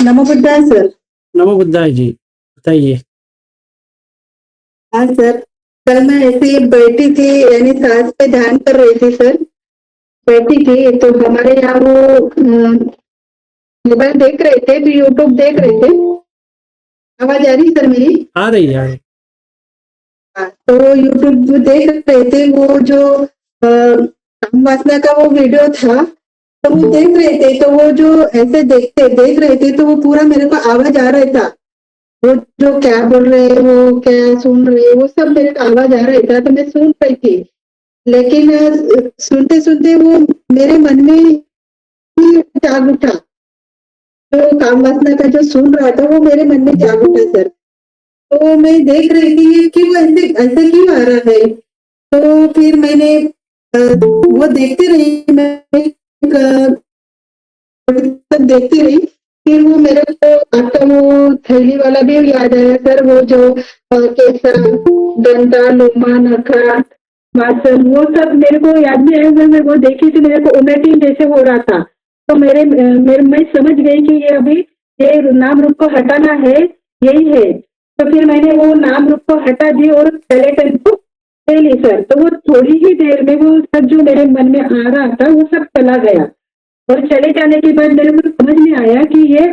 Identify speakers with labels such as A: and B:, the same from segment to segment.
A: नमो बुद्धाय sir.
B: नमो बुद्धाय जी, बताइए।
A: हाँ sir, कल मैं ऐसे ही बैठी थी, यानी सांस पे ध्यान कर रही थी सर। बैठी थी तो हमारे यहाँ वो मोबाइल देख रहे थे, तो यूट्यूब देख रहे थे। आवाज आ रही सर मेरी?
B: आ रही है, आ रही।
A: हाँ, तो यूट्यूब देख रहे थे, वो जो काम वासना का वो वीडियो था, तो वो देख रहे थे। तो वो जो ऐसे देख रहे थे, तो वो पूरा मेरे को आवाज आ रहा था। वो जो क्या बोल रहे हैं, वो क्या सुन रहे हैं, वो सब मेरे को आवाज आ रहा था, तो मैं सुन रही थी। लेकिन सुनते सुनते वो मेरे मन में ही जाग उठा। तो काम वासना का जो सुन रहा था, वो मेरे मन में जाग उठा सर। तो मैं देख रही थी कि वो ऐसे ऐसे क्यों आ रहा है। तो फिर मैंने वो देखते रही, मैं तक देखती रही। फिर वो मेरे को आपका वो थैली वाला भी याद आया सर, वो जो केसर, डंडा, लुम्मा, नखरा, मासन, वो सब मेरे को याद नहीं आया सर। मैं वो देखी थी, मेरे को वोमिटिंग जैसे हो रहा था। तो मैं समझ गई कि ये अभी ये नाम रूप को हटाना है, यही है। तो फिर मैंने वो नाम रूप को हटा दी और स्केलेटन को ले ली सर। तो वो थोड़ी ही देर में वो सब जो मेरे मन में आ रहा था, वो सब चला गया। और चले जाने के बाद मेरे को समझ में आया कि ये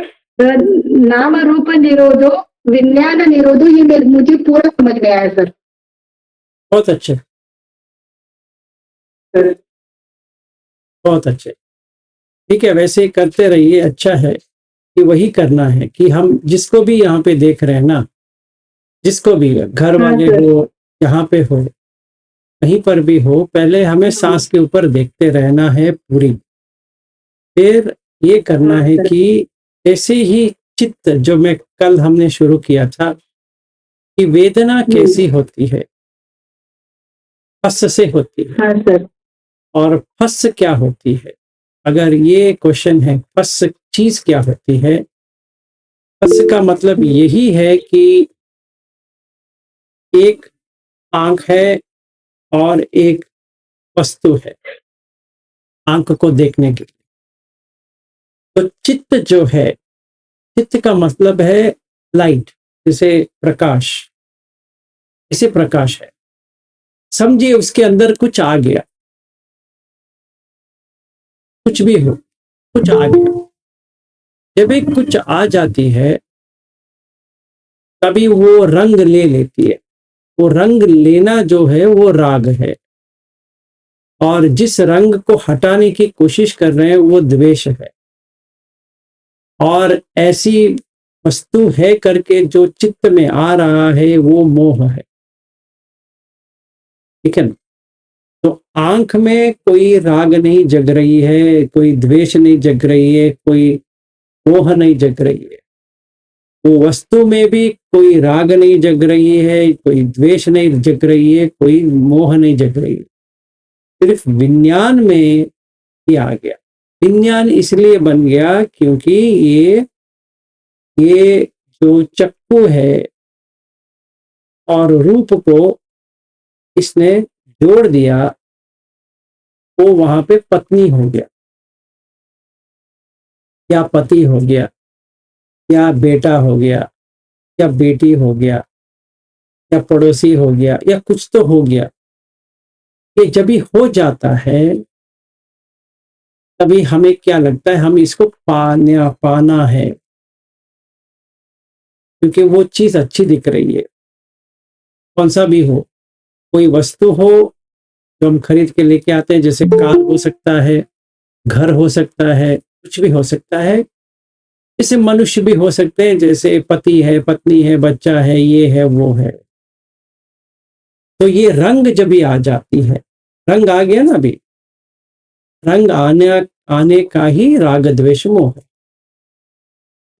A: नाम रूप निरोधो विज्ञान निरोधो, ये मुझे पूरा समझ में आया सर।
B: बहुत अच्छे, बहुत अच्छे। ठीक है, वैसे ही करते रहिए। अच्छा है कि वही करना है कि हम जिसको भी यहाँ पे देख रहे हैं ना, जिसको भी, घर
A: हाँ
B: वाले
A: सर।
B: हो, यहाँ पे हो, कहीं पर भी हो, पहले हमें सांस के ऊपर देखते रहना है पूरी। फिर ये करना
A: हाँ
B: है
A: सर।
B: कि ऐसे ही चित्त, जो मैं कल हमने शुरू किया था कि वेदना कैसी होती है, फस से होती है,
A: हाँ सर।
B: और फस क्या होती है। अगर ये क्वेश्चन है, फस चीज क्या होती है, फस का मतलब यही है कि एक आंख है और एक वस्तु है आंख को देखने के लिए। तो चित्त जो है, चित्त का मतलब है लाइट, जैसे प्रकाश, इसे प्रकाश है। समझिए उसके अंदर कुछ आ गया, कुछ भी हो, कुछ आ गया। जब एक कुछ आ जाती है, तभी वो रंग ले लेती है। वो रंग लेना जो है वो राग है, और जिस रंग को हटाने की कोशिश कर रहे हैं वो द्वेष है। और ऐसी वस्तु है करके जो चित्त में आ रहा है वो मोह है। ठीक है ना? तो आंख में कोई राग नहीं जग रही है, कोई द्वेष नहीं जग रही है, कोई मोह नहीं जग रही है। वो वस्तु में भी कोई राग नहीं जग रही है, कोई द्वेष नहीं जग रही है, कोई मोह नहीं जग रही है। सिर्फ विज्ञान में ही आ गया। विज्ञान इसलिए बन गया क्योंकि ये जो चक्कू है और रूप को इसने जोड़ दिया, वो वहां पे पत्नी हो गया, या पति हो गया, या बेटा हो गया, या बेटी हो गया, या पड़ोसी हो गया, या कुछ तो हो गया। ये जब भी हो जाता है, तभी हमें क्या लगता है, हम इसको पाना है, क्योंकि वो चीज अच्छी दिख रही है। कौन सा भी हो, कोई वस्तु हो जो हम खरीद के लेके आते हैं, जैसे कार हो सकता है, घर हो सकता है, कुछ भी हो सकता है। जैसे मनुष्य भी हो सकते हैं, जैसे पति है, पत्नी है, बच्चा है, ये है, वो है। तो ये रंग जब भी आ जाती है, रंग आ गया ना, अभी रंग आने का ही राग द्वेष मोह है।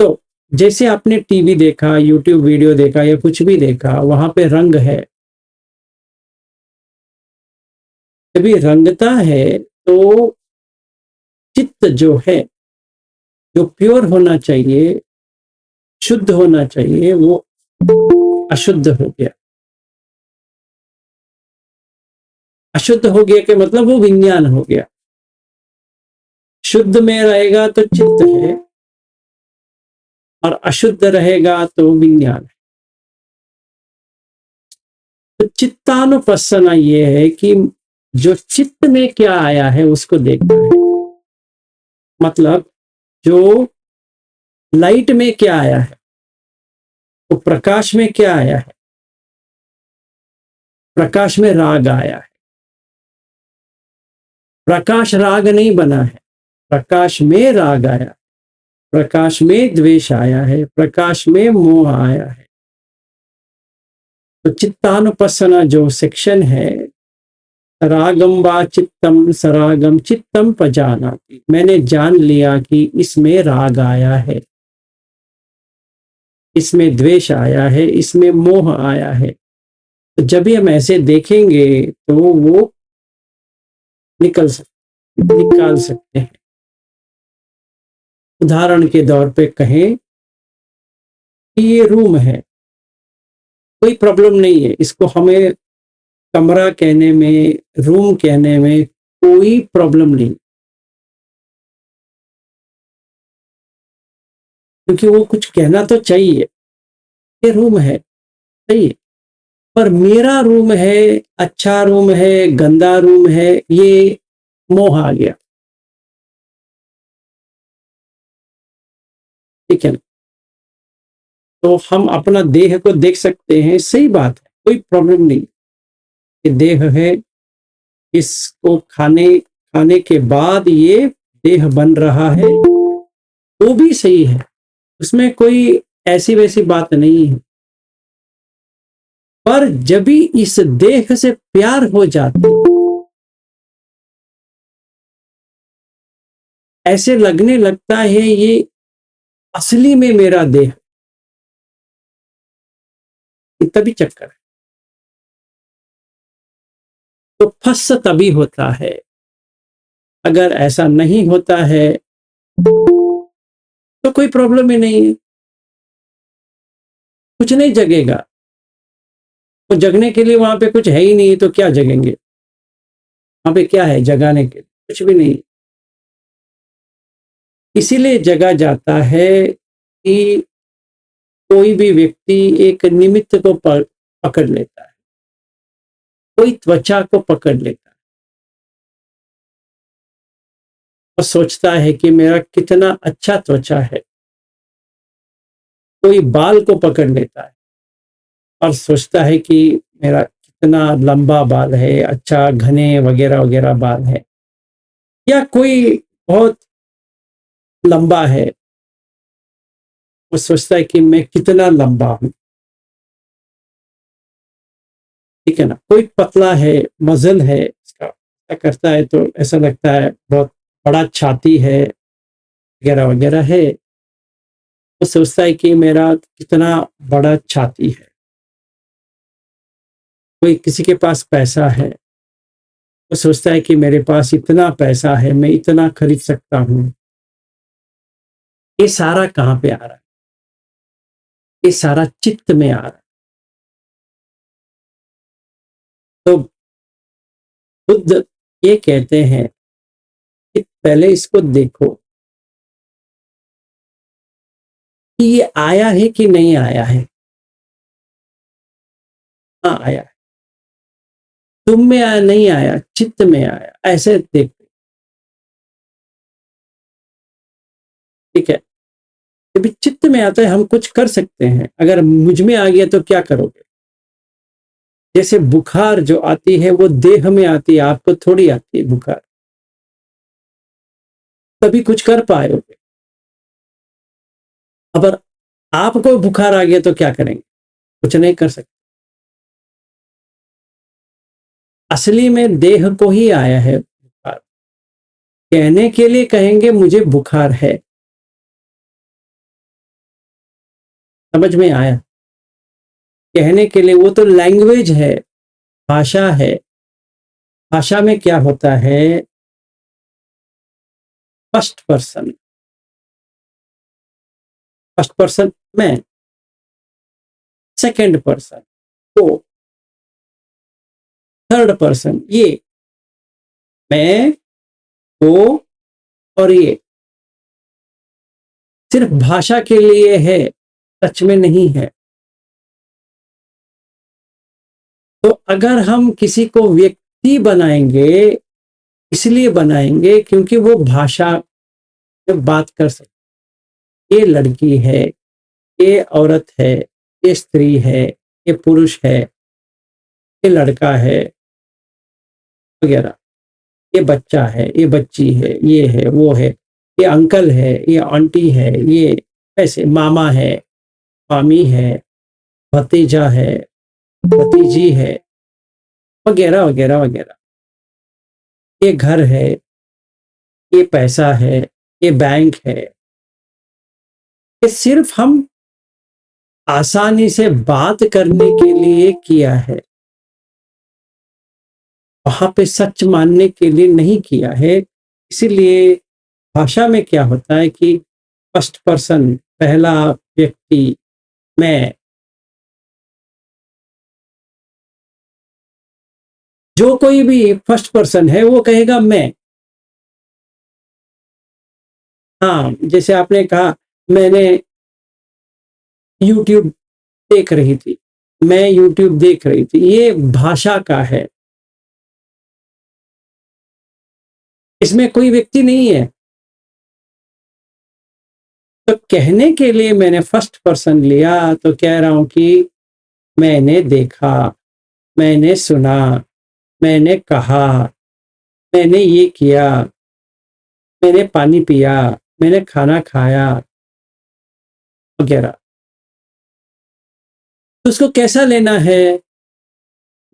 B: तो जैसे आपने टीवी देखा, यूट्यूब वीडियो देखा, या कुछ भी देखा, वहां पे रंग है। जब ये रंगता है तो चित्त जो है, जो प्योर होना चाहिए, शुद्ध होना चाहिए, वो अशुद्ध हो गया। अशुद्ध हो गया के मतलब वो विज्ञान हो गया। शुद्ध में रहेगा तो चित्त है, और अशुद्ध रहेगा तो विज्ञान है। तो चित्तानुपස්සना ये है कि जो चित्त में क्या आया है उसको देखना है। मतलब जो लाइट में क्या आया है, तो प्रकाश में क्या आया है, प्रकाश में राग आया है। प्रकाश राग नहीं बना है, प्रकाश में राग आया, प्रकाश में द्वेष आया है, प्रकाश में मोह आया है। तो चित्तानुपස්සना जो सेक्शन है, रागम वा चित्तम सरागम चित्तम पजानाति, मैंने जान लिया कि इसमें राग आया है, इसमें द्वेष आया है, इसमें मोह आया है। तो जब भी हम ऐसे देखेंगे तो वो निकाल सकते हैं। उदाहरण के तौर पे कहें कि ये रूम है, कोई प्रॉब्लम नहीं है, इसको हमें कमरा कहने में, रूम कहने में कोई प्रॉब्लम नहीं, क्योंकि वो कुछ कहना तो चाहिए, ये रूम है, सही है, पर मेरा रूम है, अच्छा रूम है, गंदा रूम है, ये मोह आ गया, ठीक है ना। तो हम अपना देह को देख सकते हैं, सही बात है, कोई प्रॉब्लम नहीं। ये देह है, इसको खाने के बाद ये देह बन रहा है, वो भी सही है, उसमें कोई ऐसी वैसी बात नहीं है। पर जब भी इस देह से प्यार हो जाता है, ऐसे लगने लगता है ये असली में मेरा देह, तभी चक्कर है। तो फंस तभी होता है। अगर ऐसा नहीं होता है तो कोई प्रॉब्लम ही नहीं है, कुछ नहीं जगेगा। तो जगने के लिए वहां पे कुछ है ही नहीं, तो क्या जगेंगे, वहां पे क्या है जगाने के लिए, कुछ भी नहीं। इसीलिए जगा जाता है कि कोई भी व्यक्ति एक निमित्त को पकड़ लेता है, कोई त्वचा को पकड़ लेता है और सोचता है कि मेरा कितना अच्छा त्वचा है। कोई बाल को पकड़ लेता है और सोचता है कि मेरा कितना लंबा बाल है, अच्छा घने वगैरह वगैरह बाल है। या कोई बहुत लंबा है, वो सोचता है कि मैं कितना लंबा हूं, ठीक है ना। कोई पतला है, मजल है, इसका क्या करता है तो ऐसा लगता है बहुत बड़ा छाती है वगैरह वगैरह है, वो सोचता है कि मेरा कितना बड़ा छाती है। कोई किसी के पास पैसा है, वो सोचता है कि मेरे पास इतना पैसा है, मैं इतना खरीद सकता हूं। ये सारा कहां पे आ रहा है, ये सारा चित्त में आ रहा है। तो बुद्ध ये कहते हैं कि पहले इसको देखो कि ये आया है कि नहीं आया है। हाँ आया है, तुम में आया नहीं आया, चित्त में आया, ऐसे देखते, ठीक है। जब चित्त में आता है हम कुछ कर सकते हैं। अगर मुझ में आ गया तो क्या करोगे। जैसे बुखार जो आती है वो देह में आती है, आपको थोड़ी आती है बुखार, तभी कुछ कर पाओगे। अगर आपको बुखार आ गया तो क्या करेंगे, कुछ नहीं कर सकते। असली में देह को ही आया है बुखार, कहने के लिए कहेंगे मुझे बुखार है, समझ में आया। कहने के लिए वो तो लैंग्वेज है, भाषा है। भाषा में क्या होता है, फर्स्ट पर्सन, फर्स्ट पर्सन मैं, सेकंड पर्सन तो, थर्ड पर्सन ये, मैं, वो और ये, सिर्फ भाषा के लिए है, सच में नहीं है। तो अगर हम किसी को व्यक्ति बनाएंगे, इसलिए बनाएंगे क्योंकि वो भाषा में बात कर सके। ये लड़की है, ये औरत है, ये स्त्री है, ये पुरुष है, ये लड़का है वगैरह, ये बच्चा है, ये बच्ची है, ये है, वो है, ये अंकल है, ये आंटी है, ये ऐसे मामा है, मामी है, भतीजा है, भतीजी है, वगैरह वगैरह वगैरह। ये घर है, ये पैसा है, ये बैंक है। ये सिर्फ हम आसानी से बात करने के लिए किया है, वहां पे सच मानने के लिए नहीं किया है। इसीलिए भाषा में क्या होता है कि फर्स्ट पर्सन, पहला व्यक्ति, मैं, जो कोई भी फर्स्ट पर्सन है वो कहेगा मैं। हाँ, जैसे आपने कहा मैंने यूट्यूब देख रही थी, मैं यूट्यूब देख रही थी, ये भाषा का है, इसमें कोई व्यक्ति नहीं है। तो कहने के लिए मैंने फर्स्ट पर्सन लिया, तो कह रहा हूं कि मैंने देखा, मैंने सुना, मैंने कहा, मैंने ये किया, मैंने पानी पिया, मैंने खाना खाया वगैरह। तो उसको कैसा लेना है?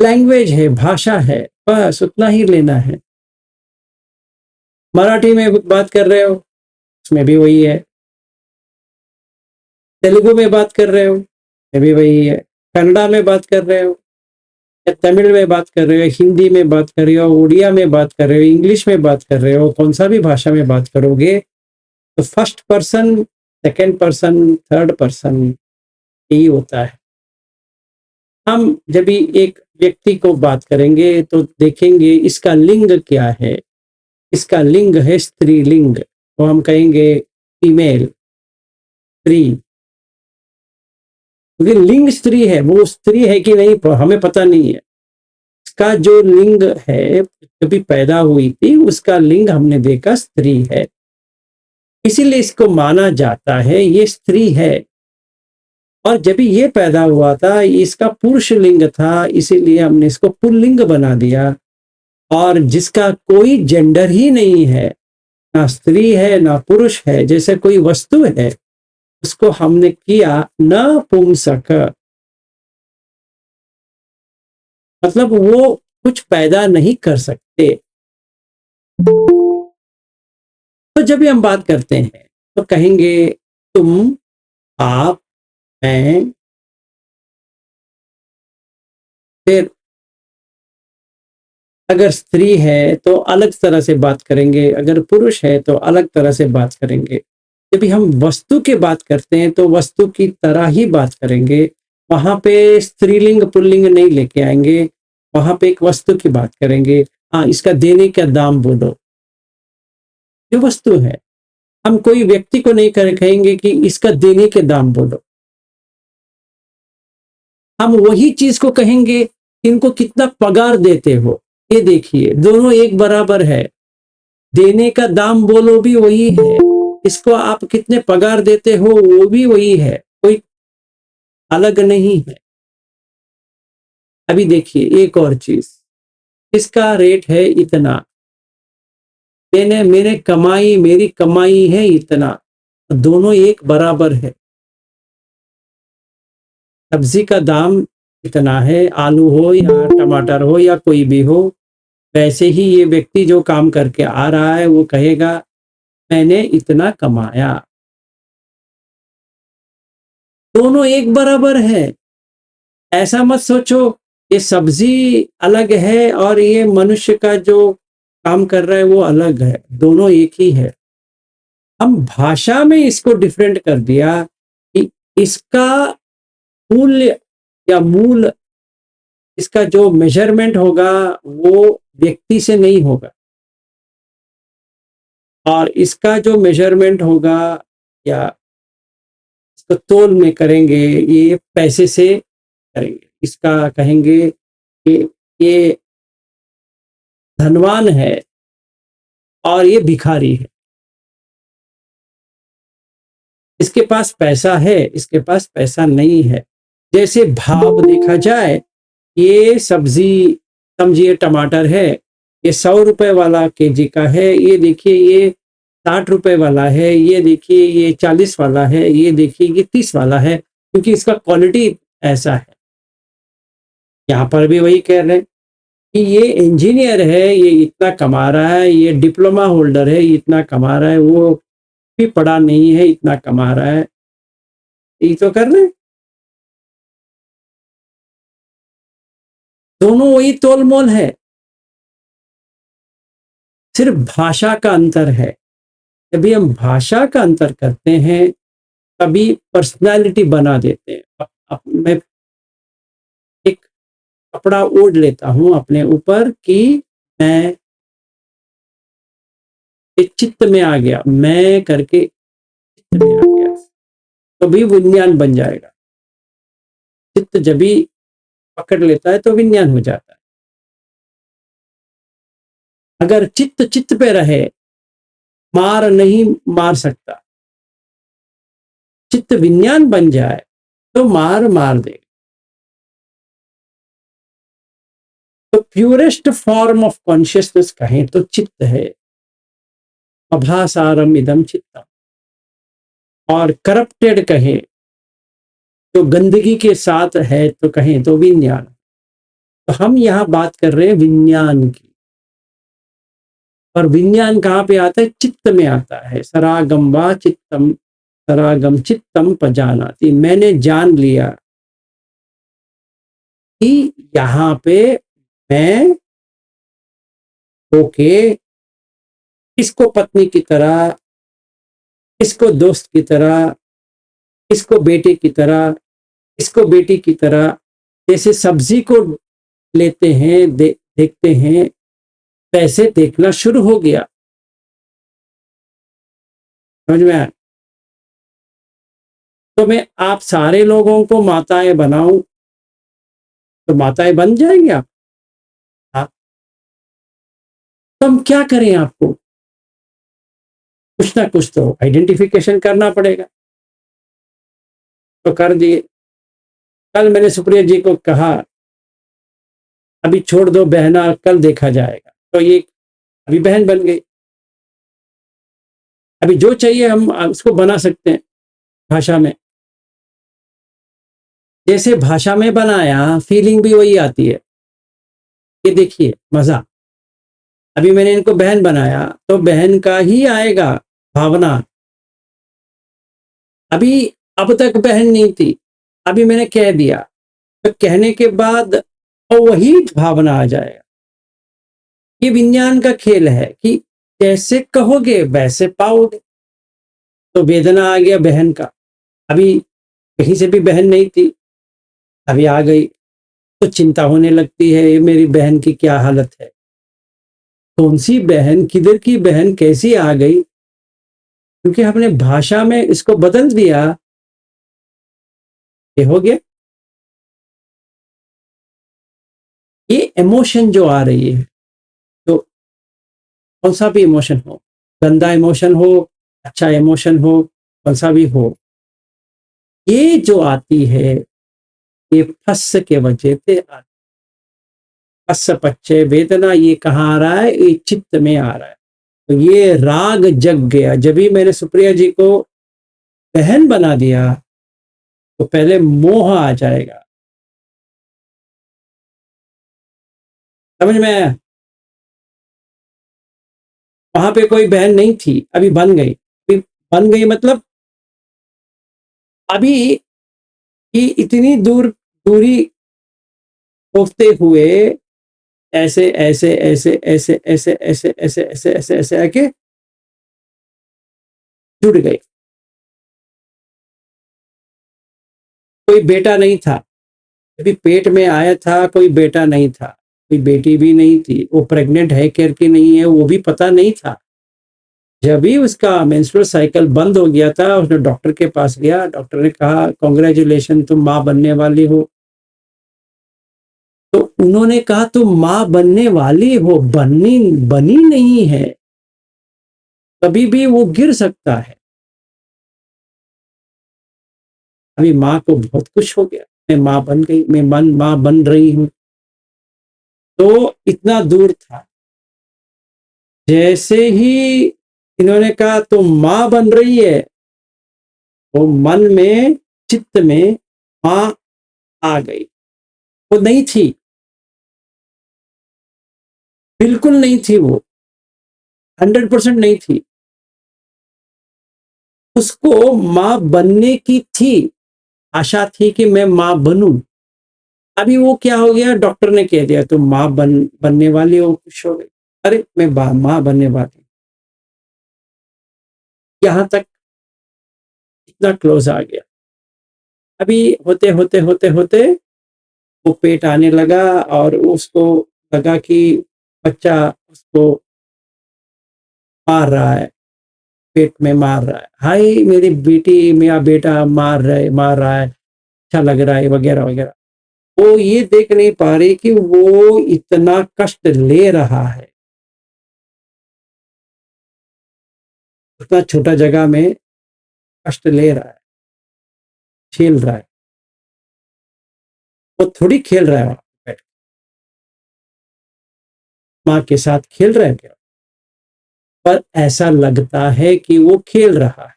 B: लैंग्वेज है, भाषा है, बस उतना ही लेना है। मराठी में बात कर रहे हो, उसमें भी वही है। तेलुगु में बात कर रहे हो, में भी वही है। कन्नड़ा में बात कर रहे हो, या तमिल में बात कर रहे हो, हिंदी में बात कर रहे हो, उड़िया में बात कर रहे हो, इंग्लिश में बात कर रहे हो, कौन सा भी भाषा में बात करोगे तो first person, second person, third person यही होता है। हम जब भी एक व्यक्ति को बात करेंगे तो देखेंगे इसका लिंग क्या है। इसका लिंग है स्त्रीलिंग, तो हम कहेंगे फीमेल, स्त्री। क्योंकि लिंग स्त्री है, वो स्त्री है कि नहीं हमें पता नहीं है। इसका जो लिंग है, जब भी पैदा हुई थी उसका लिंग हमने देखा स्त्री है, इसीलिए इसको माना जाता है ये स्त्री है। और जब भी ये पैदा हुआ था इसका पुरुष लिंग था, इसीलिए हमने इसको पुल्लिंग बना दिया। और जिसका कोई जेंडर ही नहीं है, ना स्त्री है ना पुरुष है, जैसे कोई वस्तु है, उसको हमने किया नपुंसक, मतलब वो कुछ पैदा नहीं कर सकते। तो जब भी हम बात करते हैं तो कहेंगे तुम, आप, मैं। फिर अगर स्त्री है तो अलग तरह से बात करेंगे, अगर पुरुष है तो अलग तरह से बात करेंगे। जब भी हम वस्तु की बात करते हैं तो वस्तु की तरह ही बात करेंगे, वहां पे स्त्रीलिंग पुल्लिंग नहीं लेके आएंगे, वहां पे एक वस्तु की बात करेंगे। हाँ, इसका देने का दाम बोलो, जो वस्तु है। हम कोई व्यक्ति को नहीं कहेंगे कि इसका देने के दाम बोलो, हम वही चीज को कहेंगे इनको कितना पगार देते हो, ये देखिए दोनों एक बराबर है। देने का दाम बोलो भी वही है, इसको आप कितने पगार देते हो वो भी वही है, कोई अलग नहीं है। अभी देखिए एक और चीज, इसका रेट है इतना, मैंने कमाई, मेरी कमाई है इतना, दोनों एक बराबर है। सब्जी का दाम इतना है, आलू हो या टमाटर हो या कोई भी हो, वैसे ही ये व्यक्ति जो काम करके आ रहा है वो कहेगा मैंने इतना कमाया। दोनों एक बराबर है। ऐसा मत सोचो ये सब्जी अलग है और ये मनुष्य का जो काम कर रहा है वो अलग है, दोनों एक ही है। हम भाषा में इसको डिफरेंट कर दिया कि इसका मूल्य या मूल, इसका जो मेजरमेंट होगा वो व्यक्ति से नहीं होगा, और इसका जो मेजरमेंट होगा या इसको तोल में करेंगे, ये पैसे से करेंगे, इसका कहेंगे कि ये धनवान है और ये भिखारी है, इसके पास पैसा है, इसके पास पैसा नहीं है। जैसे भाव देखा जाए, ये सब्जी समझिए टमाटर है, ये 100 रुपए वाला केजी का है, ये देखिए ये 60 रुपए वाला है, ये देखिए ये 40 वाला है, ये देखिए ये 30 वाला है, क्योंकि इसका क्वालिटी ऐसा है। यहाँ पर भी वही कह रहे हैं कि ये इंजीनियर है, ये इतना कमा रहा है, ये डिप्लोमा होल्डर है, ये इतना कमा रहा है, वो भी पढ़ा नहीं है, इतना कमा रहा है, ये तो कर रहे हैं। दोनों वही तोल मोल है, सिर्फ भाषा का अंतर है। जब हम भाषा का अंतर करते हैं तभी पर्सनालिटी बना देते हैं। अब मैं एक कपड़ा ओढ़ लेता हूं अपने ऊपर कि मैं एक चित्त में आ गया, मैं करके चित्त में आ गया, तो भी विज्ञान बन जाएगा। चित्त जब भी पकड़ लेता है तो विज्ञान हो जाता है। अगर चित्त चित्त पे रहे, मार नहीं मार सकता, चित्त विज्ञान बन जाए तो मार मार देगा। तो प्यूरेस्ट फॉर्म ऑफ कॉन्शियसनेस कहें तो चित्त है, अभासारम इदम चित्तम। और करप्टेड कहें तो गंदगी के साथ है तो कहें तो विज्ञान। तो हम यहां बात कर रहे हैं विज्ञान की, और विज्ञान कहां पे आता है? चित्त में आता है। सरागम वा चित्तम, सरागम चित्तम पजानाति। मैंने जान लिया कि यहां पे मैं होके इसको पत्नी की तरह, इसको दोस्त की तरह, इसको बेटे की तरह, इसको बेटी की तरह, जैसे सब्जी को लेते हैं, देखते हैं, पैसे देखना शुरू हो गया। समझ में आया? तो मैं आप सारे लोगों को माताएं बनाऊं तो माताएं बन जाएंगे आप? हाँ। तो हम क्या करें? आपको कुछ ना कुछ तो आइडेंटिफिकेशन करना पड़ेगा। तो कर दिए। कल मैंने सुप्रिया जी को कहा अभी छोड़ दो बहना, कल देखा जाएगा। तो ये अभी बहन बन गई। अभी जो चाहिए हम उसको बना सकते हैं भाषा में। जैसे भाषा में बनाया, फीलिंग भी वही आती है। ये देखिए मजा। अभी मैंने इनको बहन बनाया तो बहन का ही आएगा भावना। अभी अब तक बहन नहीं थी, अभी मैंने कह दिया तो कहने के बाद और वही भावना आ जाएगा। ये विज्ञान का खेल है कि जैसे कहोगे वैसे पाओगे। तो वेदना आ गया बहन का। अभी कहीं से भी बहन नहीं थी, अभी आ गई तो चिंता होने लगती है, ये मेरी बहन की क्या हालत है, कौन सी बहन, किधर की बहन, कैसी आ गई। क्योंकि हमने भाषा में इसको बदल दिया, ये हो गया। ये इमोशन जो आ रही है, तो कौन सा भी इमोशन हो, गंदा इमोशन हो, अच्छा इमोशन हो, कौन सा भी हो, ये जो आती है ये फस के वजह से आती। फस पच्चे वेदना, ये कहाँ आ रहा है? ये चित्त में आ रहा है। तो ये राग जग गया। जब भी मैंने सुप्रिया जी को बहन बना दिया तो पहले मोह आ जाएगा। समझ में आया? वहां पे कोई बहन नहीं थी, अभी बन गई। अभी बन गई मतलब अभी की इतनी दूरी होते हुए ऐसे ऐसे ऐसे ऐसे ऐसे ऐसे ऐसे ऐसे ऐसे ऐसे आके जुड़ गए। कोई बेटा नहीं था, अभी पेट में आया था, कोई बेटा नहीं था, कोई बेटी भी नहीं थी, वो प्रेग्नेंट है करके नहीं है वो भी पता नहीं था। जब भी उसका मेंस्ट्रुअल साइकिल बंद हो गया था, उसने डॉक्टर के पास गया, डॉक्टर ने कहा कांग्रेचुलेशन, तुम माँ बनने वाली हो। तो उन्होंने कहा तुम माँ बनने वाली हो, बनी नहीं है, कभी भी वो गिर सकता है। अभी माँ को बहुत खुश हो गया, मैं माँ बन गई, मैं माँ बन रही हूं। तो इतना दूर था, जैसे ही इन्होंने कहा तुम माँ बन रही है, वो मन में, चित्त में माँ आ गई। वो नहीं थी, बिल्कुल नहीं थी, वो 100% नहीं थी। उसको माँ बनने की थी, आशा थी कि मैं माँ बनूं। अभी वो क्या हो गया, डॉक्टर ने कह दिया तुम माँ बनने वाली हो, खुश हो गई, अरे मैं माँ बनने वाली। यहां तक इतना क्लोज आ गया। अभी होते होते होते होते वो पेट आने लगा, और उसको लगा कि बच्चा उसको मार रहा है, पेट में मार रहा है, हाय मेरी बेटी, मेरा बेटा मार रहा है, अच्छा लग रहा है, वगैरह वगैरह। वो ये देख नहीं पा रही कि वो इतना कष्ट ले रहा है, उतना छोटा जगह में कष्ट ले रहा है, खेल रहा है। वो थोड़ी खेल रहा है वहां पे बैठ के, माँ के साथ खेल रहा है क्या, पर ऐसा लगता है कि वो खेल रहा है।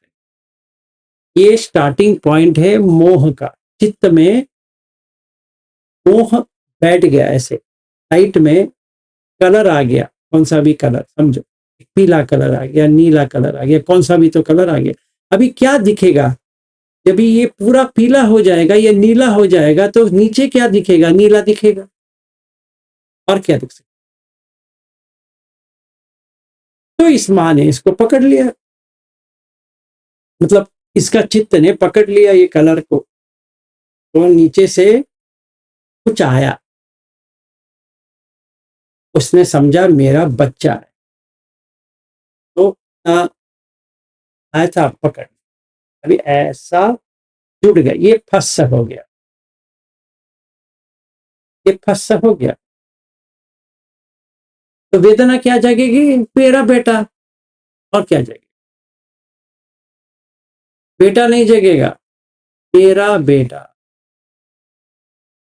B: ये स्टार्टिंग पॉइंट है मोह का। चित्त में मोह बैठ गया, ऐसे लाइट में कलर आ गया, कौन सा भी कलर समझो, पीला कलर आ गया, नीला कलर आ गया, कौन सा भी तो कलर आ गया। अभी क्या दिखेगा, जब ये पूरा पीला हो जाएगा या नीला हो जाएगा, तो नीचे क्या दिखेगा, नीला दिखेगा, और क्या दिख सकता। तो इस माँ ने इसको पकड़ लिया, मतलब इसका चित्त ने पकड़ लिया ये कलर को। तो नीचे से कुछ आया, उसने समझा मेरा बच्चा है, तो आया था पकड़। अभी ऐसा जुड़ गया, ये फंस हो गया, ये फंस हो गया। तो वेदना क्या जागेगी, मेरा बेटा, और क्या जाएगी, बेटा नहीं जगेगा, मेरा बेटा,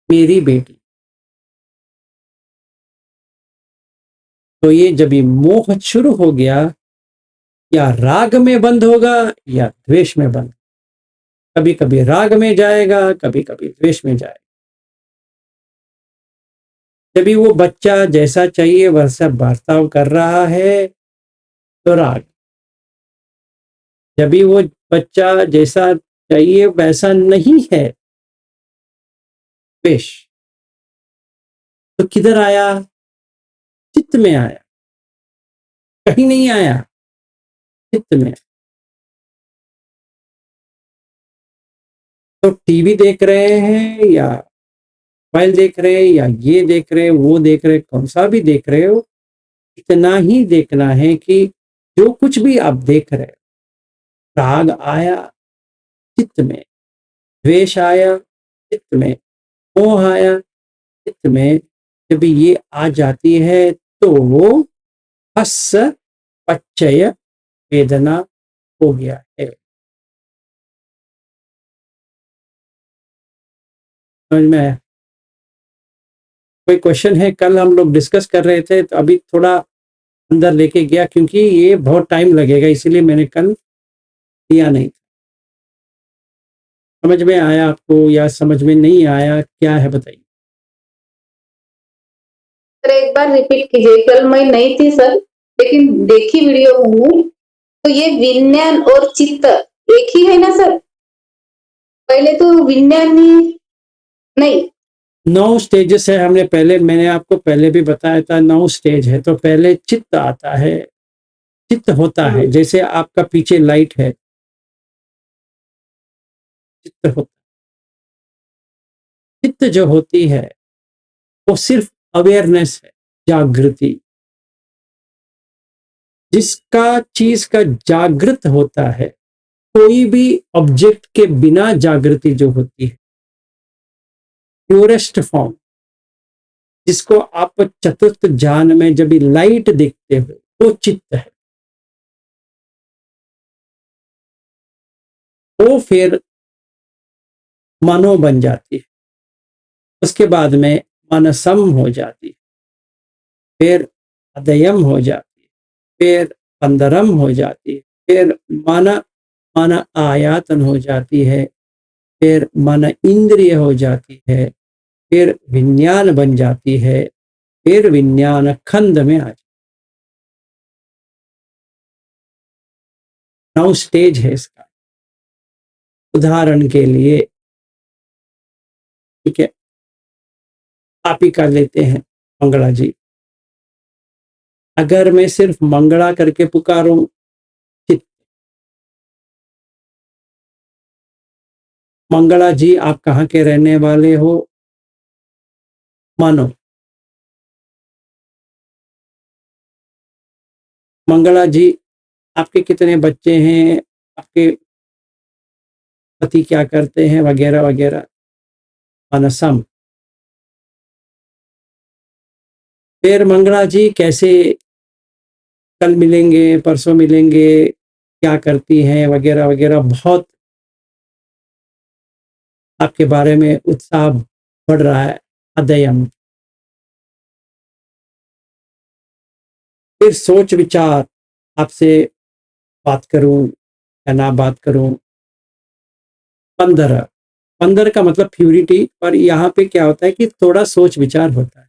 B: मेरी बेटी। तो ये जब ये मोह शुरू हो गया, या राग में बंद होगा या द्वेष में बंद, कभी कभी राग में जाएगा, कभी कभी द्वेष में जाएगा। जब भी वो बच्चा जैसा चाहिए वैसा बर्ताव कर रहा है तो राग, जब भी वो बच्चा जैसा चाहिए वैसा नहीं है, द्वेष। तो किधर आया, चित्त में आया, कहीं नहीं आया, चित्त में। तो टीवी देख रहे हैं या मोबाइल देख रहे हैं या ये देख रहे हैं वो देख रहे हैं, कौन सा भी देख रहे हो, इतना ही देखना है कि जो कुछ भी आप देख रहे हो, राग आया चित्त में, द्वेष आया चित्त में, मोह आया चित्त में, जब ये आ जाती है तो वो हस पच्चय वेदना हो गया है। समझ में आया? कोई क्वेश्चन है? कल हम लोग डिस्कस कर रहे थे, तो अभी थोड़ा अंदर लेके गया, क्योंकि ये बहुत टाइम लगेगा, इसीलिए मैंने कल किया नहीं। समझ में आया आपको या समझ में नहीं आया, क्या है बताइए।
A: सर एक बार रिपीट कीजिए, कल मैं नहीं थी सर, लेकिन देखी वीडियो हूँ। तो ये विज्ञान और चित्त एक ही है ना सर? पहले तो विज्ञान ही नहीं।
B: 9 स्टेजेस है, हमने पहले, मैंने आपको पहले भी बताया था 9 स्टेज है। तो पहले चित्त आता है, चित्त होता है, जैसे आपका पीछे लाइट है, चित्त होता, चित्त जो होती है वो सिर्फ अवेयरनेस है, जागृति। जिसका चीज का जागृत होता है, कोई भी ऑब्जेक्ट के बिना जागृति जो होती है, प्योरेस्ट फॉर्म, जिसको आप चतुर्थ ज्ञान में जब लाइट देखते हो, वो चित्त है। वो फिर मनो बन जाती है, उसके बाद में मनसम हो जाती है, फिर अदयम हो जाती है, फिर अंदरम हो जाती है, फिर मन आयातन हो जाती है, फिर मन इंद्रिय हो जाती है, फिर विज्ञान बन जाती है, फिर विज्ञान खंड में आ जाती है। 9 स्टेज है इसका। उदाहरण के लिए, ठीक है, आप ही कर लेते हैं मंगला जी। अगर मैं सिर्फ मंगला करके पुकारूं, चित्त, मंगला जी आप कहाँ के रहने वाले हो, मानो, मंगला जी आपके कितने बच्चे हैं, आपके पति क्या करते हैं, वगैरह वगैरह, मनसम। फिर मंगला जी कैसे, कल मिलेंगे, परसों मिलेंगे, क्या करती हैं, वगैरह वगैरह, बहुत आपके बारे में उत्साह बढ़ रहा है, अध्ययन। फिर सोच विचार, आपसे बात करूं या ना बात करूं। 15 15 का मतलब प्यूरिटी, और यहाँ पे क्या होता है कि थोड़ा सोच विचार होता है।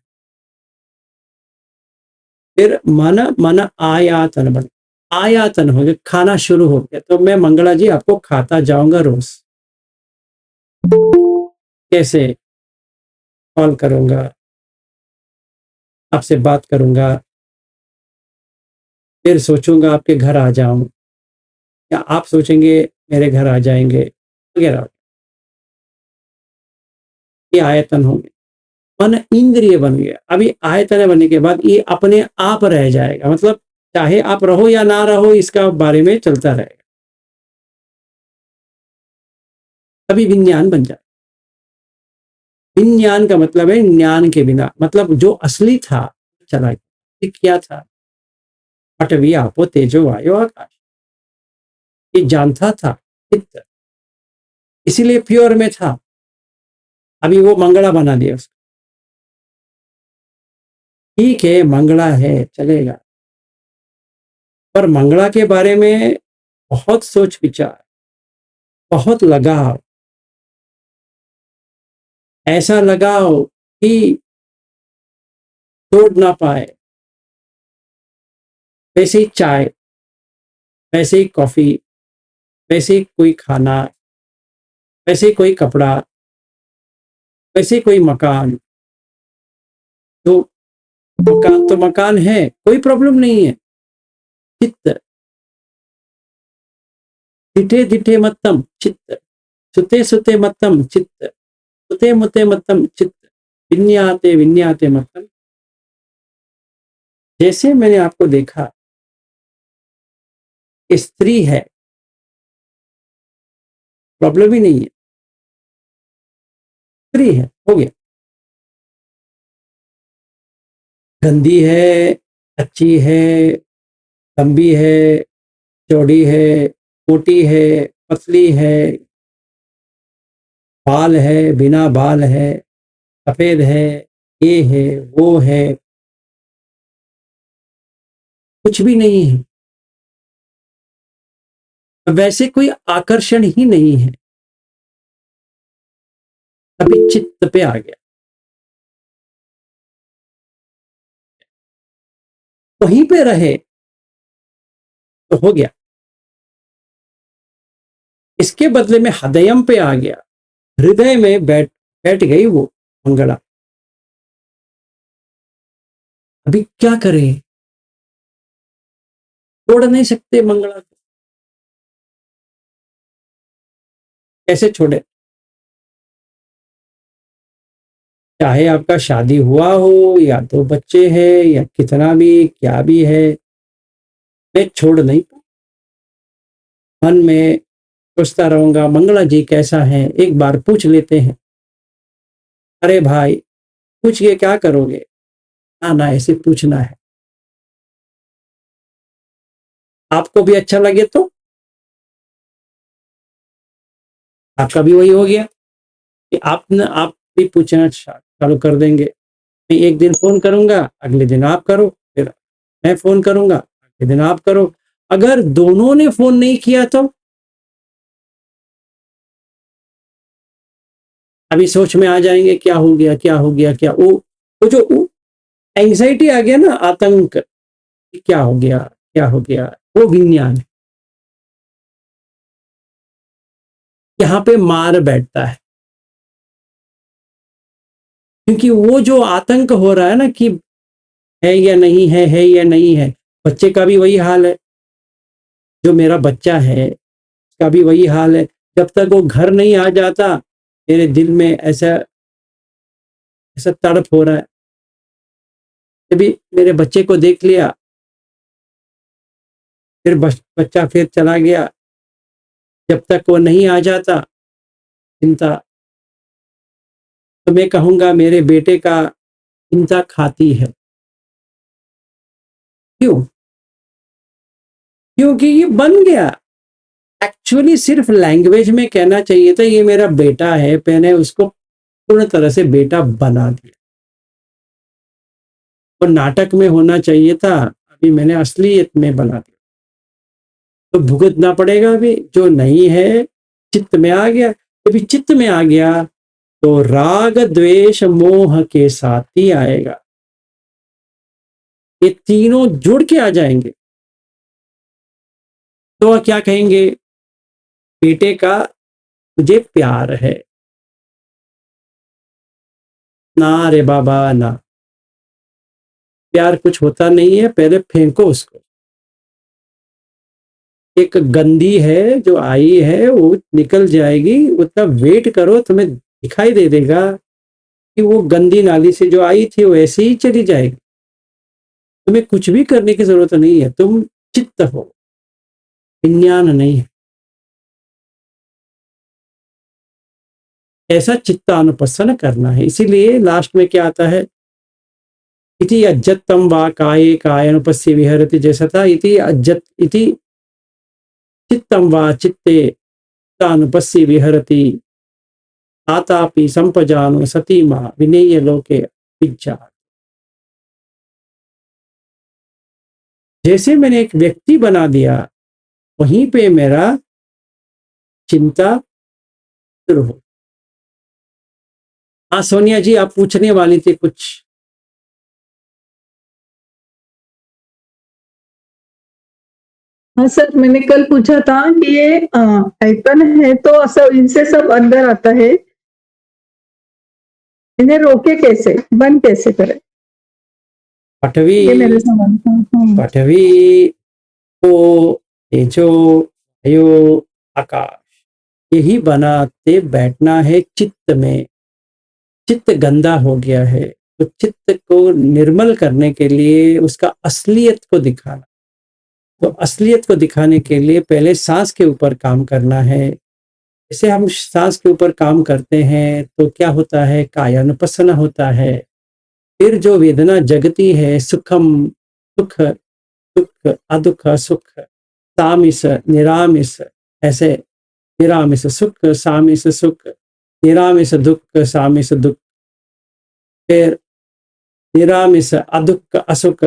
B: फिर मन आयातन बन, आयातन हो गया, खाना शुरू हो गया, तो मैं मंगला जी आपको खाता जाऊंगा रोज। कैसे, कॉल करूंगा, आपसे बात करूंगा, फिर सोचूंगा आपके घर आ जाऊं, या आप सोचेंगे मेरे घर आ जाएंगे, वगैरह। ये आयतन हो गया, मन इंद्रिय बन गया। अभी आयतन बनने के बाद ये अपने आप रह जाएगा, मतलब चाहे आप रहो या ना रहो, इसका बारे में चलता रहेगा। अभी विज्ञान बन जाए। विज्ञान का मतलब है ज्ञान के बिना, मतलब जो असली था चला गया। ये क्या था, पटवी आपो तेजो वायो आकाश, ये जानता था चित्त, इसीलिए प्योर में था। अभी वो मंगला बना दिया उसको। ठीक है, मंगला है, चलेगा, पर मंगला के बारे में बहुत सोच विचार, बहुत लगाव, ऐसा लगाव कि तोड़ ना पाए। वैसे ही चाय, वैसे ही कॉफी, वैसे ही कोई खाना, वैसे ही कोई कपड़ा, वैसे ही कोई मकान। तो मकान तो मकान है, कोई प्रॉब्लम नहीं है। चित्त, दिठे दिठे मत्तम चित्त, सुते सुते मत्तम चित्त, मुते मुते मत्तम चित्त, विन्याते विन्याते मत्तम। जैसे मैंने आपको देखा, स्त्री है, प्रॉब्लम ही नहीं है, स्त्री है, हो गया। गंदी है, अच्छी है, लंबी है, चौड़ी है, मोटी है, पतली है, बाल है, बिना बाल है, सफेद है, ये है, वो है, कुछ भी नहीं है। वैसे कोई आकर्षण ही नहीं है। अभी चित्त पे आ गया, वहीं पे रहे तो हो गया। इसके बदले में हृदयम पे आ गया, हृदय में बैठ बैठ गई वो मंगला। अभी क्या करें, छोड़ नहीं सकते मंगला को, कैसे छोड़े। चाहे आपका शादी हुआ हो, या 2 बच्चे हैं, या कितना भी क्या भी है, मैं छोड़ नहीं पाऊँ। मन में सोचता रहूँगा मंगला जी कैसा है, एक बार पूछ लेते हैं। अरे भाई, पूछ के क्या करोगे? ना ऐसे पूछना है। आपको भी अच्छा लगे तो आपका भी वही हो गया कि आप भी पूछना चालू कर देंगे। मैं एक दिन फ़ोन करूँगा, अगले दिन आप करो, फिर मैं फ़ोन करूँगा, अगले दिन आप करो। अगर दोनों ने फ़ोन नहीं किया तो? अभी सोच में आ जाएँगे क्या हो गया, क्या हो गया, क्या वो जो एंग्ज़ायटी आ गया ना, आतंक, क्या हो गया, क्या हो गया? वो विज्ञान है। यहाँ पे मार बैठता है। क्योंकि वो जो आतंक हो रहा है ना कि है या नहीं है या नहीं है, बच्चे का भी वही हाल है। जो मेरा बच्चा है, उसका भी वही हाल है। जब तक वो घर नहीं आ जाता, मेरे दिल में ऐसा ऐसा तड़प हो रहा है। कभी मेरे बच्चे को देख लिया, फिर बच्चा फिर चला गया। जब तक वो नहीं आ जाता, चिंता। तो मैं कहूँगा मेरे बेटे का चिंता खाती है। क्यों? क्योंकि ये बन गया। एक्चुअली सिर्फ लैंग्वेज में कहना चाहिए था ये मेरा बेटा है, मैंने उसको पूर्ण तरह से बेटा बना दिया। और नाटक में होना चाहिए था, अभी मैंने असलियत में बना दिया। तो भुगतना पड़ेगा अभी, जो नहीं है चित्त में आ गया। अभी चित्त में आ गया तो राग द्वेष मोह के साथ ही आएगा। ये तीनों जुड़ के आ जाएंगे। तो क्या कहेंगे? बेटे का मुझे प्यार है। ना रे बाबा ना, प्यार कुछ होता नहीं है, पहले फेंको उसको। एक गंदी है जो आई है वो निकल जाएगी, उतना वेट करो, तुम्हें दिखाई दे देगा कि वो गंदी नाली से जो आई थी वो ऐसे ही चली जाएगी। तुम्हें कुछ भी करने की जरूरत नहीं है, तुम चित्त हो, विज्ञान नहीं है। ऐसा चित्तानुपස්සन करना है। इसीलिए लास्ट में क्या आता है? इति अज्जत्तम वा काये कायानुपस्ये विहरति, जैसा था इति अज्जत इति चित्तम वा चित्ते चित्तानुपस्ये विहरति तातापि संपजानो सती माँ विनेय लोके विज्जा। जैसे मैंने एक व्यक्ति बना दिया, वहीं पे मेरा चिंता शुरू हो। हाँ सोनिया जी, आप पूछने वाली थी कुछ।
A: हाँ सर, मैंने कल पूछा था कि ये आइकन है तो सब इनसे सब अंदर आता है, इन्हें रोके कैसे, बंद कैसे करें?
B: पठवी
A: ये मेरे सवाल था।
B: पठवी को तेजो वायु आकाश, यही बनाते बैठना है चित्त में। चित्त गंदा हो गया है, तो चित्त को निर्मल करने के लिए उसका असलियत को दिखाना। तो असलियत को दिखाने के लिए पहले सांस के ऊपर काम करना है। जैसे हम सांस के ऊपर काम करते हैं तो क्या होता है? कायानुपස්සन होता है। फिर जो वेदना जगती है, सुखम सुख, दुख अदुख सुख, सामिस निरामिस, ऐसे निरामिस सुख, सामिस सुख, निरामिस दुख, सामिस दुख, फिर निरामिस अदुख असुख,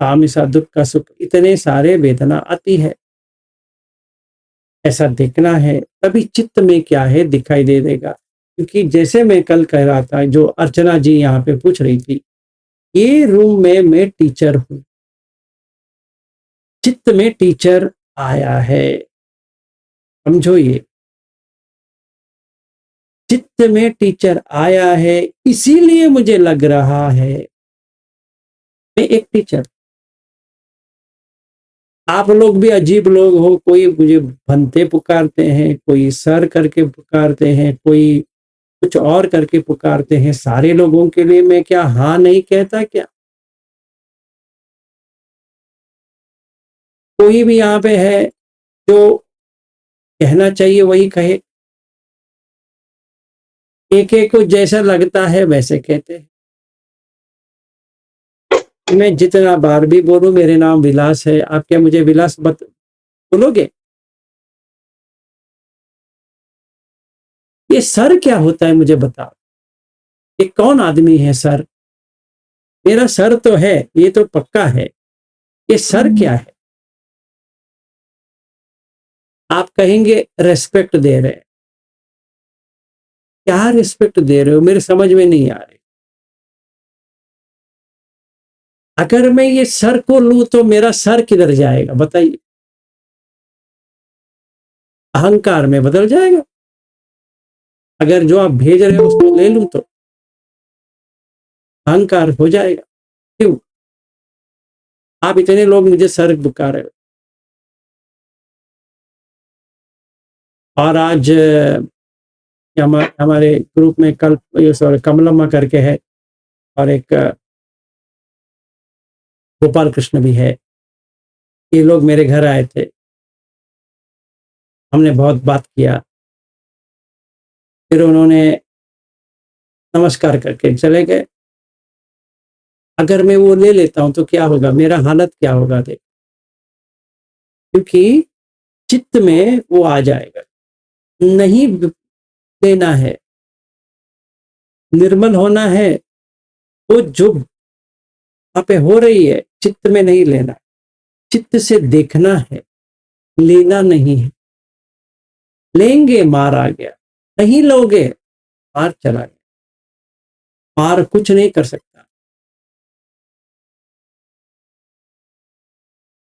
B: सामिस दुख सुख, इतने सारे वेदना आती है। ऐसा देखना है, तभी चित्त में क्या है दिखाई दे देगा। क्योंकि जैसे मैं कल कह रहा था, जो अर्चना जी यहाँ पे पूछ रही थी, ये रूम में मैं टीचर हूं, चित्त में टीचर आया है। समझो, ये चित्त में टीचर आया है, इसीलिए मुझे लग रहा है मैं एक टीचर। आप लोग भी अजीब लोग हो, कोई मुझे भंते पुकारते हैं, कोई सर करके पुकारते हैं, कोई कुछ और करके पुकारते हैं। सारे लोगों के लिए मैं क्या हाँ नहीं कहता क्या? कोई भी यहाँ पे है जो कहना चाहिए वही कहे, एक एक को जैसा लगता है वैसे कहते हैं। मैं जितना बार भी बोलूं मेरे नाम विलास है, आप क्या मुझे विलास बोलोगे? ये सर क्या होता है मुझे बताओ, ये कौन आदमी है सर? मेरा सर तो है, ये तो पक्का है, ये सर क्या है? आप कहेंगे रेस्पेक्ट दे रहे हैं, क्या रिस्पेक्ट दे रहे हो मेरे समझ में नहीं आ रही। अगर मैं ये सर को लूं तो मेरा सर किधर जाएगा बताइए? अहंकार में बदल जाएगा। अगर जो आप भेज रहे हो उसको ले लूं तो अहंकार हो जाएगा। क्यों आप इतने लोग मुझे सर बुका रहे हो? और आज हमारे ग्रुप में कल सॉरी कमलम्मा करके है और एक गोपाल कृष्ण भी है, ये लोग मेरे घर आए थे, हमने बहुत बात किया, फिर उन्होंने नमस्कार करके चले गए। अगर मैं वो ले लेता हूं तो क्या होगा, मेरा हालत क्या होगा देख, क्योंकि चित्त में वो आ जाएगा। नहीं लेना है, निर्मल होना है, वो जो वहां पे हो रही है चित्त में नहीं लेना, चित्त से देखना है, लेना नहीं है। लेंगे मार आ गया, नहीं लोगे मार चला गया। मार कुछ नहीं कर सकता।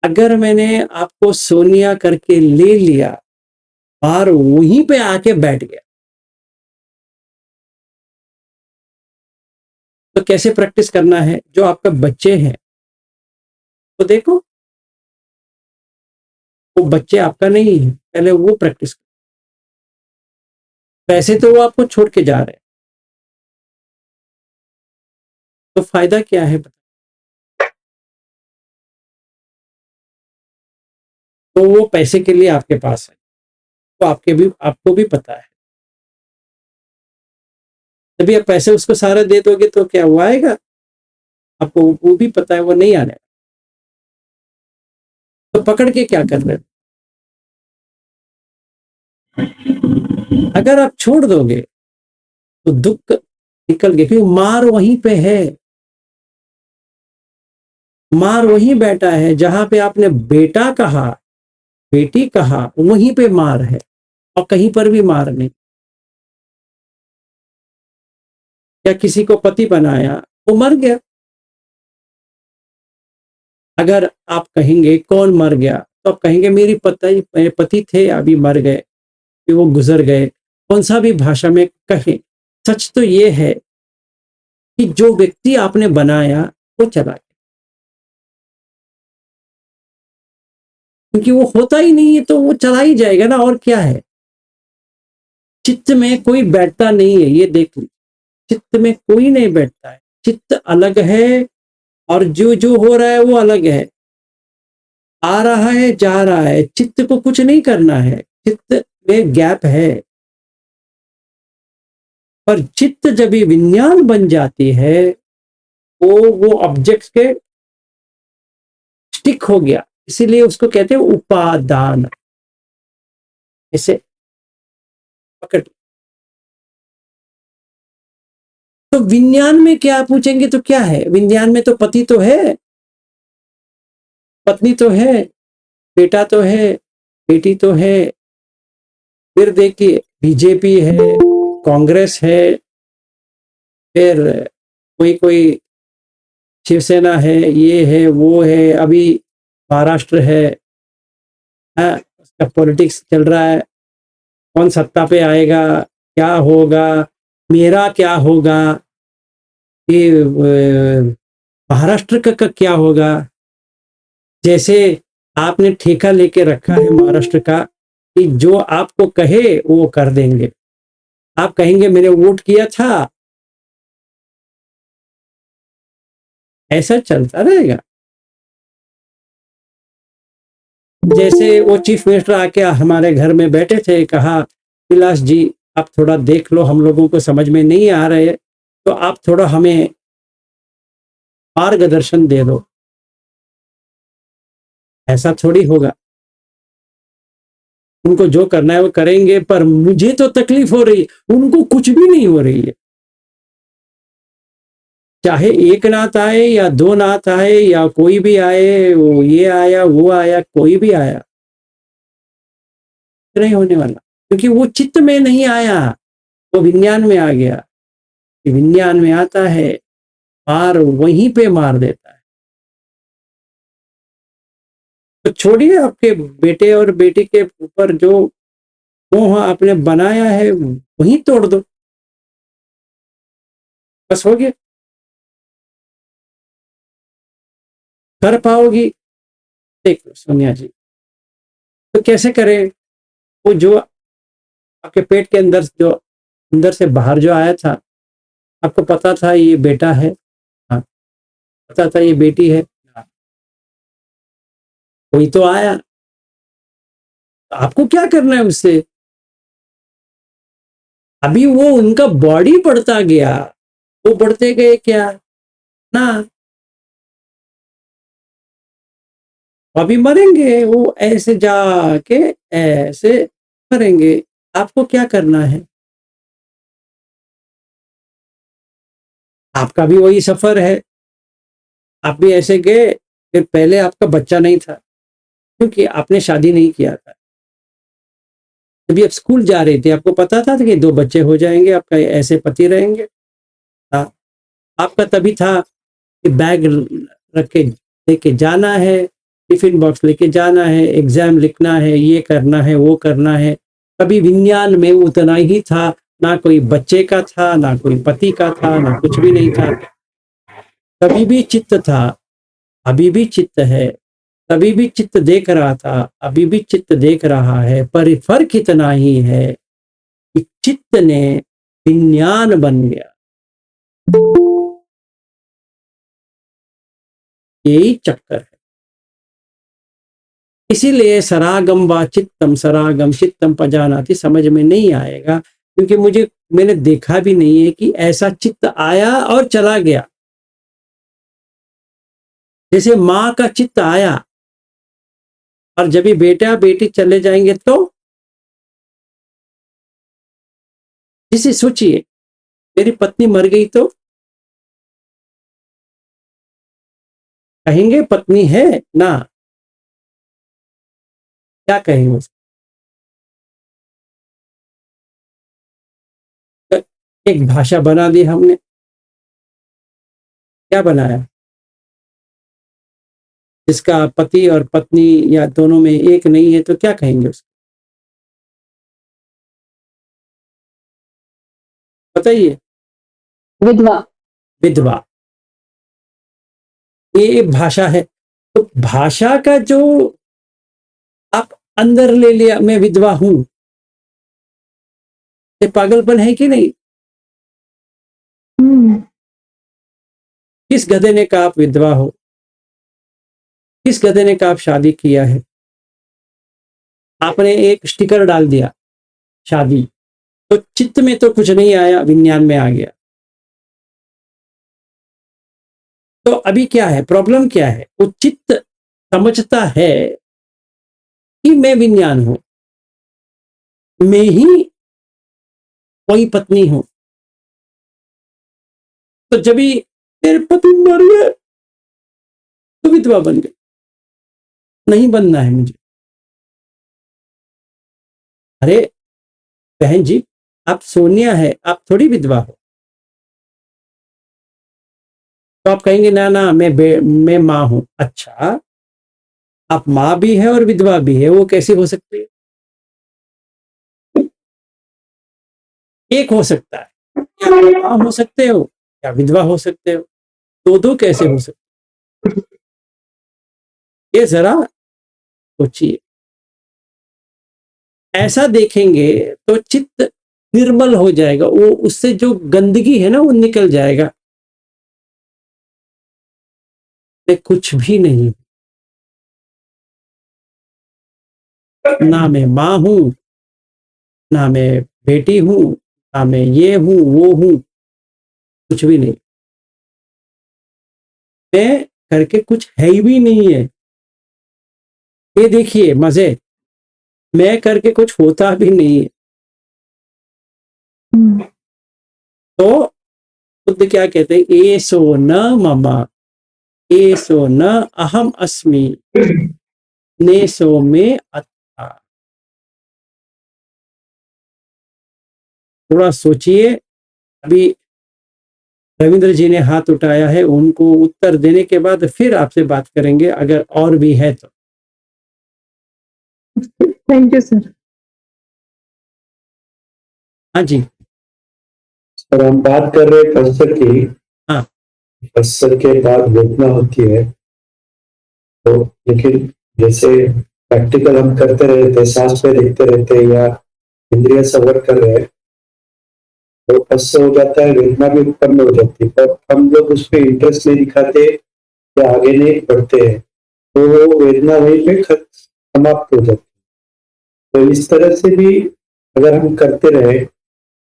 B: अगर मैंने आपको सोनिया करके ले लिया, मार वहीं पे आके बैठ गया, तो कैसे प्रैक्टिस करना है? जो आपका बच्चे हैं तो देखो, वो बच्चे आपका नहीं है, पहले वो प्रैक्टिस करो। पैसे तो वो आपको छोड़ के जा रहे हैं, तो फायदा क्या है? तो वो पैसे के लिए आपके पास है, तो आपको भी पता है, तभी आप पैसे उसको सारा दे दोगे तो क्या वो आएगा? आपको वो भी पता है वो नहीं आने, तो पकड़ के क्या कर रहे हो? अगर आप छोड़ दोगे तो दुख निकल गया, क्योंकि मार वहीं पे है, मार वहीं बैठा है जहां पे आपने बेटा कहा, बेटी कहा, वहीं पे मार है और कहीं पर भी मार नहीं। या किसी को पति बनाया, वो मर गया। अगर आप कहेंगे कौन मर गया, तो आप कहेंगे मेरे पति थे अभी मर गए, कि वो गुजर गए। कौन सा भी भाषा में कहें, सच तो ये है कि जो व्यक्ति आपने बनाया वो चला गया, क्योंकि वो होता ही नहीं है तो वो चला ही जाएगा ना, और क्या है? चित्त में कोई बैठता नहीं है, ये देख लीजिए, चित्त में कोई नहीं बैठता है। चित्त अलग है और जो जो हो रहा है वो अलग है, आ रहा है जा रहा है, चित्त को कुछ नहीं करना है, चित्त में गैप है। पर चित्त जब भी विज्ञान बन जाती है, वो ऑब्जेक्ट्स के स्टिक हो गया, इसीलिए उसको कहते हैं उपादान। इसे पकड़, तो विज्ञान में क्या पूछेंगे तो क्या है? विज्ञान में तो पति तो है, पत्नी तो है, बेटा तो है, बेटी तो है, फिर देखिए बीजेपी है, कांग्रेस है, फिर कोई कोई शिवसेना है, ये है वो है, अभी महाराष्ट्र है, उसका पॉलिटिक्स चल रहा है, कौन सत्ता पे आएगा, क्या होगा, मेरा क्या होगा, ये महाराष्ट्र का क्या होगा? जैसे आपने ठेका लेके रखा है महाराष्ट्र का, कि जो आपको कहे वो कर देंगे। आप कहेंगे मैंने वोट किया था, ऐसा चलता रहेगा। जैसे वो चीफ मिनिस्टर आके हमारे घर में बैठे थे, कहा विलास जी आप थोड़ा देख लो, हम लोगों को समझ में नहीं आ रहे, तो आप थोड़ा हमें मार्गदर्शन दे दो। ऐसा थोड़ी होगा, उनको जो करना है वो करेंगे, पर मुझे तो तकलीफ हो रही है, उनको कुछ भी नहीं हो रही है। चाहे एक नाथ आए या दो नाथ आए या कोई भी आए, वो ये आया वो आया, कोई भी आया, नहीं होने वाला, क्योंकि वो चित्त में नहीं आया, वो विज्ञान में आ गया। विज्ञान में आता है मार वहीं पे मार देता है। तो छोड़िए, आपके बेटे और बेटी के ऊपर जो मोह आपने बनाया है वहीं तोड़ दो, बस हो गया। कर पाओगी? देख लो सोनिया जी, तो कैसे करें? वो जो आपके पेट के अंदर, जो अंदर से बाहर जो आया था, आपको पता था ये बेटा है, हाँ, पता था ये बेटी है, हाँ, कोई तो आया, आपको क्या करना है उससे? अभी वो उनका बॉडी बढ़ता गया, वो बढ़ते गए क्या ना, अभी मरेंगे वो, ऐसे जाके ऐसे मरेंगे। आपको क्या करना है? आपका भी वही सफर है, आप भी ऐसे गए, फिर पहले आपका बच्चा नहीं था क्योंकि आपने शादी नहीं किया था, अभी आप स्कूल जा रहे थे, आपको पता था कि दो बच्चे हो जाएंगे, आपका ऐसे पति रहेंगे। हाँ, आपका तभी था कि बैग रख के लेके जाना है, टिफिन बॉक्स लेके जाना है, एग्जाम लिखना है, ये करना है वो करना है। कभी विज्ञान में उतना ही था, ना कोई बच्चे का था, ना कोई पति का था, ना कुछ भी नहीं था। कभी भी चित्त था, अभी भी चित्त है, तभी भी चित्त देख रहा था, अभी भी चित्त देख रहा है, पर फर्क इतना ही है कि चित्त ने विज्ञान बन गया। यही चक्कर है। इसीलिए सरागम व चित्तम सरागम चित्तम पजानाति समझ में नहीं आएगा, क्योंकि मैंने देखा भी नहीं है कि ऐसा चित्त आया और चला गया। जैसे माँ का चित्त आया और जब भी बेटा बेटी चले जाएंगे तो जिसे सोचिए, मेरी पत्नी मर गई तो कहेंगे पत्नी है ना, क्या कहेंगे? एक भाषा बना दी हमने, क्या बनाया? जिसका पति और पत्नी या दोनों में एक नहीं है तो क्या कहेंगे उसको? बताइए।
A: विधवा।
B: विधवा। ये भाषा है। तो भाषा का जो आप अंदर ले लिया, मैं विधवा हूं, ये पागलपन है कि नहीं? किस गधे ने कहा आप विधवा हो? किस गधे ने कहा आप शादी किया है? आपने एक स्टिकर डाल दिया शादी, तो चित्त में तो कुछ नहीं आया, विज्ञान में आ गया। तो अभी क्या है, प्रॉब्लम क्या है? वो चित्त समझता है कि मैं विज्ञान हूं, मैं ही कोई पत्नी हूं। तो जब भी मेरे पति मर गए तो विधवा बन गई, नहीं बनना है मुझे। अरे बहन जी, आप सोनिया है, आप थोड़ी विधवा हो। तो आप कहेंगे ना ना मैं माँ हूं। अच्छा, आप माँ भी है और विधवा भी है, वो कैसे हो सकती है? एक हो सकता है, या माँ हो सकते हो या विधवा हो सकते हो, दो दो कैसे हो सकते? ये जरा सोचिए। ऐसा देखेंगे तो चित्त निर्मल हो जाएगा, वो उससे जो गंदगी है ना वो निकल जाएगा। मैं कुछ भी नहीं, ना मैं माँ हूं, ना मैं बेटी हूं, ना मैं ये हूं वो हूं, कुछ भी नहीं। मैं करके कुछ है ही भी नहीं है। ये देखिए मजे, मैं करके कुछ होता भी नहीं है। तो बुद्ध क्या कहते हैं, ए सो न ममा, ए सो न अहम अस्मि, ने सो में अत्था। थोड़ा सोचिए। अभी रविंद्र जी ने हाथ उठाया है, उनको उत्तर देने के बाद फिर आपसे बात करेंगे, अगर और भी है तो।
A: Thank you sir.
B: हाँ जी।
C: सर हम बात कर रहे फसर की।
B: हाँ।
C: फसर के बाद वेदना होती है, तो लेकिन जैसे प्रैक्टिकल हम करते रहते, सांस पे देखते रहते या इंद्रिय संवर कर रहे हैं, तो फस हो जाता है, वेदना भी उत्पन्न हो जाती है, पर हम लोग उस पर इंटरेस्ट नहीं दिखाते या आगे नहीं बढ़ते हैं, तो वो वेदना वहीं पे समाप्त हो जाती है। तो इस तरह से भी अगर हम करते रहे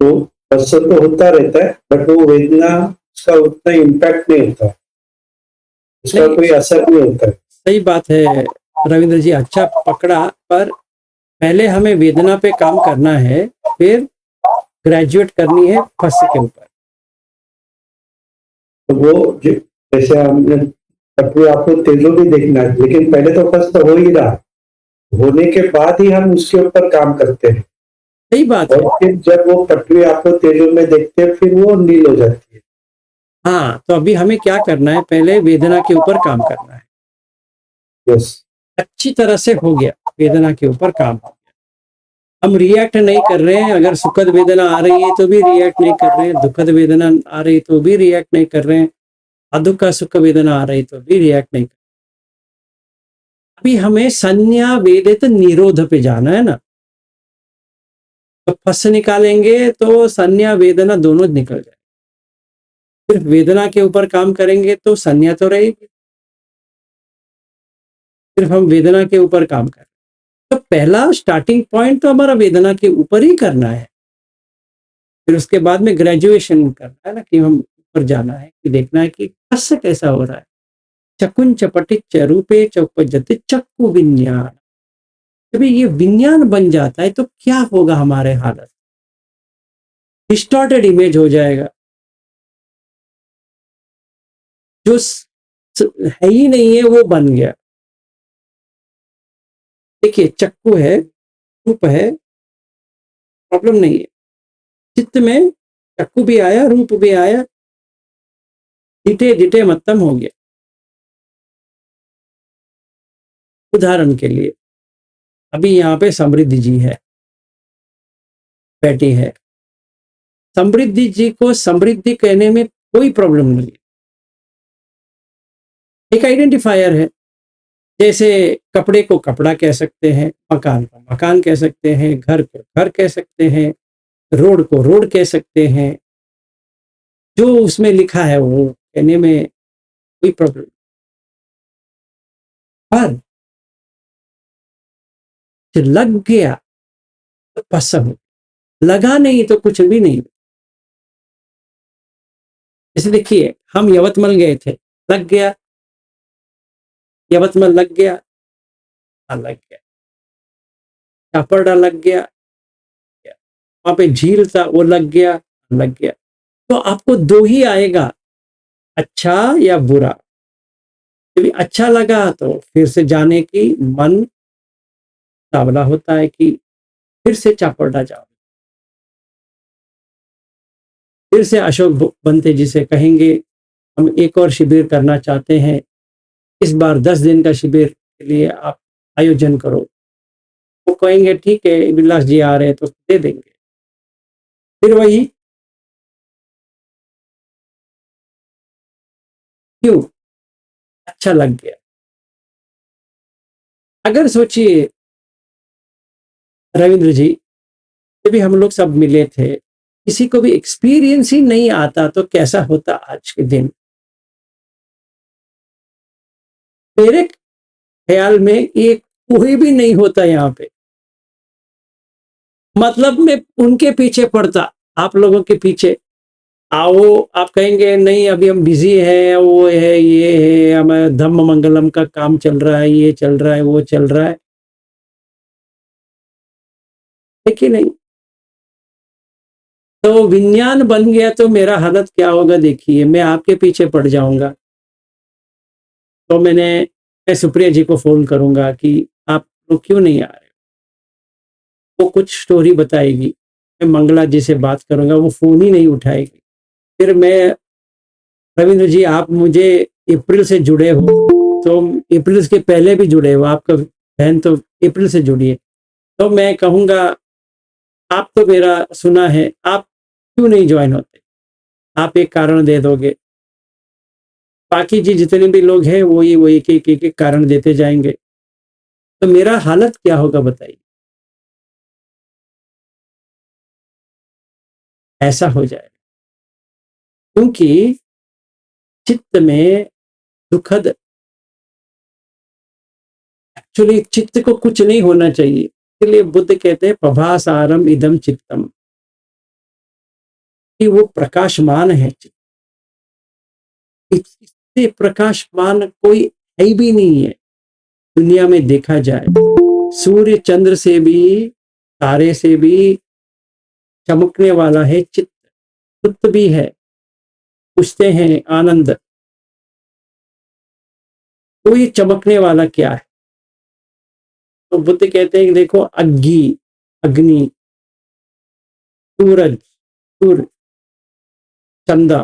C: तो फस तो होता रहता है, बट वो वेदना उसका उतना इम्पैक्ट नहीं होता, उसका
B: नहीं,
C: कोई असर नहीं होता है।
B: सही बात है रविंद्र जी, अच्छा पकड़ा। पर पहले हमें वेदना पे काम करना है, फिर ग्रेजुएट करनी है फर्स्ट के ऊपर।
C: तो वो जैसे हमने पटरी आपको तेजो भी देखना है, लेकिन पहले तो फर्स्ट तो हो ही रहा, होने के बाद ही हम उसके ऊपर काम करते हैं,
B: सही बात है।
C: और फिर जब वो पटरी आपको तेजो में देखते हैं फिर वो नील हो जाती है।
B: हाँ, तो अभी हमें क्या करना है, पहले वेदना के ऊपर काम करना है।
C: यस।
B: अच्छी तरह से हो गया, वेदना के ऊपर काम हो गया। हम रिएक्ट नहीं कर रहे हैं, अगर सुखद वेदना आ रही है तो भी रिएक्ट नहीं कर रहे हैं, दुखद वेदना आ रही तो भी रिएक्ट नहीं कर रहे हैं, अदुख का सुख वेदना आ रही तो भी रिएक्ट नहीं कर। अभी हमें संज्ञा वेदित निरोध पे जाना है ना। तो फस निकालेंगे तो संज्ञा वेदना दोनों निकल जाए। सिर्फ वेदना के ऊपर काम करेंगे तो संज्ञा तो रहेगी। सिर्फ हम वेदना के ऊपर काम करें तो पहला स्टार्टिंग पॉइंट तो हमारा वेदना के ऊपर ही करना है। फिर उसके बाद में ग्रेजुएशन करना है ना, कि हम ऊपर जाना है, कि देखना है कि फस कैसा हो रहा है। चकुन चपटिच रूपे चौपजति चक्कु विज्ञान। जब ये विज्ञान बन जाता है तो क्या होगा हमारे हालत, डिस्टॉर्टेड इमेज हो जाएगा। जो है ही नहीं है वो बन गया। देखिए चक्कू है, रूप है, प्रॉब्लम नहीं है। चित्त में चक्कू भी आया, रूप भी आया, दिटे दिटे मतम हो गया। उदाहरण के लिए अभी यहाँ पे समृद्धि जी है, बैठी है। समृद्धि जी को समृद्धि कहने में कोई प्रॉब्लम नहीं है, एक आइडेंटिफायर है। जैसे कपड़े को कपड़ा कह सकते हैं, मकान को मकान कह सकते हैं, घर को घर कह सकते हैं, रोड को रोड कह सकते हैं। जो उसमें लिखा है वो कहने में कोई प्रॉब्लम। पर लग गया तो पसंद, लगा नहीं तो कुछ भी नहीं। जैसे देखिए हम यवतमल गए थे, लग गया, यवतमल लग गया, लग गया, चापड़ा लग गया, वहां पे झील था वो लग गया, लग गया। तो आपको दो ही आएगा, अच्छा या बुरा। यदि अच्छा लगा तो फिर से जाने की मन सावला होता है कि फिर से चापड़ा जाओ, फिर से अशोक बनते जी से कहेंगे हम एक और शिविर करना चाहते हैं, इस बार 10 दिन का शिविर के लिए आप आयोजन करो। वो कहेंगे ठीक है विलास जी आ रहे हैं तो दे देंगे। फिर वही, क्यों, अच्छा लग गया। अगर सोचिए रविंद्र जी, जब भी हम लोग सब मिले थे, किसी को भी एक्सपीरियंस ही नहीं आता तो कैसा होता आज के दिन। मेरे ख्याल में ये कोई भी नहीं होता यहाँ पे। मतलब मैं उनके पीछे पड़ता, आप लोगों के पीछे। आओ, आप कहेंगे नहीं अभी हम बिजी हैं, वो है, ये है, हमारा धम्म मंगलम का काम चल रहा है, ये चल रहा है, वो चल रहा है कि नहीं? तो विज्ञान बन गया तो मेरा हालत क्या होगा देखिए, मैं आपके पीछे पड़ जाऊंगा। तो मैं सुप्रिया जी को फोन करूंगा कि आप लोग क्यों नहीं आ रहे। वो कुछ स्टोरी बताएगी, मैं मंगला जी से बात करूंगा, वो फोन ही नहीं उठाएगी। फिर मैं, रविंद्र जी आप मुझे अप्रैल से जुड़े हो, तो अप्रैल के पहले भी जुड़े हो, आपका बहन तो अप्रैल से जुड़ी है, तो मैं कहूंगा आप तो मेरा सुना है, आप क्यों नहीं ज्वाइन होते? आप एक कारण दे दोगे, बाकी जी जितने भी लोग हैं वही वही एक कारण देते जाएंगे, तो मेरा हालत क्या होगा बताइए? ऐसा हो जाए, क्योंकि चित्त में दुखद, एक्चुअली चित्त को कुछ नहीं होना चाहिए, इसलिए बुद्ध कहते हैं प्रभासारम इदम चित्तम, कि वो प्रकाशमान है। इससे प्रकाशमान कोई है भी नहीं है दुनिया में देखा जाए। सूर्य चंद्र से भी, तारे से भी चमकने वाला है चित्त। चित्त भी है, पूछते हैं आनंद, तो ये चमकने वाला क्या है? तो बुद्ध कहते हैं कि देखो अग्नि, सूरज, सूर्य, चंदा,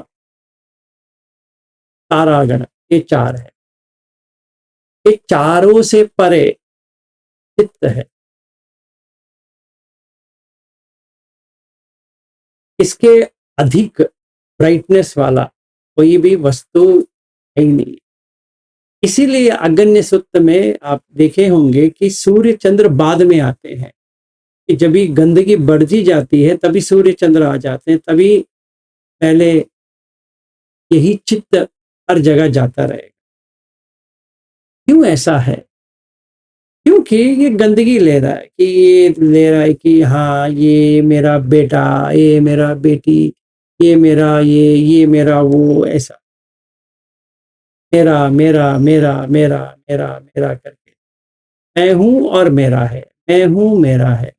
B: तारागण, ये चार है। ये चारों से परे चित्त है। इसके अधिक ब्राइटनेस वाला कोई भी वस्तु है ही नहीं। इसीलिए अगन्य सूत्र में आप देखे होंगे कि सूर्य चंद्र बाद में आते हैं, कि जब भी गंदगी बढ़ती जाती है तभी सूर्य चंद्र आ जाते हैं, तभी पहले यही चित्त हर जगह जाता रहेगा। क्यों ऐसा है? क्योंकि ये गंदगी ले रहा है, कि ये ले रहा है कि हाँ ये मेरा बेटा, ये मेरा बेटी, ये मेरा ये मेरा वो, ऐसा मेरा मेरा मेरा मेरा मेरा मेरा करके, मैं हूं और मेरा है, मैं हूं मेरा है।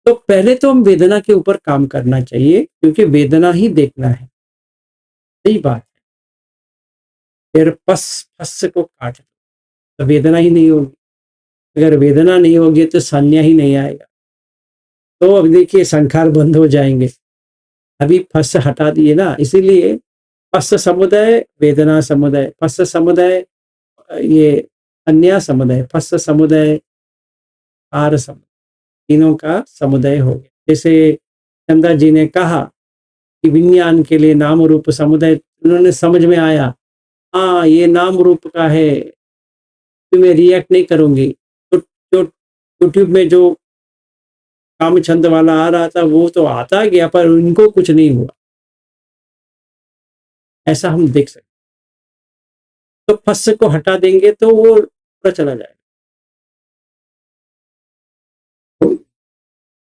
B: तो पहले तो हम वेदना के ऊपर काम करना चाहिए, क्योंकि वेदना ही देखना है। सही बात है। फिर पस फस को काट दो, तो वेदना ही नहीं होगी। अगर वेदना नहीं होगी तो संज्ञा ही नहीं आएगा। तो अब देखिए संखार बंद हो जाएंगे। अभी फस हटा दिए ना, इसीलिए फस समुदाय, वेदना समुदाय, फस समुदाय, ये अन्या समुदाय, फस समुदाय, आर समुदाय, तीनों का समुदाय हो गया। जैसे चंदा जी ने कहा कि विज्ञान के लिए नाम रूप समुदाय, उन्होंने समझ में आया, हाँ ये नाम रूप का है, तो मैं रिएक्ट नहीं करूंगी। तो जो यूट्यूब में जो काम छंद वाला आ रहा था वो तो आता गया, पर उनको कुछ नहीं हुआ, ऐसा हम देख सकते। तो फस को हटा देंगे तो वो पूरा चला जाएगा।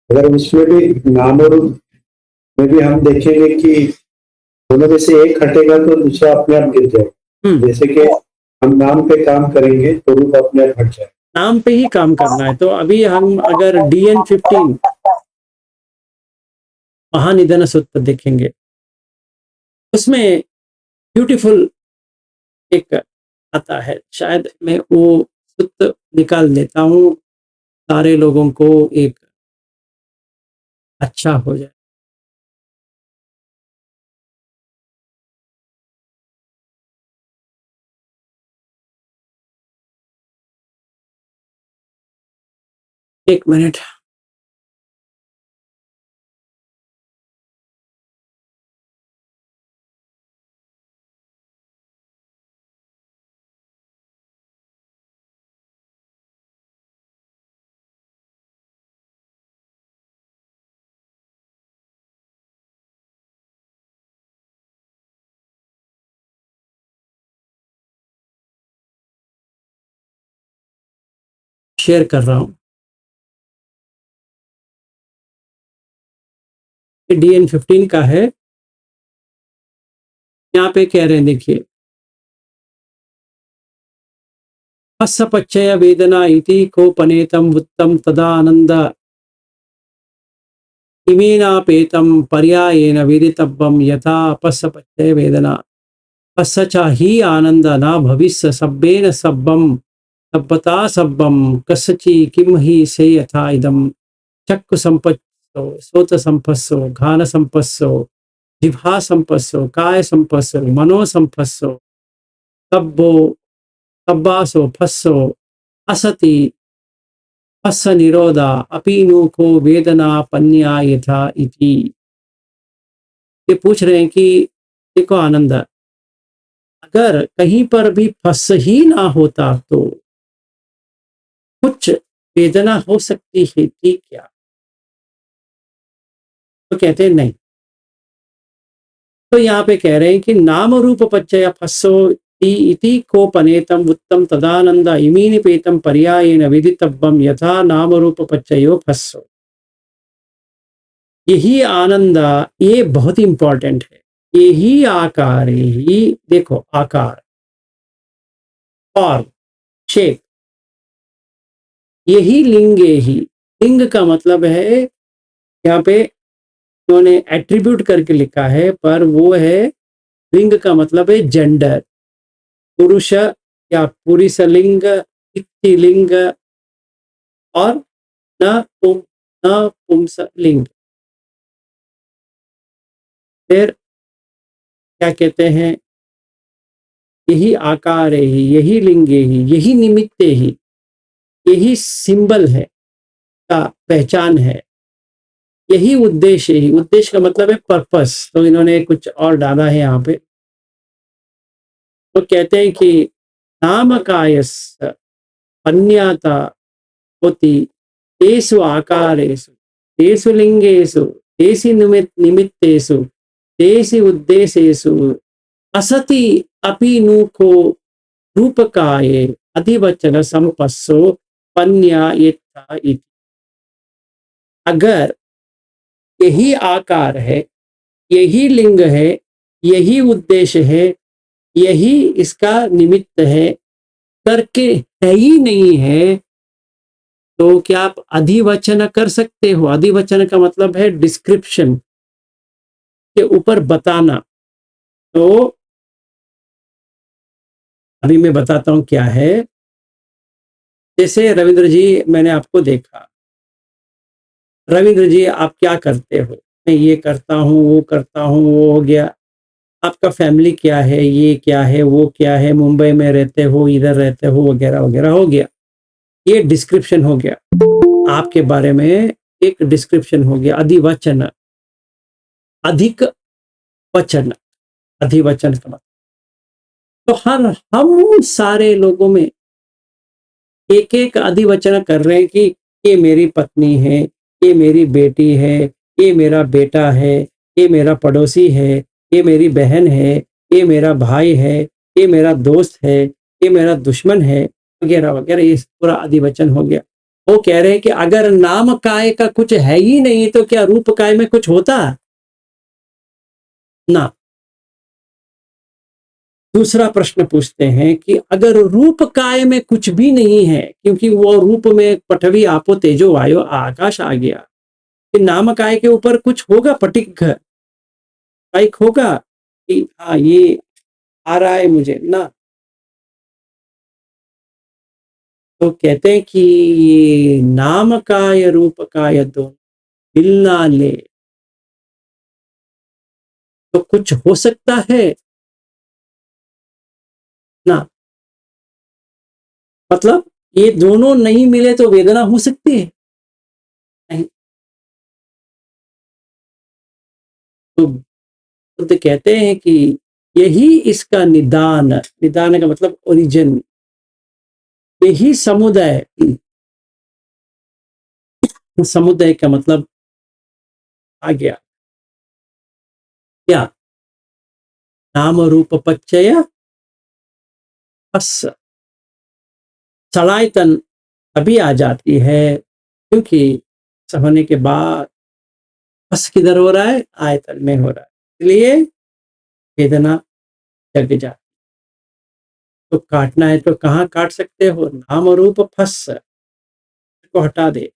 C: अगर उसमें भी नाम और रूप में भी हम देखेंगे कि दोनों में से एक हटेगा तो दूसरा अपने आप गिर जाएगा। जैसे कि हम नाम पे काम करेंगे तो रूप अपने आप हट जाएगा।
B: नाम पे ही काम करना है। तो अभी हम अगर DN15 महानिधन सूत्र देखेंगे, उसमें ब्यूटीफुल एक आता है, शायद मैं वो सूत्र निकाल देता हूँ, सारे लोगों को एक अच्छा हो जाए। एक मिनट। शेयर कर रहा हूँ। DN15 का है। यहाँ पे कह रहे हैं, देखिए, पश्चय वेदना इति कोपनेतम वुत्तम तदा आनंद इमेनापेतम पर्यायेन विदितव्यम यथा पश्चय वेदना पश्च ही आनंद न भविष्य सब्बेन सब्बम सब्बता सब्बम कस्यचि किम ही से यथा इदम चक्षु संपत्सो सोत संपत्सो घान संपत्सो जिह्वा संपत्सो काय संपत्सो मनो संपत्सो तब्बो तब्बासो फस्सो असति फस्स निरोधा अपीनुको वेदना पन्या यथा इति। ये पूछ रहे हैं कि देखो आनंद, अगर कहीं पर भी फंस ही ना होता तो कुछ वेदना हो सकती है, ठीक क्या? तो कहते हैं नहीं। तो यहाँ पे कह रहे हैं कि नाम रूप पच्चय फस्सो इति कोपनेतम उत्तम तदानंद इमीनिपेतम पर्यायेन विदितव्यम यथा नाम रूप पच्चयो फस्सो। यही आनंद, ये बहुत इंपॉर्टेंट है। यही आकार, ही देखो आकार, फॉर्म, शेप, यही लिंगे ही। लिंग का मतलब है, यहाँ पे उन्होंने एट्रीब्यूट करके लिखा है, पर वो है, लिंग का मतलब है जेंडर, पुरुष या पुरुषलिंग, स्त्रीलिंग और नपुंसकलिंग। फिर क्या कहते हैं, यही आकार है ही, यही लिंग है ही, यही निमित्त ही, यही सिंबल है का पहचान है, यही उद्देश्य ही। उद्देश्य का मतलब है पर्पस, तो इन्होंने कुछ और डाला है यहाँ पे। तो कहते हैं कि नामकायस अन्यता होती तेषु आकारेषु तेषु लिंगेषु तेषु निमित्तेषु तेषु उद्देशेषु असति अपि नुको रूपकाये अधिवचन संपस्सो पन्या यथा इति। अगर यही आकार है, यही लिंग है, यही उद्देश्य है, यही इसका निमित्त है, करके है ही नहीं है, तो क्या आप अधिवचन कर सकते हो? अधिवचन का मतलब है डिस्क्रिप्शन के ऊपर बताना। तो अभी मैं बताता हूं क्या है। जैसे रविंद्र जी, मैंने आपको देखा, रविंद्र जी आप क्या करते हो? मैं ये करता हूँ, वो करता हूँ, वो हो गया। आपका फैमिली क्या है, ये क्या है, वो क्या है, मुंबई में रहते हो, इधर रहते हो, वगैरह वगैरह, हो गया। ये डिस्क्रिप्शन हो गया, आपके बारे में एक डिस्क्रिप्शन हो गया। अधिवचन, अधिक वचन, अधिवचन का मतलब। तो हम सारे लोगों में एक एक अधिवचन कर रहे हैं कि ये मेरी पत्नी है, ये मेरी बेटी है, ये मेरा बेटा है, ये मेरा पड़ोसी है, ये मेरी बहन है, ये मेरा भाई है, ये मेरा दोस्त है, ये मेरा दुश्मन है, वगैरह वगैरह। ये पूरा अधिवचन हो गया। वो कह रहे हैं कि अगर नाम काय का कुछ है ही नहीं तो क्या रूप काय में कुछ होता ना? दूसरा प्रश्न पूछते हैं कि अगर रूप काय में कुछ भी नहीं है, क्योंकि वो रूप में पृथ्वी आपो तेजो वायु आकाश आ गया, कि नाम काय के ऊपर कुछ होगा, पटिक लाइक होगा कि हाँ ये आ रहा है मुझे ना? तो कहते हैं कि ये नाम काय रूप काय दोनों मिलना ले तो कुछ हो सकता है ना? मतलब ये दोनों नहीं मिले तो वेदना हो सकती है? नहीं। तो बुद्ध कहते हैं कि यही इसका निदान, निदान का मतलब ओरिजिन, यही समुदाय, समुदाय का मतलब आ गया क्या? नाम रूप पच्चय फस्स। सलायतन अभी आ जाती है, क्योंकि होने के बाद फस किधर हो रहा है? आयतन में हो रहा है, इसलिए वेदना जग जाती। तो काटना है तो कहाँ काट सकते हो? नाम रूप फस को हटा दे,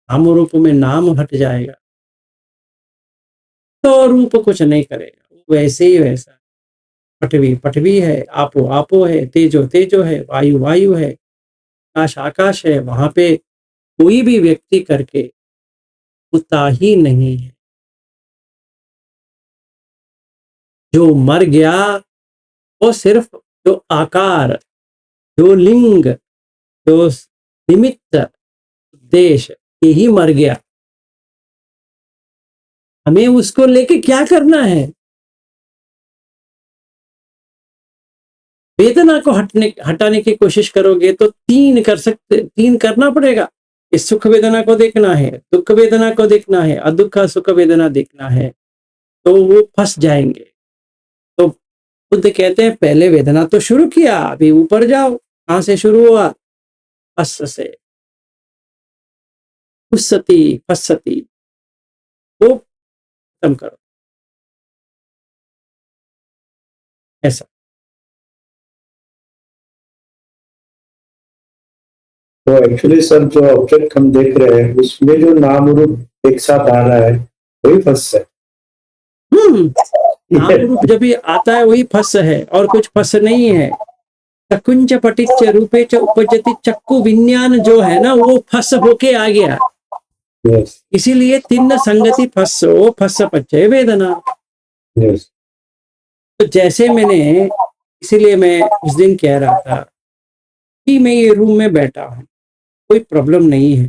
B: नाम रूप में नाम हट जाएगा तो रूप कुछ नहीं करेगा, वैसे ही वैसा। पृथ्वी पृथ्वी है, आपो आपो है, तेजो तेजो है, वायु वायु है, आकाश आकाश है। वहां पे कोई भी व्यक्ति करके होता ही नहीं है। जो मर गया वो सिर्फ जो आकार, जो लिंग, जो निमित्त उद्देश्य, यही मर गया। हमें उसको लेके क्या करना है? वेदना को हटाने की कोशिश करोगे तो तीन करना पड़ेगा। इस सुख वेदना को देखना है, दुख वेदना को देखना है, अदुख सुख वेदना देखना है, तो वो फंस जाएंगे। तो बुद्ध कहते हैं पहले वेदना तो शुरू किया, अभी ऊपर जाओ। कहां से शुरू हुआ? फस से, फुस्सती फस्सती, वो खत्म करो। ऐसा
C: तो एक्चुअली सर जो ऑब्जेक्ट हम देख रहे हैं उसमें जो नाम रूप एक साथ आ रहा है वही फंस है।
B: नाम रूप जब भी आता है वही फस है, और कुछ फस नहीं है। चकुंच पटिच रूपे च उपजति चक्कु विज्ञान जो है ना, वो फस होके आ गया।
C: यस
B: इसीलिए तीन संगति फस्सो फस पच्चे वेदना।
C: यस
B: तो जैसे मैंने, इसीलिए मैं उस दिन कह रहा था कि मैं ये रूम में बैठा हूँ, कोई प्रॉब्लम नहीं है,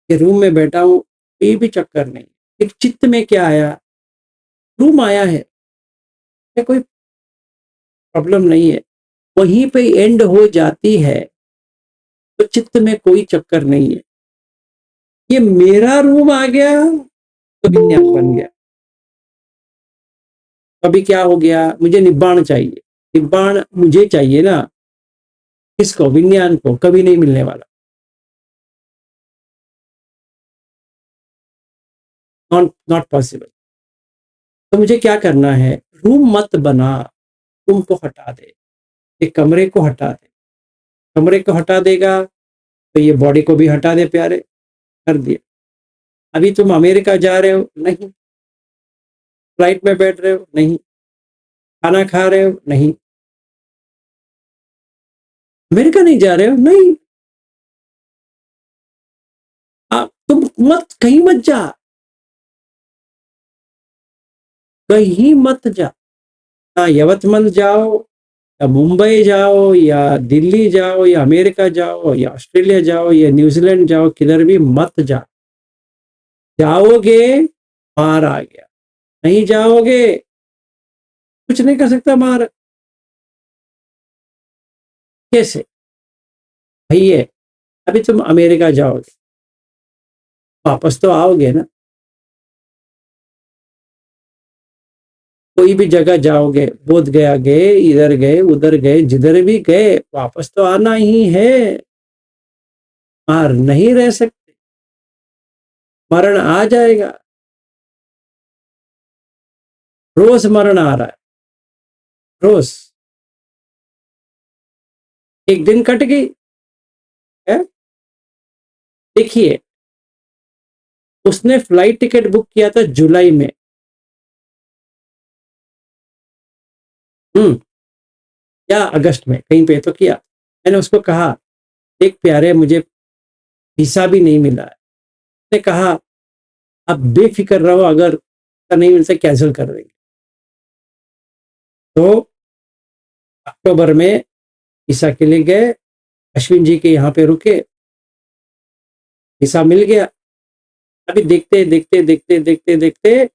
B: ये रूम में बैठा हूँ, कोई भी चक्कर नहीं। एक चित्त में क्या आया? रूम आया है, कोई प्रॉब्लम नहीं है, वहीं पे एंड हो जाती है। तो चित्त में कोई चक्कर नहीं है। ये मेरा रूम आ गया तो विज्ञान बन गया। अभी क्या हो गया? मुझे निब्बाण चाहिए। निब्बाण मुझे चाहिए ना, किसको? विज्ञान को। कभी नहीं मिलने वाला, नॉट पॉसिबल। तो मुझे क्या करना है? रूम मत बना, रूम को हटा दे, एक कमरे को हटा दे। कमरे को हटा देगा तो ये बॉडी को भी हटा दे प्यारे, कर दिया। अभी तुम अमेरिका जा रहे हो? नहीं। फ्लाइट में बैठ रहे हो? नहीं। खाना खा रहे हो? नहीं। अमेरिका नहीं जा रहे हो? नहीं। तुम मत, कहीं मत जा, कहीं मत जा। ना यवतमल जाओ, या मुंबई जाओ, या दिल्ली जाओ, या अमेरिका जाओ, या ऑस्ट्रेलिया जाओ, या न्यूजीलैंड जाओ, किधर भी मत जा। जाओगे बाहर आ गया, नहीं जाओगे कुछ नहीं कर सकता बाहर। कैसे भैया? अभी तुम अमेरिका जाओगे, वापस तो आओगे ना। कोई भी जगह जाओगे, बोध गया गए, इधर गए उधर गए, जिधर भी गए वापस तो आना ही है। बाहर नहीं रह सकते, मरण आ जाएगा। रोज मरण आ रहा है, रोज। एक दिन कट गई है। देखिए, उसने फ्लाइट टिकट बुक किया था जुलाई में, या अगस्त में, कहीं पे तो किया। मैंने उसको कहा एक प्यारे, मुझे वीसा भी नहीं मिला है। उसने कहा आप बेफिक्र रहो, अगर नहीं मिलता कैंसिल कर देंगे। तो अक्टूबर में वीसा के लिए गए, अश्विन जी के यहाँ पे रुके, वीसा मिल गया। अभी देखते देखते देखते देखते देखते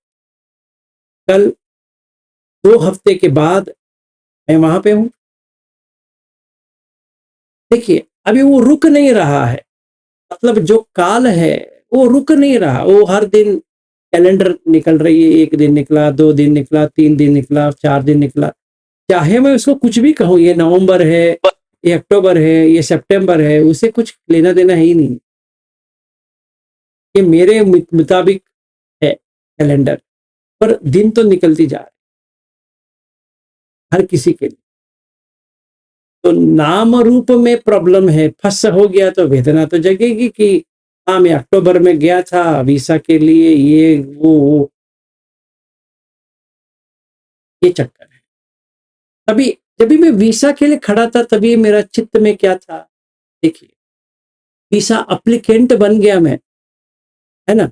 B: कल 2 हफ्ते के बाद मैं वहां पे हूं। देखिए, अभी वो रुक नहीं रहा है, मतलब जो काल है वो रुक नहीं रहा। वो हर दिन कैलेंडर निकल रही है, 1 दिन निकला, 2 दिन निकला, 3 दिन निकला, 4 दिन निकला। चाहे मैं उसको कुछ भी कहूँ, ये नवंबर है, ये अक्टूबर है, ये सितंबर है, उसे कुछ लेना देना है ही नहीं। ये मेरे मुताबिक है कैलेंडर, पर दिन तो निकलती जा रही हर किसी के लिए। तो नाम रूप में प्रॉब्लम है, फंस हो गया तो वेदना तो जगेगी कि हाँ मैं अक्टूबर में गया था वीसा के लिए, ये वो ये चक्कर है। तभी जब भी मैं वीसा के लिए खड़ा था तभी मेरा चित्त में क्या था, देखिए वीसा अप्लीकेंट बन गया मैं, है ना।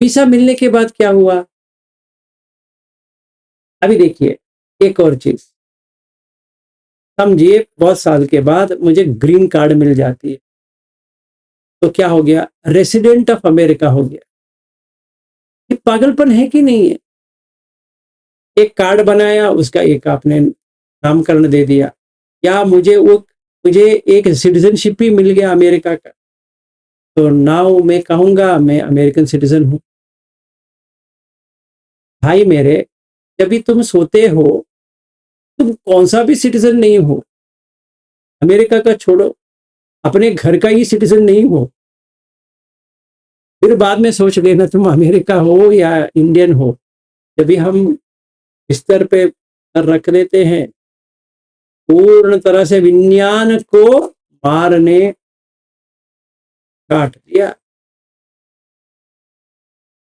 B: वीसा मिलने के बाद क्या हुआ, अभी देखिए एक और चीज समझिए, बहुत साल के बाद मुझे ग्रीन कार्ड मिल जाती है तो क्या हो गया, रेसिडेंट ऑफ अमेरिका हो गया। ये पागलपन है कि नहीं है। एक कार्ड बनाया, उसका एक आपने नामकरण दे दिया, या मुझे एक सिटीजनशिप ही मिल गया अमेरिका का, तो नाउ मैं कहूंगा मैं अमेरिकन सिटीजन हूं। भाई मेरे, जब भी तुम सोते हो तुम कौन सा भी सिटीजन नहीं हो, अमेरिका का छोड़ो, अपने घर का ही सिटीजन नहीं हो। फिर बाद में सोच लेना तुम अमेरिका हो या इंडियन हो। जब भी हम बिस्तर पे रख लेते हैं, पूर्ण तरह से विज्ञान को मार ने काट दिया।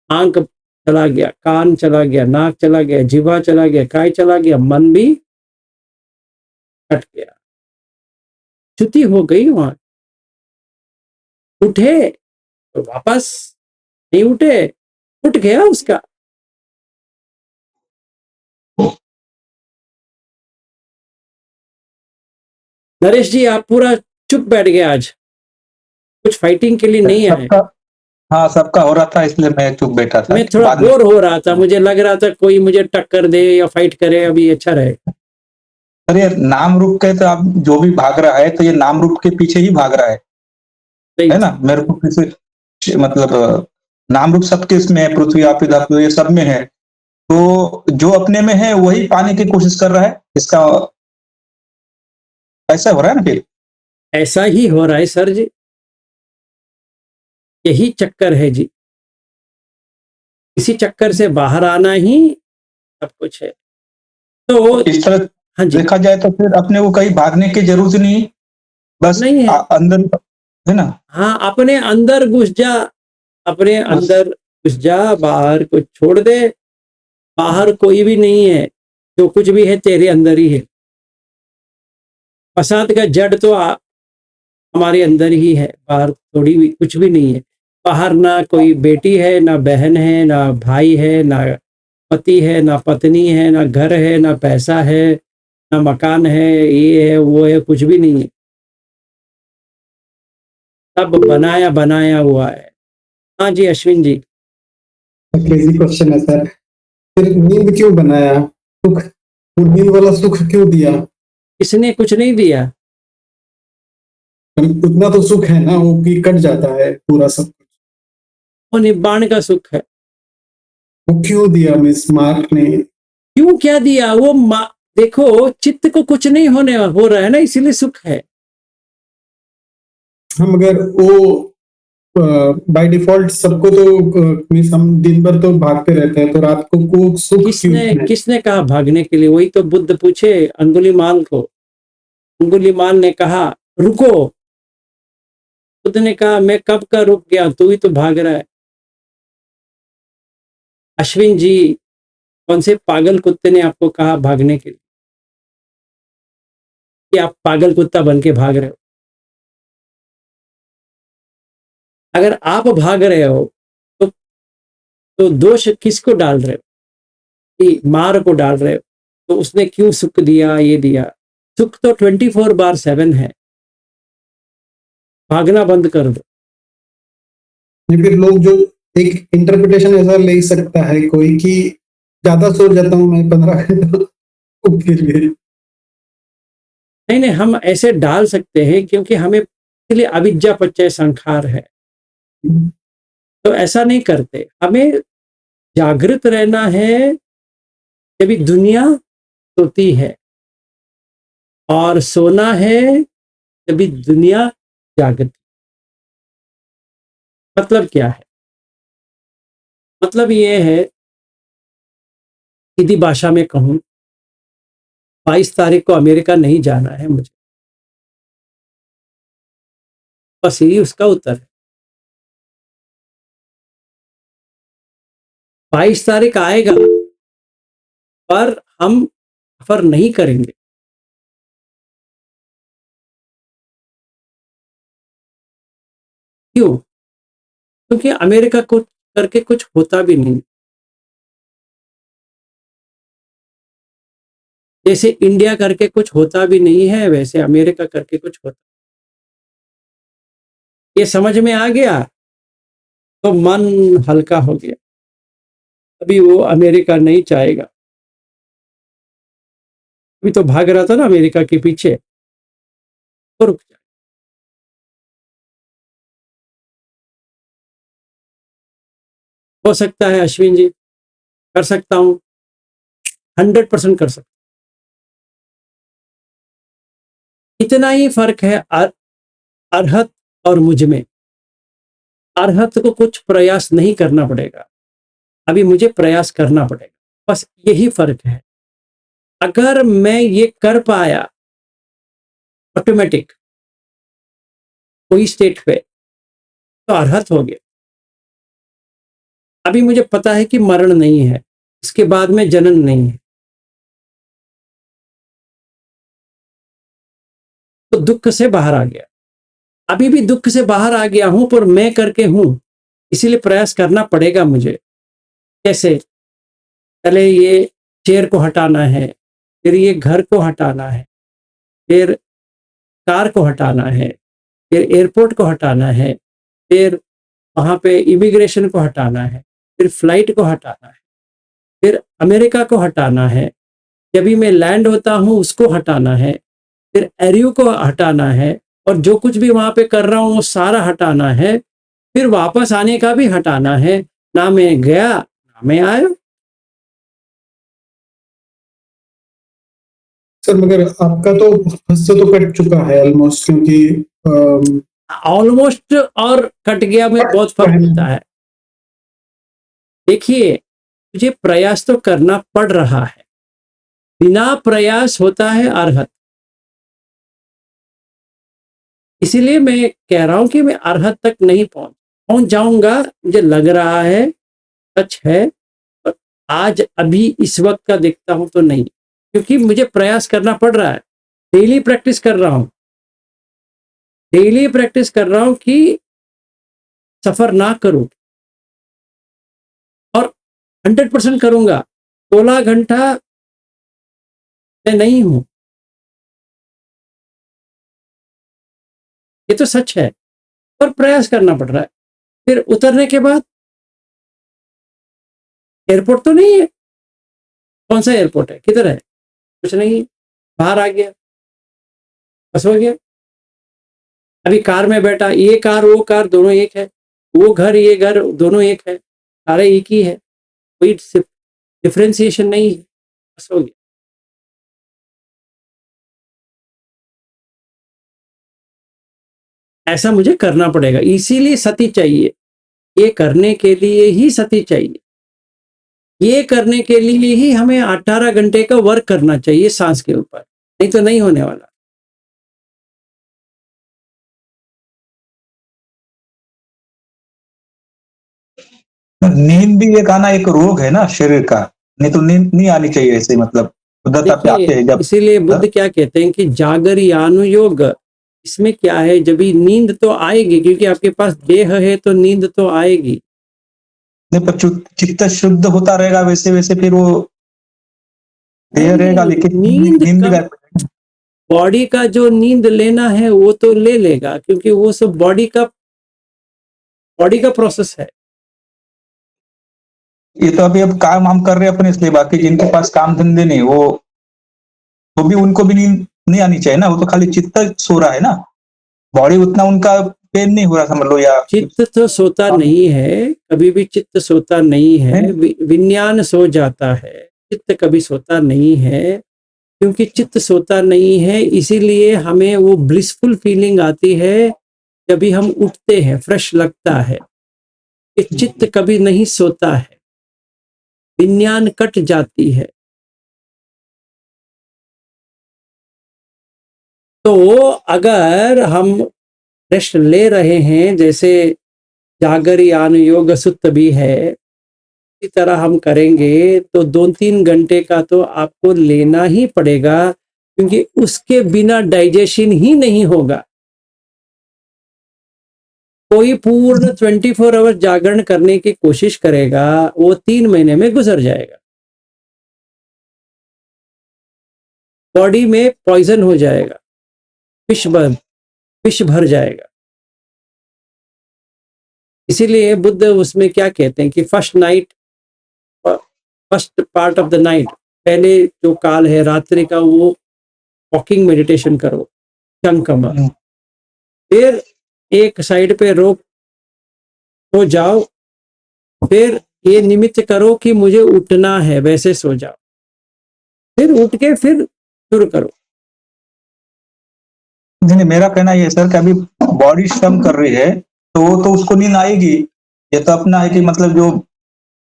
B: आंख चला गया, कान चला गया, नाक चला गया, जीवा चला गया, काय चला गया, मन भी कट गया, च्युति हो गई। वहां उठे तो वापस नहीं उठे, उठ गया उसका। नरेश जी आप पूरा चुप बैठ गए आज, कुछ फाइटिंग के लिए नहीं आए।
D: सबका हाँ सबका हो रहा था इसलिए मैं चुप बैठा था।
B: मैं थोड़ा
D: बाद में
B: बोर हो रहा था, मुझे लग रहा था कोई मुझे टक्कर दे या फाइट करे, अभी अच्छा रहे।
D: अरे नाम रूप के तो आप जो भी भाग रहा है तो ये नाम रूप के पीछे ही भाग रहा है
B: सही
D: ना। मेरे को किसी मतलब नाम रूप सबके इसमें है, पृथ्वी आप धातु ये सब में है, तो जो अपने में है वही पाने की कोशिश कर रहा है। इसका ऐसा हो रहा है ना फिर।
B: ऐसा ही हो रहा है सर जी, यही चक्कर है जी। इसी चक्कर से बाहर आना ही सब कुछ है। तो
D: इस तरह
B: हाँ जी,
D: देखा जाए तो फिर अपने को कहीं भागने की जरूरत नहीं, बस
B: नहीं है।
D: अंदर है ना।
B: हाँ अपने अंदर घुस जा, अपने
D: बस
B: अंदर घुस जा, बाहर को छोड़ दे। बाहर कोई भी नहीं है, जो कुछ भी है तेरे अंदर ही है। फसाद का जड़ तो हमारे अंदर ही है, बाहर थोड़ी भी कुछ भी नहीं है। बाहर ना कोई बेटी है, ना बहन है, ना भाई है, ना पति है, ना पत्नी है, ना घर है, ना पैसा है, ना मकान है, ये है वो है, कुछ भी नहीं है। सब बनाया बनाया हुआ है। हाँ जी अश्विन जी।
E: क्रेजी क्वेश्चन है सर। फिर नींद क्यों बनाया, सुख, वो नींद वाला सुख क्यों दिया?
B: किसने कुछ नहीं दिया।
E: उतना तो सुख है ना, वो कि कट जाता है पूरा सब कुछ।
B: वो निब्बाण का सुख है।
E: वो क्यों दिया मिस मार्क ने?
B: क्यों क्या दिया, वो देखो चित्त को कुछ नहीं होने हो रहा है ना, इसीलिए सुख है।
E: हम अगर वो बाय डिफॉल्ट सबको तो मिस हम दिन भर तो भागते रहते हैं, तो रात को सुख क्यों है?
B: किसने कहा भागने के लिए, वही तो बुद्ध पूछे अंगुलीमाल को। अंगुलीमाल ने कहा रुको, बुद्ध ने कहा मैं कब का रुक गया, तू ही तो भाग रहा है। अश्विन जी, कौन से पागल कुत्ते ने आपको कहा भागने के लिए, कि आप पागल कुत्ता बन के भाग रहे हो। अगर आप भाग रहे हो तो दोष किसको डाल रहे हो, कि मार को डाल रहे हो। तो उसने क्यों सुख दिया, ये दिया। सुख तो 24/7 है, भागना बंद कर दो।
E: या फिर लोग जो एक इंटरप्रिटेशन ऐसा ले सकता है कोई कि ज्यादा सो जाता हूँ मैं 15 घंटा, तो फिर भी
B: नहीं नहीं, हम ऐसे डाल सकते हैं क्योंकि हमें इसलिए अविद्या पच्चय संखार है, तो ऐसा नहीं करते। हमें जागृत रहना है जब भी दुनिया सोती है, और सोना है जब भी दुनिया जागृत। मतलब क्या है? मतलब ये है, सीधी भाषा में कहूं, 22 तारीख को अमेरिका नहीं जाना है मुझे, बस यही उसका उत्तर है। 22 तारीख आएगा पर हम सफर नहीं करेंगे। क्यों? क्योंकि अमेरिका को करके कुछ होता भी नहीं। जैसे इंडिया करके कुछ होता भी नहीं है, वैसे अमेरिका करके कुछ होता। ये समझ में आ गया तो मन हल्का हो गया। अभी वो अमेरिका नहीं चाहेगा। अभी तो भाग रहा था ना अमेरिका के पीछे, तो रुक जाए। हो सकता है अश्विन जी, कर सकता हूं, 100% कर सकता। इतना ही फर्क है अरहत और मुझ में। अरहत को कुछ प्रयास नहीं करना पड़ेगा, अभी मुझे प्रयास करना पड़ेगा, बस यही फर्क है। अगर मैं ये कर पाया ऑटोमेटिक कोई स्टेट पे, तो अरहत हो गया। अभी मुझे पता है कि मरण नहीं है, इसके बाद में जनन नहीं है, तो दुख से बाहर आ गया। अभी भी दुख से बाहर आ गया हूं, पर मैं करके हूं, इसीलिए प्रयास करना पड़ेगा मुझे। कैसे? पहले ये चेयर को हटाना है, फिर ये घर को हटाना है, फिर कार को हटाना है, फिर एयरपोर्ट को हटाना है, फिर वहां पे इमिग्रेशन को हटाना है, फिर फ्लाइट को हटाना है, फिर अमेरिका को हटाना है, जब भी मैं लैंड होता हूं उसको हटाना है, फिर एरियो को हटाना है, और जो कुछ भी वहां पे कर रहा हूं वो सारा हटाना है, फिर वापस आने का भी हटाना है। ना मैं गया ना मैं आया।
E: सर मगर आपका तो हद से तो कट चुका है ऑलमोस्ट, क्योंकि
B: ऑलमोस्ट और कट गया में बहुत फर्क होता है। देखिए, मुझे प्रयास तो करना पड़ रहा है, बिना प्रयास होता है अरहत। इसीलिए मैं कह रहा हूं कि मैं अरहत तक नहीं पहुंच जाऊंगा, मुझे लग रहा है, सच है, पर आज अभी इस वक्त का देखता हूं तो नहीं, क्योंकि मुझे प्रयास करना पड़ रहा है। डेली प्रैक्टिस कर रहा हूं, डेली प्रैक्टिस कर रहा हूं कि सफर ना करूं, और 100% करूंगा। 16 घंटा मैं नहीं हूं, ये तो सच है, पर प्रयास करना पड़ रहा है। फिर उतरने के बाद एयरपोर्ट तो नहीं है, कौन सा एयरपोर्ट है, किधर है, कुछ नहीं, बाहर आ गया, बस हो गया। अभी कार में बैठा, ये कार वो कार दोनों एक है, वो घर ये घर दोनों एक है, सारे एक ही है, कोई डिफ्रेंसिएशन नहीं है, बस हो गया। ऐसा मुझे करना पड़ेगा, इसीलिए सती चाहिए। ये करने के लिए ही सती चाहिए, ये करने के लिए ही हमें 18 घंटे का वर्क करना चाहिए सांस के ऊपर, नहीं तो नहीं होने वाला।
D: नींद भी एक आना एक रोग है ना शरीर का। नहीं तो नींद नहीं आनी चाहिए ऐसे, मतलब उद्धरता पे आते
B: देखिए,
D: हैं जब।
B: इसीलिए बुद्ध क्या कहते हैं कि जागर यानुयोग। इसमें क्या है, जब भी नींद तो आएगी, क्योंकि आपके पास देह है तो नींद तो आएगी।
D: नहीं, पर चित्त शुद्ध होता रहेगा वैसे वैसे, फिर वो देह रहेगा,
B: नहीं,
D: लेकिन
B: नींद
D: नींद भी
B: का, बॉडी का जो नींद लेना है वो तो ले लेगा, क्योंकि वो सब बॉडी का प्रोसेस है।
D: ये तो अभी अब काम हम कर रहे हैं अपने, इसलिए बाकी जिनके पास काम धंधे नहीं, वो भी उनको भी नींद नहीं आनी चाहिए ना। वो तो खाली चित्त सो रहा है ना, बॉडी उतना उनका पेन नहीं हो रहा समझ लो, या
B: चित्त तो सोता नहीं है, कभी भी चित्त सोता नहीं है, विज्ञान सो जाता है, चित्त कभी सोता नहीं है। क्योंकि चित्त सोता नहीं है, इसीलिए हमें वो ब्लिसफुल फीलिंग आती है जब भी हम उठते हैं, फ्रेश लगता है। कि चित्त कभी नहीं सोता है, विज्ञान कट जाती है। तो अगर हम रेस्ट ले रहे हैं, जैसे जागरयान योग सुत्त भी है, इसी तरह हम करेंगे तो 2-3 घंटे का तो आपको लेना ही पड़ेगा, क्योंकि उसके बिना डाइजेशन ही नहीं होगा। कोई पूर्ण 24 आवर जागरण करने की कोशिश करेगा, वो 3 महीने में गुजर जाएगा, बॉडी में पॉइजन हो जाएगा, विष भर जाएगा। इसीलिए बुद्ध उसमें क्या कहते हैं कि first part of the night, पहले जो काल है रात्रि का, वो वॉकिंग मेडिटेशन करो, चंकम, फिर एक साइड पे रोक हो जाओ, फिर ये निमित्त करो कि मुझे उठना है, वैसे सो जाओ, फिर उठ के फिर शुरू करो।
D: नहीं, मेरा कहना ये है सर कि अभी बॉडी श्रम कर रही है तो वो तो उसको नींद आएगी। ये तो अपना है कि मतलब जो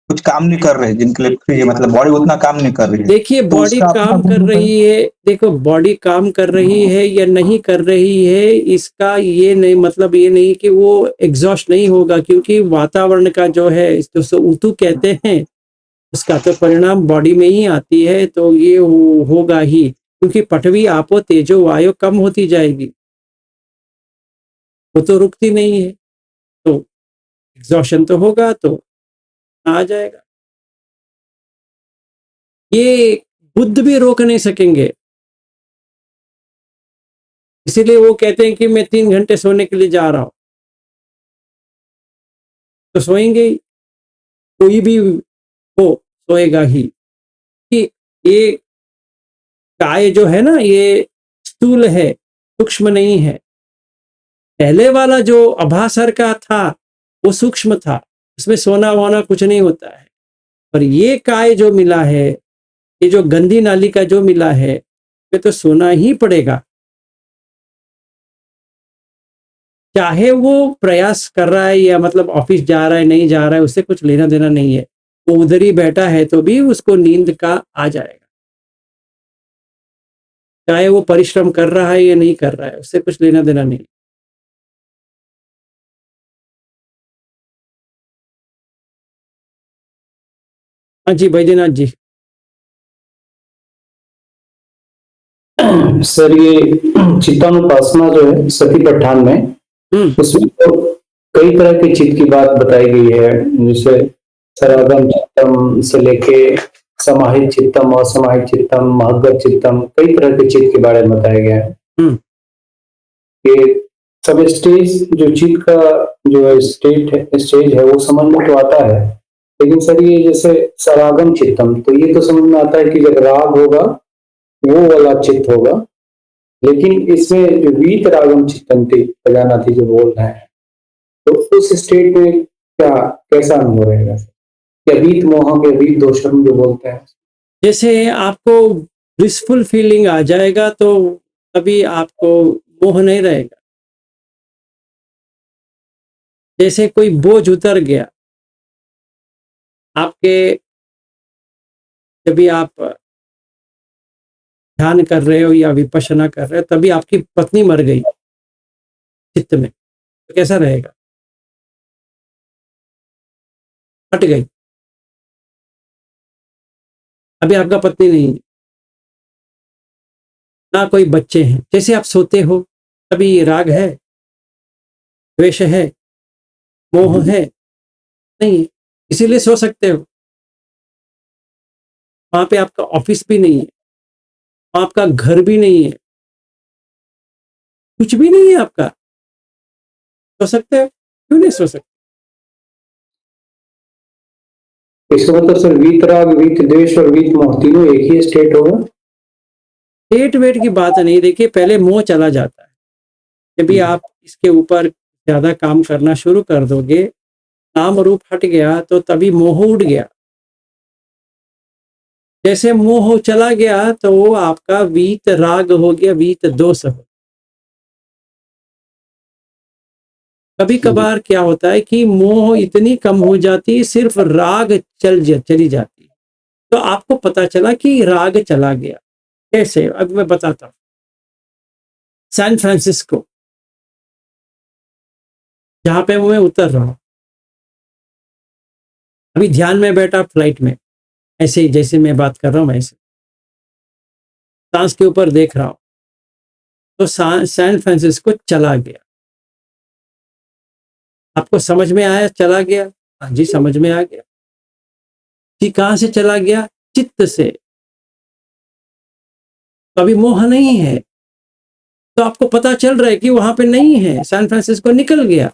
D: कुछ काम नहीं कर रहे, जिनके लिए फ्री है, मतलब बॉडी उतना काम नहीं कर रही है।
B: देखिए
D: तो
B: बॉडी
D: उसका अपना
B: काम कर
D: गुण
B: रही है, देखो बॉडी काम कर रही है या नहीं कर रही है, इसका ये नहीं मतलब ये नहीं कि वो एग्जॉस्ट नहीं होगा, क्योंकि वातावरण का जो है, जो ऊतु कहते हैं, उसका तो परिणाम बॉडी में ही आती है, तो ये होगा ही, क्योंकि पृथ्वी आपो तेजो वायु कम होती जाएगी, वो तो रुकती नहीं है, तो एग्जॉशन तो होगा, तो आ जाएगा। ये बुद्ध भी रोक नहीं सकेंगे, इसीलिए वो कहते हैं कि मैं 3 घंटे सोने के लिए जा रहा हूं, तो सोएंगे ही, कोई भी हो सोएगा ही। कि ये काय जो है ना, ये स्थूल है, सूक्ष्म नहीं है। पहले वाला जो अभासर का था वो सूक्ष्म था, उसमें सोना वोना कुछ नहीं होता है। पर ये काय जो मिला है, ये जो गंदी नाली का जो मिला है, ये तो सोना ही पड़ेगा, चाहे वो प्रयास कर रहा है या मतलब ऑफिस जा रहा है नहीं जा रहा है, उससे कुछ लेना देना नहीं है। वो उधर ही बैठा है तो भी उसको नींद का आ जाएगा, चाहे वो परिश्रम कर रहा है या नहीं कर रहा है, उससे कुछ लेना देना नहीं। हाँ जी बैद्यनाथ जी।
C: सर ये चित्तानुपासना जो है सती पठान में, उसमें तो कई तरह के चित्त की बात बताई गई है, जैसे सरागम चित्तम से लेके समाहित चित्तम, असमाहित चित्तम, महगत चित्तम, कई तरह के चित्त के बारे में बताया गया है। ये सब स्टेज जो चित्त का जो स्टेज है वो समझ में तो आता है, लेकिन सर ये जैसे सरागम चित्तम, तो ये तो समझ में आता है कि जब राग होगा वो वाला चित्त होगा, लेकिन इसमें जो वीत रागम चित्तंती खजाना थी जो बोल रहे हैं, तो उस स्टेट में क्या कैसा अनुभव रहेगा, या वीत मोहक या वीत दोषम जो बोलते हैं?
B: जैसे आपको ब्लिसफुल फीलिंग आ जाएगा तो अभी आपको मोह नहीं रहेगा। जैसे कोई बोझ उतर गया आपके, जब भी आप ध्यान कर रहे हो या विपश्यना कर रहे हो, तभी आपकी पत्नी मर गई चित्त में, तो कैसा रहेगा? हट गई, अभी आपका पत्नी नहीं है, ना कोई बच्चे हैं। जैसे आप सोते हो तभी राग है, द्वेष है, मोह है नहीं, इसीलिए सो सकते हो। वहां पे आपका ऑफिस भी नहीं है, आपका घर भी नहीं है, कुछ भी नहीं है आपका, सो सकते हो, क्यों नहीं सो सकते?
C: इसका मतलब सर वीत राग, वीत द्वेष और वीत मोह तीनों एक ही स्टेट होगा?
B: पेट वेट की बात नहीं, देखिए पहले मोह चला जाता है, जब भी आप इसके ऊपर ज्यादा काम करना शुरू कर दोगे, नाम रूप हट गया तो तभी मोह उठ गया। जैसे मोह चला गया तो वो आपका वीत राग हो गया, वीत दोष हो। कभी कभार क्या होता है कि मोह इतनी कम हो जाती है, सिर्फ राग चली जाती है, तो आपको पता चला कि राग चला गया। कैसे? अब मैं बताता हूँ। सैन फ्रांसिस्को, जहां पे मैं उतर रहा हूँ, अभी ध्यान में बैठा फ्लाइट में, ऐसे ही जैसे मैं बात कर रहा हूँ ऐसे सांस के ऊपर देख रहा हूँ, तो सैन फ्रांसिस्को चला गया। आपको समझ में आया चला गया? हाँ जी, समझ में आ गया कि कहां से चला गया? चित्त से। तो अभी मोह नहीं है, तो आपको पता चल रहा है कि वहां पे नहीं है, सैन फ्रांसिस्को निकल गया।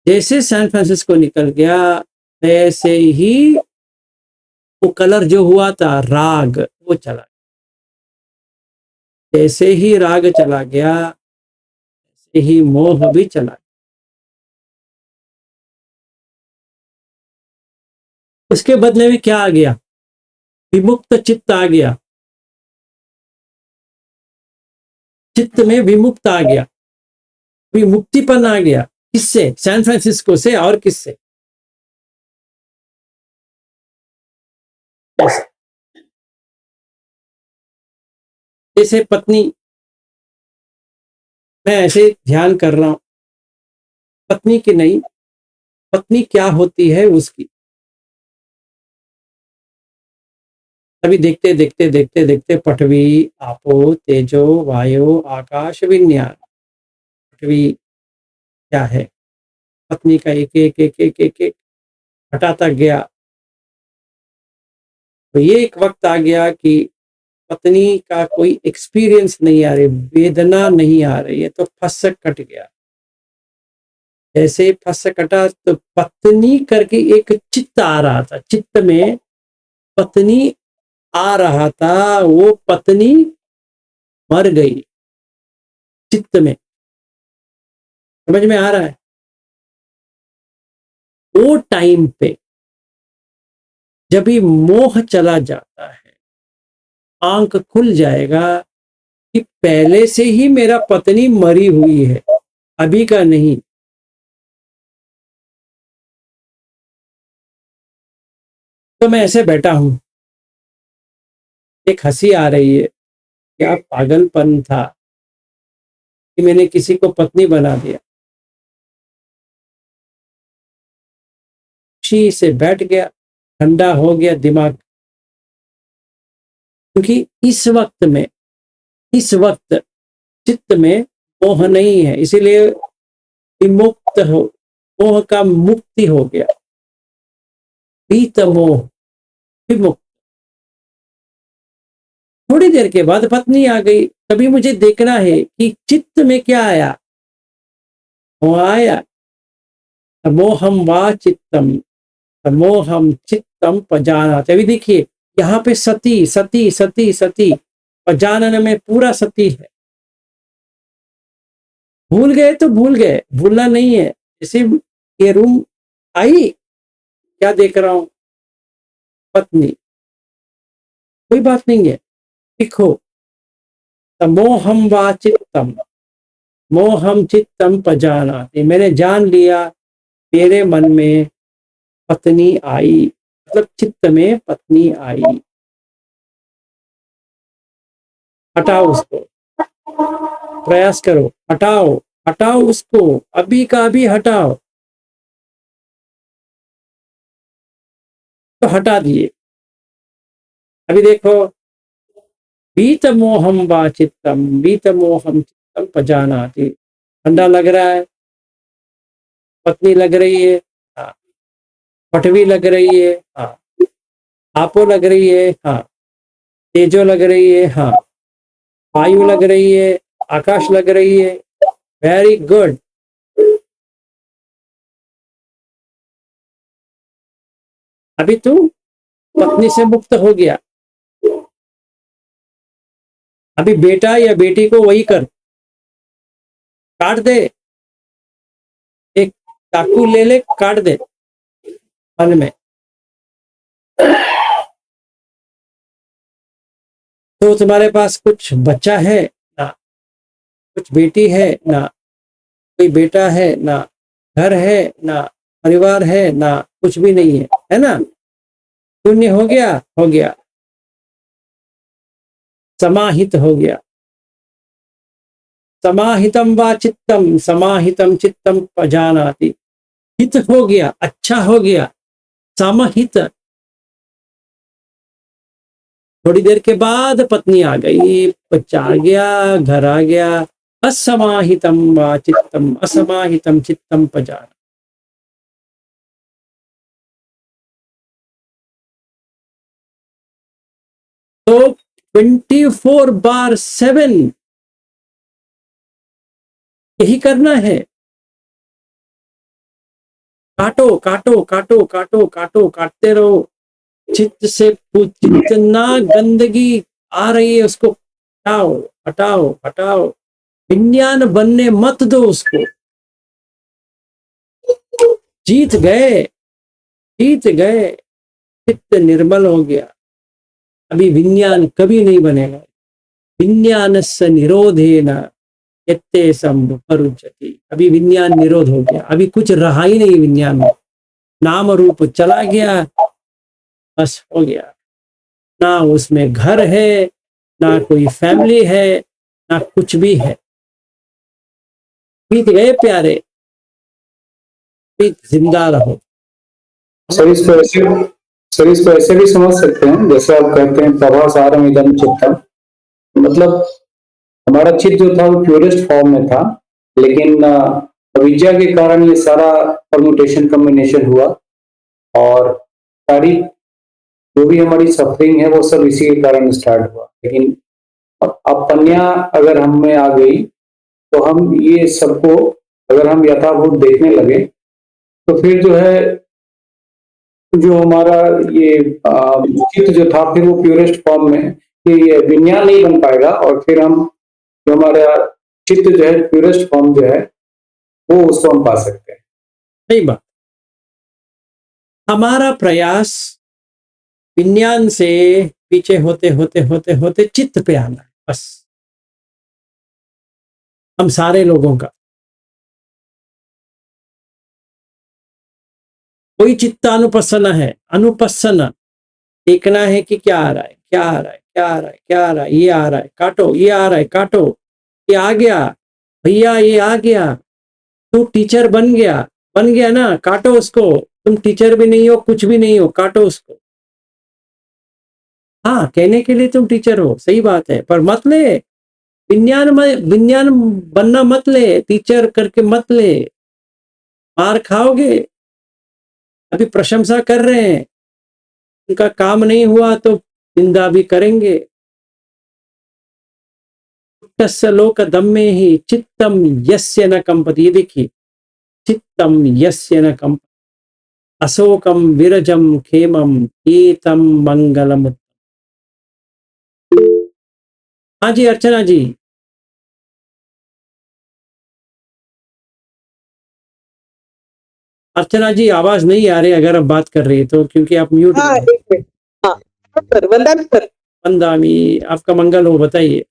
B: जैसे सैन फ्रांसिस्को निकल गया, ऐसे ही वो कलर जो हुआ था राग, वो चला। जैसे ही राग चला गया, ऐसे ही मोह भी चला। उसके बदले में क्या आ गया? विमुक्त चित्त आ गया। चित्त में विमुक्त आ गया, विमुक्तिपन आ गया। किससे? सैन फ्रांसिस्को से। और किससे? जैसे पत्नी, मैं ऐसे ध्यान कर रहा हूं, पत्नी की नहीं, पत्नी क्या होती है उसकी। अभी देखते देखते देखते देखते पृथ्वी, आपो, तेजो, वायु, आकाश, विज्ञान। पृथ्वी क्या है? पत्नी का एक एक एक एक एक एक हटाता गया। तो ये एक वक्त आ गया कि पत्नी का कोई एक्सपीरियंस नहीं आ रही, वेदना नहीं आ रही है, तो फस कट गया। ऐसे फस कटा तो पत्नी करके एक चित्त आ रहा था, चित्त में पत्नी आ रहा था, वो पत्नी मर गई चित्त में। समझ में आ रहा है? वो टाइम पे जब भी मोह चला जाता है, आंख खुल जाएगा कि पहले से ही मेरा पत्नी मरी हुई है, अभी का नहीं। तो मैं ऐसे बैठा हूं, एक हंसी आ रही है, क्या पागलपन था कि मैंने किसी को पत्नी बना दिया। खुशी से बैठ गया, ठंडा हो गया दिमाग। क्योंकि इस वक्त चित्त में मोह नहीं है, इसीलिए विमुक्त हो, मोह का मुक्ति हो गया। बीत मोह, विमुक्त। थोड़ी देर के बाद पत्नी आ गई। तभी मुझे देखना है कि चित्त में क्या आया। वो आया मोहम वा चित्तम, मोहम चित्तम पजानाति। अभी देखिए यहाँ पे सती सती सती सती, पजानन में पूरा सती है। भूल गए तो भूल गए, भूलना नहीं है। जैसे ये रूम आई, क्या देख रहा हूं? पत्नी। कोई बात नहीं है, लिखो मोहम वा चित्तम, मोहम चित्तम पजानाति। मैंने जान लिया मेरे मन में पत्नी आई, मतलब चित्त में पत्नी आई। हटाओ उसको, प्रयास करो, हटाओ हटाओ उसको, अभी का अभी हटाओ। तो हटा दिए। अभी देखो, बीत मोहम वा चित्तम, बीत मोहम चित्तम पजानाति। ठंडा लग रहा है, पत्नी लग रही है, हाँ। पटवी लग रही है, हाँ। आपो लग रही है, हाँ। तेजो लग रही है, हाँ। वायु लग रही है, आकाश लग रही है। Very good. अभी तू पत्नी से मुक्त हो गया। अभी बेटा या बेटी को वही कर, काट दे, एक चाकू ले ले, काट दे मन में। तो तुम्हारे पास कुछ बच्चा है ना, कुछ बेटी है ना, कोई बेटा है ना, घर है ना, परिवार है ना, कुछ भी नहीं है ना, शून्य हो गया, समाहित हो गया। समाहितम वा चित्तम, समाहितम चित्तम पजानाति, हित हो गया, अच्छा हो गया, समाहित। थोड़ी देर के बाद पत्नी आ गई, बच्चा आ गया, घर आ गया। असमाहितम वा चित्तम, असमाहितम चित्तम पजाना। तो 24/7 यही करना है। काटो काटो काटो काटो काटो, काटते रहो। चित्त से जितना गंदगी आ रही है उसको हटाओ हटाओ हटाओ। विज्ञान बनने मत दो उसको। जीत गए, जीत गए, चित्त निर्मल हो गया। अभी विज्ञान कभी नहीं बनेगा। विज्ञानस्य निरोधेन यत्ते संपरुज्यति। अभी विज्ञान निरोध हो गया, अभी कुछ रहा ही नहीं विज्ञान में। नाम रूप चला गया, बस हो गया। ना उसमें घर है, ना कोई फैमिली है, ना कुछ भी है। बीत गए प्यारे, बीत जिंदा रहो।
C: सर इसको ऐसे भी समझ सकते हैं, जैसे आप कहते हैं प्रभासारम इदम चित्तम, मतलब हमारा चित्त जो था वो प्योरेस्ट फॉर्म में था, लेकिन अविद्या के कारण ये सारा परमुटेशन कम्बिनेशन हुआ और सारी जो भी हमारी सफरिंग है वो सब इसी के कारण स्टार्ट हुआ। लेकिन अब पन्या अगर हम में आ गई तो हम ये सबको अगर हम यथाभूत देखने लगे तो फिर जो है जो हमारा ये चित्त जो था फिर वो प्योरेस्ट फॉर्म में, ये विज्ञान नहीं बन पाएगा और फिर हम जो हमारा चित्त जो है प्योरेस्ट फॉर्म जो है वो उसको हम पा सकते हैं।
B: सही बात। हमारा प्रयास विज्ञान से पीछे होते होते होते होते चित्त पे आना है, बस। हम सारे लोगों का कोई चित्तानुपස්සना है, अनुपස්සना देखना है कि क्या आ रहा है, क्या आ रहा है, क्या आ रहा है, क्या आ रहा है। ये आ रहा है काटो, ये आ रहा है काटो, ये आ गया भैया, ये आ गया। तू टीचर बन गया ना, काटो उसको। तुम टीचर भी नहीं हो, कुछ भी नहीं हो, काटो उसको। हाँ, कहने के लिए तुम टीचर हो, सही बात है, पर मत ले विज्ञान बनना, मत ले टीचर करके, मत ले, मार खाओगे। अभी प्रशंसा कर रहे हैं, उनका काम नहीं हुआ तो निंदा भी करेंगे। तस्य लोक दम्मे ही चित्तम यस्य न कंपति। ये देखिए, चित्तम यस्य न कंपति अशोकम विरजम खेमम एतम मंगलम। हाँ जी अर्चना जी। अर्चना जी आवाज नहीं आ रही अगर आप बात कर रही है तो, क्योंकि आप म्यूट
F: हाँ,
B: हैं।
F: एक मिनट। हाँ सर, वंदना सर।
B: वंदामी, आपका मंगल हो, बताइए।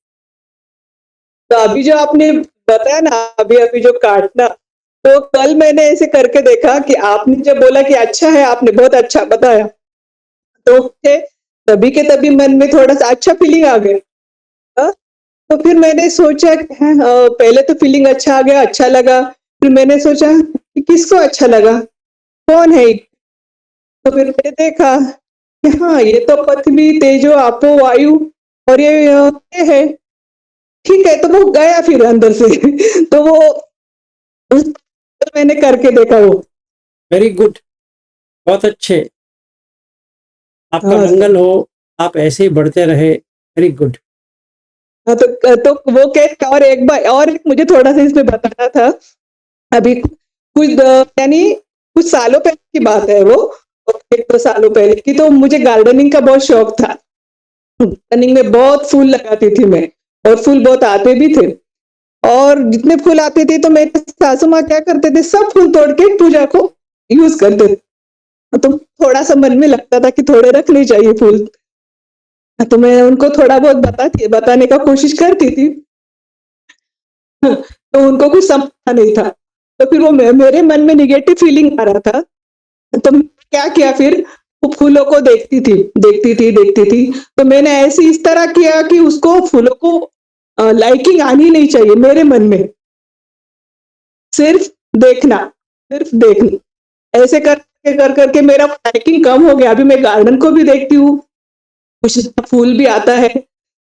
F: तो अभी जो आपने बताया ना, अभी अभी जो काटना, तो कल मैंने ऐसे करके देखा कि आपने जब बोला कि अच्छा है, आपने बहुत अच्छा बताया, तो मुझे तभी के तभी मन में थोड़ा सा अच्छा फीलिंग आ गया। हाँ, तो फिर मैंने सोचा कि पहले तो फीलिंग अच्छा आ गया, अच्छा लगा। फिर मैंने सोचा कि किसको अच्छा लगा, कौन है ये? तो फिर मैंने देखा कि हाँ, ये तो पृथ्वी, तेजो, आपो, वायु और ये है। ठीक है, तो वो गया फिर अंदर से तो वो मैंने करके देखा वो।
B: वेरी गुड, बहुत अच्छे, आपका
F: हाँ
B: मंगल हो, आप ऐसे ही बढ़ते रहे। Very good.
F: हाँ, तो वो कह, और एक बार और मुझे थोड़ा सा इसमें बताना था। अभी कुछ यानी कुछ सालों पहले की बात है वो, 1-2 सालों पहले की। तो मुझे गार्डनिंग का बहुत शौक था। गार्डनिंग में बहुत फूल लगाती थी मैं, और फूल बहुत आते भी थे। और जितने फूल आते थे तो मेरे सासू माँ क्या करते थे, सब फूल तोड़ के पूजा को यूज करते थे। तो थोड़ा सा मन में लगता था कि थोड़े रखने चाहिए फूल। तो मैं उनको थोड़ा बहुत बताने का कोशिश करती थी। तो उनको कुछ समझा नहीं था। तो फिर वो मेरे मन में निगेटिव फीलिंग आ रहा था, तो मैंने क्या किया फिर, वो फूलों को देखती थी, तो मैंने ऐसे इस तरह किया कि उसको फूलों को लाइकिंग आनी नहीं चाहिए मेरे मन में, सिर्फ देखना, सिर्फ देखना। ऐसे करके मेरा लाइकिंग कम हो गया। अभी मैं गार्डन को भी देखती हूँ, कुछ फूल भी आता है,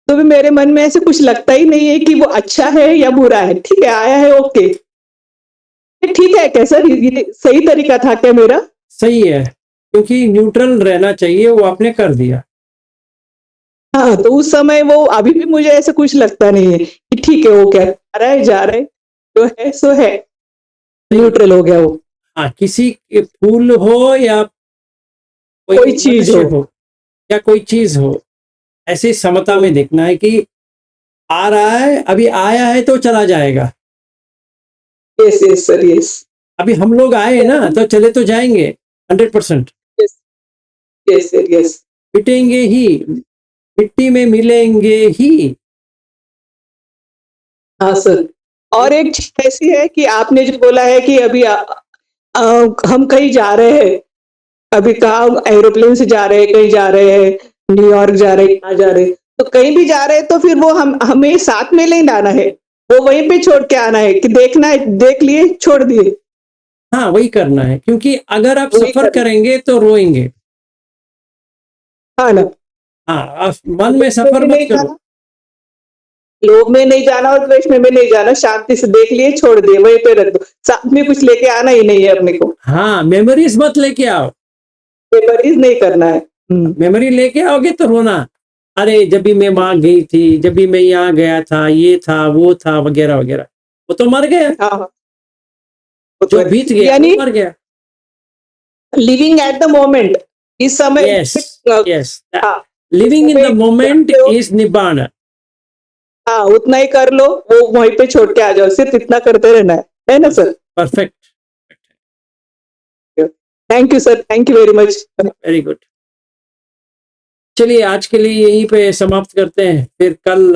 F: तो भी मेरे मन में ऐसे कुछ लगता ही नहीं है कि वो अच्छा है या बुरा है। ठीक है, आया है, ओके, ठीक है। कैसा ये सही तरीका था क्या मेरा?
B: सही है, क्योंकि न्यूट्रल रहना चाहिए, वो आपने कर दिया।
F: हाँ, तो उस समय वो अभी भी मुझे ऐसा कुछ लगता नहीं है कि ठीक है, वो क्या आ रहा है, जा रहा है, जो है सो है, न्यूट्रल हो गया वो।
B: हाँ, किसी के फूल हो या
F: कोई चीज
B: मनुष्य
F: हो।
B: हो या कोई चीज हो, ऐसी समता में देखना है कि आ रहा है, अभी आया है तो चला जाएगा।
F: यस यस सर, यस
B: अभी हम लोग आए ना, तो चले तो जाएंगे 100%,
F: यस यस सर, यस।
B: मिटेंगे ही, मिट्टी में मिलेंगे ही।
F: हाँ सर। और एक चीज ऐसी है कि आपने जो बोला है कि अभी हम कहीं जा रहे हैं, अभी कहाँ एरोप्लेन से जा रहे हैं, कहीं जा रहे हैं, न्यूयॉर्क जा रहे हैं, कहाँ जा रहे हैं, तो कहीं भी जा रहे हैं तो फिर वो हमें साथ में नहीं लाना है, वो वहीं पे छोड़ के आना है कि देखना है, देख लिए, छोड़ दिए।
B: हाँ, वही करना है, क्योंकि अगर आप
F: वही
B: सफर
F: करना।
B: करेंगे तो रोएंगे।
F: हाँ ना।
B: हाँ, आप मन में सफर मत
F: नहीं
B: करो।
F: जाना, लोभ में नहीं जाना और द्वेष में भी नहीं जाना, शांति से देख लिए, छोड़ दिए, वहीं पे रख दो, साथ में कुछ लेके आना ही नहीं है अपने को,
B: हाँ, मेमोरीज मत लेके आओ।
F: पेपरइज नहीं करना है।
B: मेमोरी लेके आओगे तो रोना, अरे जब भी मैं वहां गई थी, जब भी मैं यहाँ गया था, ये था, वो था, वगैरह वगैरह। वो तो मर गया,
F: हाँ हाँ।
B: जो बीत गया वो
F: यानी
B: मर गया।
F: लिविंग एट द मोमेंट, इस समय।
B: यस, यस,
F: हाँ, इस
B: लिविंग इन
F: समय
B: द मोमेंट
F: करते हो,
B: इज निब्बाण।
F: हाँ उतना ही कर लो, वो वहीं पे छोड़ के आ जाओ, सिर्फ इतना करते रहना है ना sir?
B: Perfect,
F: thank you sir, thank you very much.
B: Very good. चलिए, आज के लिए यहीं पे समाप्त करते हैं, फिर कल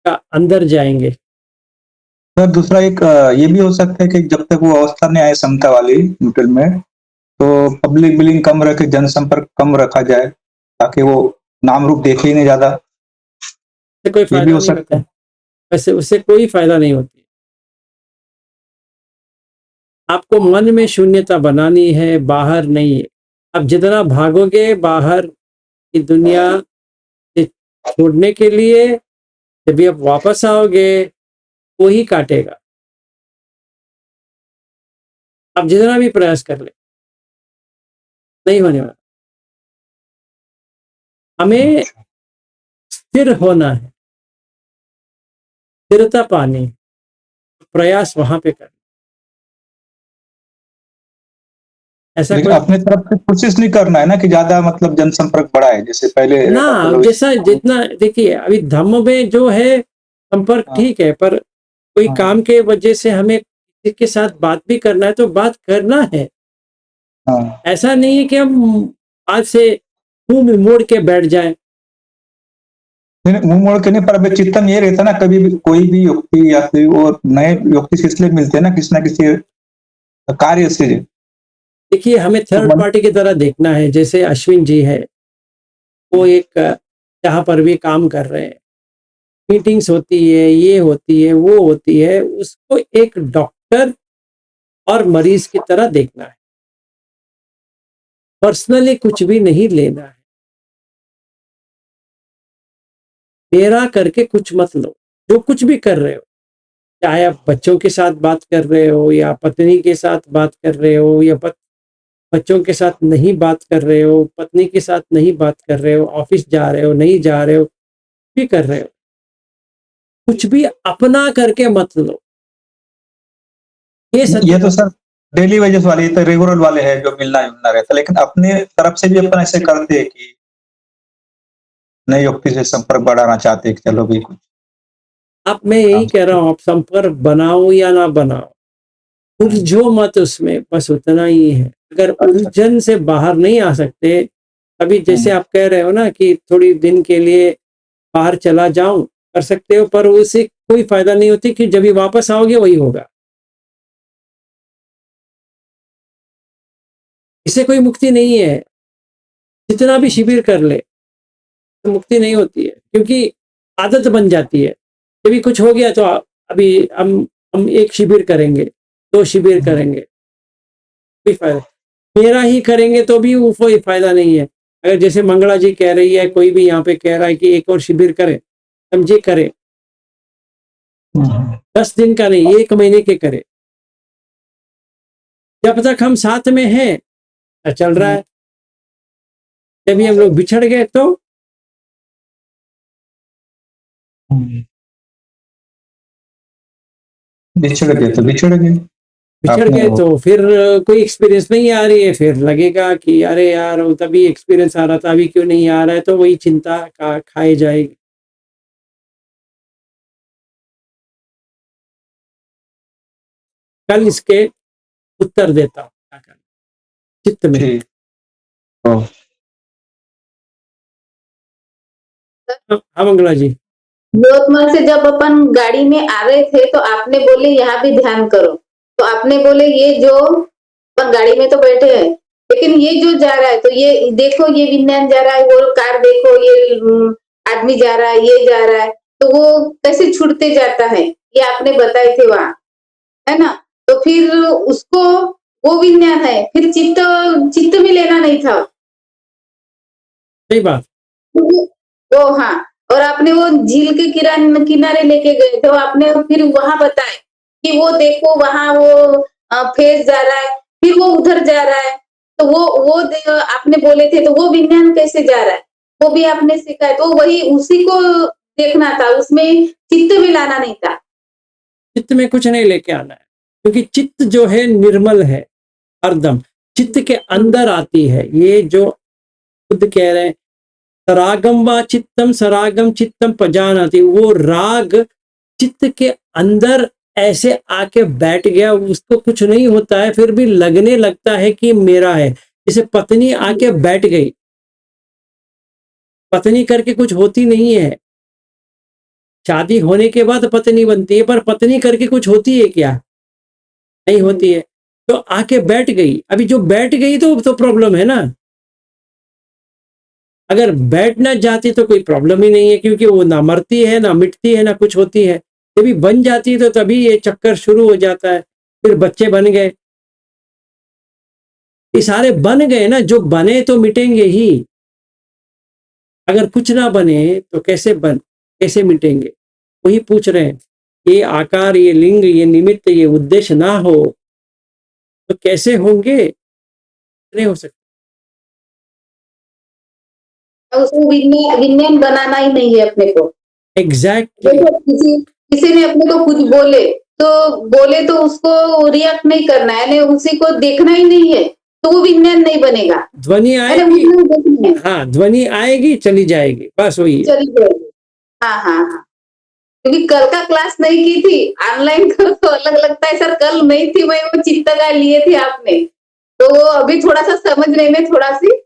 B: का अंदर जाएंगे।
D: सर दूसरा एक ये भी हो सकता है कि जब तक वो अवस्था नहीं आए समता वाली न्यूट्रल में, तो पब्लिक बिलिंग कम रखे, जनसंपर्क कम रखा जाए, ताकि वो नाम रूप देखे ही नहीं ज्यादा।
B: उससे कोई
D: ये भी
B: फायदा
D: हो
B: नहीं
D: सकता
B: होता
D: है।
B: है, वैसे उससे कोई फायदा नहीं होती। आपको मन में शून्यता बनानी है, बाहर नहीं है। अब जितना भागोगे बाहर की दुनिया से छोड़ने के लिए, जब आप वापस आओगे वो ही काटेगा। आप जितना भी प्रयास कर ले, नहीं होने वाला। हमें स्थिर होना है, स्थिरता पानी है, प्रयास वहां पे करना। ऐसा
D: लेकिन
B: कोई
D: अपने तरफ से कोशिश नहीं करना है ना कि ज्यादा मतलब जनसंपर्क बढ़ाए, जैसे पहले
B: ना,
D: रहता था लोग।
B: जैसा जितना, देखिए अभी धम्म में जो है संपर्क
D: हाँ,
B: ठीक है, पर कोई
D: हाँ,
B: काम के वजह से हमें किसी के साथ बात भी करना है तो बात करना है।
D: हाँ।
B: ऐसा नहीं है कि हम आज से मुंह मोड़ के बैठ जाएं।
D: नहीं, मुंह मोड़ के नहीं, पर अभी चित्तन ये रहता ना, कभी भी कोई भी व्यक्ति या फिर वो नए व्यक्ति से इसलिए मिलते हैं ना किसी कार्य से।
B: देखिए, हमें
D: तो
B: थर्ड पार्टी की तरह देखना है। जैसे अश्विन जी है, वो एक जहाँ पर भी काम कर रहे हैं, मीटिंग्स होती है, ये होती है, वो होती है, उसको एक डॉक्टर और मरीज की तरह देखना है। पर्सनली कुछ भी नहीं लेना है, मेरा करके कुछ मत लो। जो कुछ भी कर रहे हो, चाहे आप बच्चों के साथ बात कर रहे हो या पत्नी के साथ बात कर रहे हो या बच्चों के साथ नहीं बात कर रहे हो, पत्नी के साथ नहीं बात कर रहे हो, ऑफिस जा रहे हो, नहीं जा रहे हो, भी कर रहे हो, कुछ भी अपना करके मत लो। ये सत्य
D: ये तो
B: बात।
D: सर डेली वेजेस वाले, ये तो रेगुलर वाले हैं जो मिलना जुलना रहता है, लेकिन अपने तरफ से भी अपन ऐसे करते हैं कि नए व्यक्ति से संपर्क बढ़ाना चाहते हैं कि चलो भी कुछ
B: अब मैं यही
D: काम
B: कह रहा हूँ, आप संपर्क बनाओ या ना बनाओ, उलझो मत उसमें, बस उतना ही है। अगर उलझन से बाहर नहीं आ सकते, अभी जैसे आप कह रहे हो ना कि थोड़ी दिन के लिए बाहर चला जाऊं, कर सकते हो, पर उसे कोई फायदा नहीं होती कि जब भी वापस आओगे वही होगा। इससे कोई मुक्ति नहीं है। जितना भी शिविर कर ले तो मुक्ति नहीं होती है, क्योंकि आदत बन जाती है। जब भी कुछ हो गया तो अभी हम एक शिविर करेंगे, 2 शिविर करेंगे, कोई फायदा। मेरा ही करेंगे तो भी वो कोई फायदा नहीं है। अगर जैसे मंगला जी कह रही है, कोई भी यहाँ पे कह रहा है कि एक और शिविर करें, समझे करे, 10 दिन का नहीं, 1 महीने के करे। जब तक हम साथ में हैं तो चल रहा है, जब भी हम लोग बिछड़ गए तो
D: बिछड़ गए तो बिछड़ गए।
B: बिछड़
D: आपने
B: गए
D: वो-
B: तो फिर कोई एक्सपीरियंस नहीं आ रही है, फिर लगेगा कि अरे यार वो तभी एक्सपीरियंस आ रहा था, अभी क्यों नहीं आ रहा है, तो वही चिंता का खाए जाएगी। कल इसके उत्तर देता हूँ क्या करना चित्त में।
D: ठीक। ओ,
B: हाँ मंगला जी।
G: यवतमाल से जब अपन गाड़ी में आ रहे थे तो आपने बोले यहाँ भी ध्यान करो, तो आपने बोले ये जो अपन गाड़ी में तो बैठे हैं, लेकिन ये जो जा रहा है तो ये देखो, ये विज्ञान जा रहा है, वो कार देखो, ये आदमी जा रहा है, ये जा रहा है, तो वो कैसे छूटते जाता है, ये आपने बताए थे वहां, है ना? तो फिर उसको वो विज्ञान है, फिर चित्त चित्त में लेना नहीं था।
B: सही बात।
G: वो हाँ, और आपने वो झील के किनारे लेके गए थे, आपने फिर वहां बताए कि वो देखो वहां वो फेस जा रहा है, फिर वो उधर जा रहा है, तो वो आपने बोले थे, तो वो विज्ञान कैसे जा रहा है वो भी आपने सिखाया, तो वही उसी को देखना था, उसमें चित्त में लाना नहीं था।
B: चित्त में कुछ नहीं लेके आना है, क्योंकि चित्त जो है निर्मल है, हरदम चित्त के अंदर आती है। ये जो खुद कह रहे हैं, सरागम व चित्तम सरागम चित्तम पजानाति, वो राग चित्त के अंदर ऐसे आके बैठ गया, उसको कुछ नहीं होता है, फिर भी लगने लगता है कि मेरा है। जैसे पत्नी आके बैठ गई, पत्नी करके कुछ होती नहीं है, शादी होने के बाद पत्नी बनती है, पर पत्नी करके कुछ होती है क्या? नहीं होती है। तो आके बैठ गई, अभी जो बैठ गई तो प्रॉब्लम है ना। अगर बैठना जाती तो कोई प्रॉब्लम ही नहीं है, क्योंकि वो ना मरती है ना मिटती है ना कुछ होती है। जब बन जाती है तो तभी ये चक्कर शुरू हो जाता है। फिर बच्चे बन गए, ये सारे बन गए ना, जो बने तो मिटेंगे ही। अगर कुछ ना बने तो कैसे मिटेंगे? वही पूछ रहे हैं, ये आकार, ये लिंग, ये निमित्त, ये उद्देश्य ना हो तो कैसे होंगे? नहीं हो सकते।
G: उसको विज्ञान बनाना ही नहीं है अपने को।
B: एग्जैक्टली।
G: देखो किसी ने अपने को कुछ बोले तो उसको रिएक्ट नहीं करना है, यानी उसी को देखना ही नहीं है, तो वो विज्ञान नहीं बनेगा।
B: ध्वनि
G: अरे
B: आएगी,
G: उसमें देखना है,
B: हाँ ध्वनि आएगी चली जाएगी, बस वही है।
G: चली जाएगी। हाँ हाँ हाँ, क्योंकि कल का क्लास नहीं की थी, ऑनलाइन करो तो अलग लगता है। सर कल नहीं थी, मैं वो चित्त का लिए थे आपने, तो वो अभी थोड़ा सा समझने में थोड़ा सी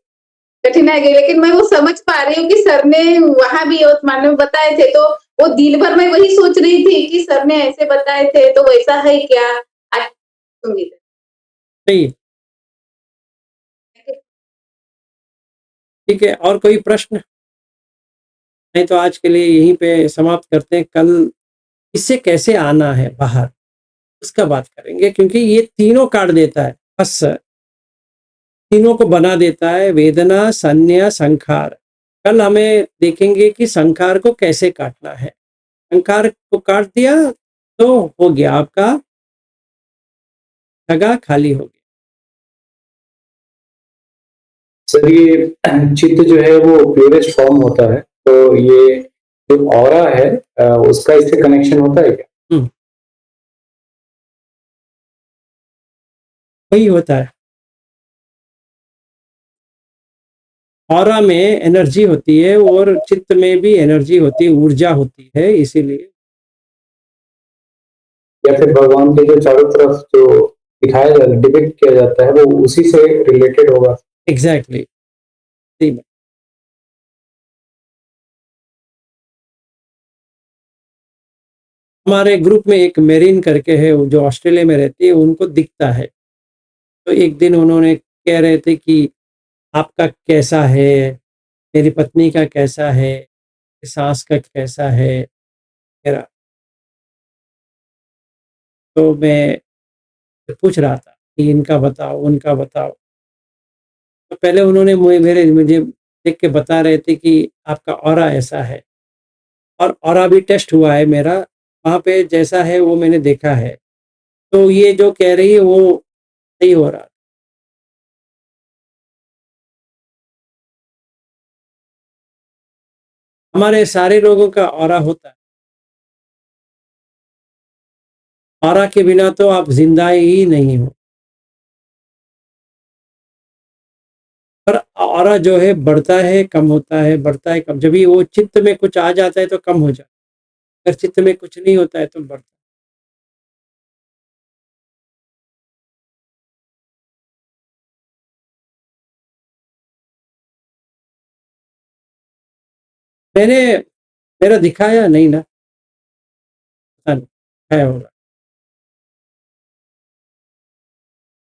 G: कठिनाई गई, लेकिन मैं वो समझ पा रही हूँ कि सर ने वहां भी यवतमाल में बताए थे, तो वो दिन भर मैं वही सोच रही थी कि सर ने ऐसे बताए थे, तो वैसा है क्या? आज उम्मीद
B: सही है।
G: है।
B: ठीक है, और कोई प्रश्न? नहीं तो आज के लिए यहीं पे समाप्त करते हैं। कल इससे कैसे आना है बाहर उसका बात करेंगे, क्योंकि ये तीनों काट देता है, बस तीनों को बना देता है, वेदना, संज्ञा, संखार। कल हमें देखेंगे कि संखार को कैसे काटना है। संखार को काट दिया तो हो गया आपका जगह खाली हो गया।
C: सर ये चित्त जो है वो प्योरेस्ट फॉर्म होता है, तो ये जो ऑरा है उसका इससे कनेक्शन होता है क्या?
B: वही होता है, ऑरा में एनर्जी होती है और चित्त में भी एनर्जी होती है, ऊर्जा होती है, इसीलिए।
C: या फिर भगवान के जो चारों तरफ जो डिपिक्ट किया जाता है वो उसी से रिलेटेड होगा?
B: एग्जैक्टली। हमारे ग्रुप में एक मेरिन करके है, वो जो ऑस्ट्रेलिया में रहती है, उनको दिखता है। तो एक दिन उन्होंने कह रहे थे कि आपका कैसा है? मेरी पत्नी का कैसा है? सास का कैसा है? मेरा तो मैं पूछ रहा था कि इनका बताओ, उनका बताओ। तो पहले उन्होंने मुझे देख के बता रहे थे कि आपका ऑरा ऐसा है, और ऑरा भी टेस्ट हुआ है मेरा, वहाँ पे जैसा है वो मैंने देखा है। तो ये जो कह रही है वो सही हो रहा। हमारे सारे लोगों का ऑरा होता है। ऑरा के बिना तो आप जिंदा ही नहीं हो। पर ऑरा जो है बढ़ता है, कम होता है, बढ़ता है, कम। जब भी वो चित्त में कुछ आ जाता है तो कम हो जाता है, अगर चित्त में कुछ नहीं होता है तो बढ़ता है। मैंने मेरा दिखाया नहीं ना, पता नहीं है होगा।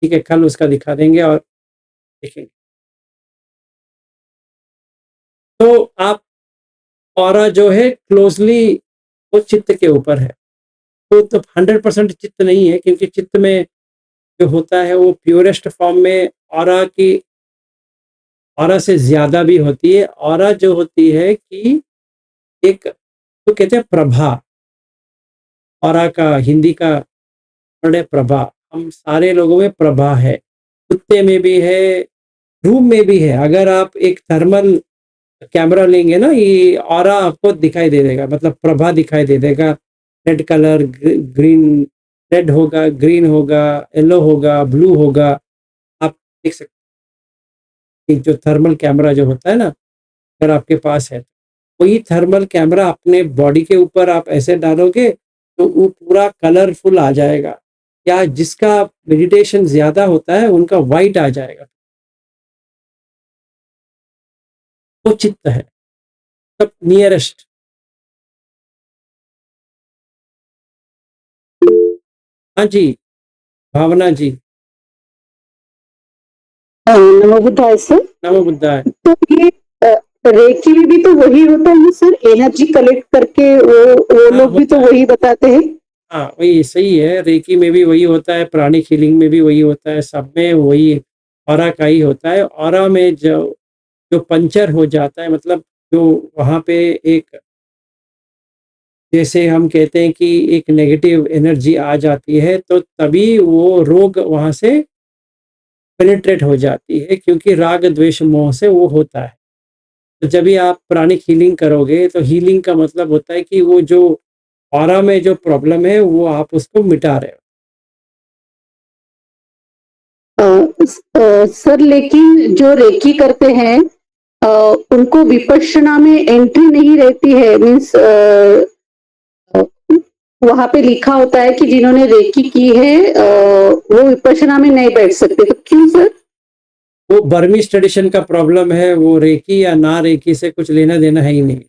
B: ठीक है, कल उसका दिखा देंगे और देखेंगे। तो आप ऑरा जो है क्लोजली वो चित्त के ऊपर है। तो 100% चित्त नहीं है, क्योंकि चित्त में जो होता है वो प्योरेस्ट फॉर्म में ऑरा से ज्यादा भी होती है। ऑरा जो होती है कि एक तो कहते हैं प्रभा, ऑरा का हिंदी का वर्ड है प्रभा। हम सारे लोगों में प्रभा है, कुत्ते में भी है, रूम में भी है। अगर आप एक थर्मल कैमरा लेंगे ना, ये ऑरा आपको दिखाई दे देगा, मतलब प्रभा दिखाई दे देगा। रेड कलर, ग्रीन, रेड होगा, ग्रीन होगा, येलो होगा, ब्लू होगा। आप देख सकते हैं जो थर्मल कैमरा जो होता है ना, अगर आपके पास है, वही थर्मल कैमरा अपने बॉडी के ऊपर आप ऐसे डालोगे तो वो पूरा कलरफुल आ जाएगा। या जिसका मेडिटेशन ज्यादा होता है उनका वाइट आ जाएगा, वो चित्त है सब नियरेस्ट। हाँ जी, भावना जी।
H: नमो बुद्धाय सर।
B: नमो बुद्धाय।
H: तो ये रेकी में भी तो वही होता है सर, एनर्जी कलेक्ट करके वो
B: हाँ,
H: लोग भी
B: होता
H: तो
B: है।
H: वही बताते हैं।
B: हाँ, वही सही है। रेकी में भी वही होता है, प्राणिक हीलिंग में भी वही होता है, सब में वही ऑरा का ही होता है। ऑरा में जो जो पंचर हो जाता है, मतलब जो वहाँ पे एक, जैसे हम कहते हैं कि एक नेगेटिव एनर्जी आ जाती है, तो तभी वो रोग वहाँ से पेनिट्रेट हो जाती है, क्योंकि राग द्वेष मोह से वो होता है। तो जब भी आप प्राणिक हीलिंग करोगे, तो हीलिंग का मतलब होता है कि वो जो ऑरा में जो प्रॉब्लम है वो आप उसको मिटा रहे हो।
H: सर लेकिन जो रेकी करते हैं उनको विपश्यना में एंट्री नहीं रहती है, मीन्स वहां पे लिखा होता है कि जिन्होंने रेकी की है वो विपश्यना में नहीं बैठ सकते, तो क्यों सर?
B: वो बर्मीज ट्रेडिशन का प्रॉब्लम है, वो रेकी या ना रेकी से कुछ लेना देना है ही नहीं।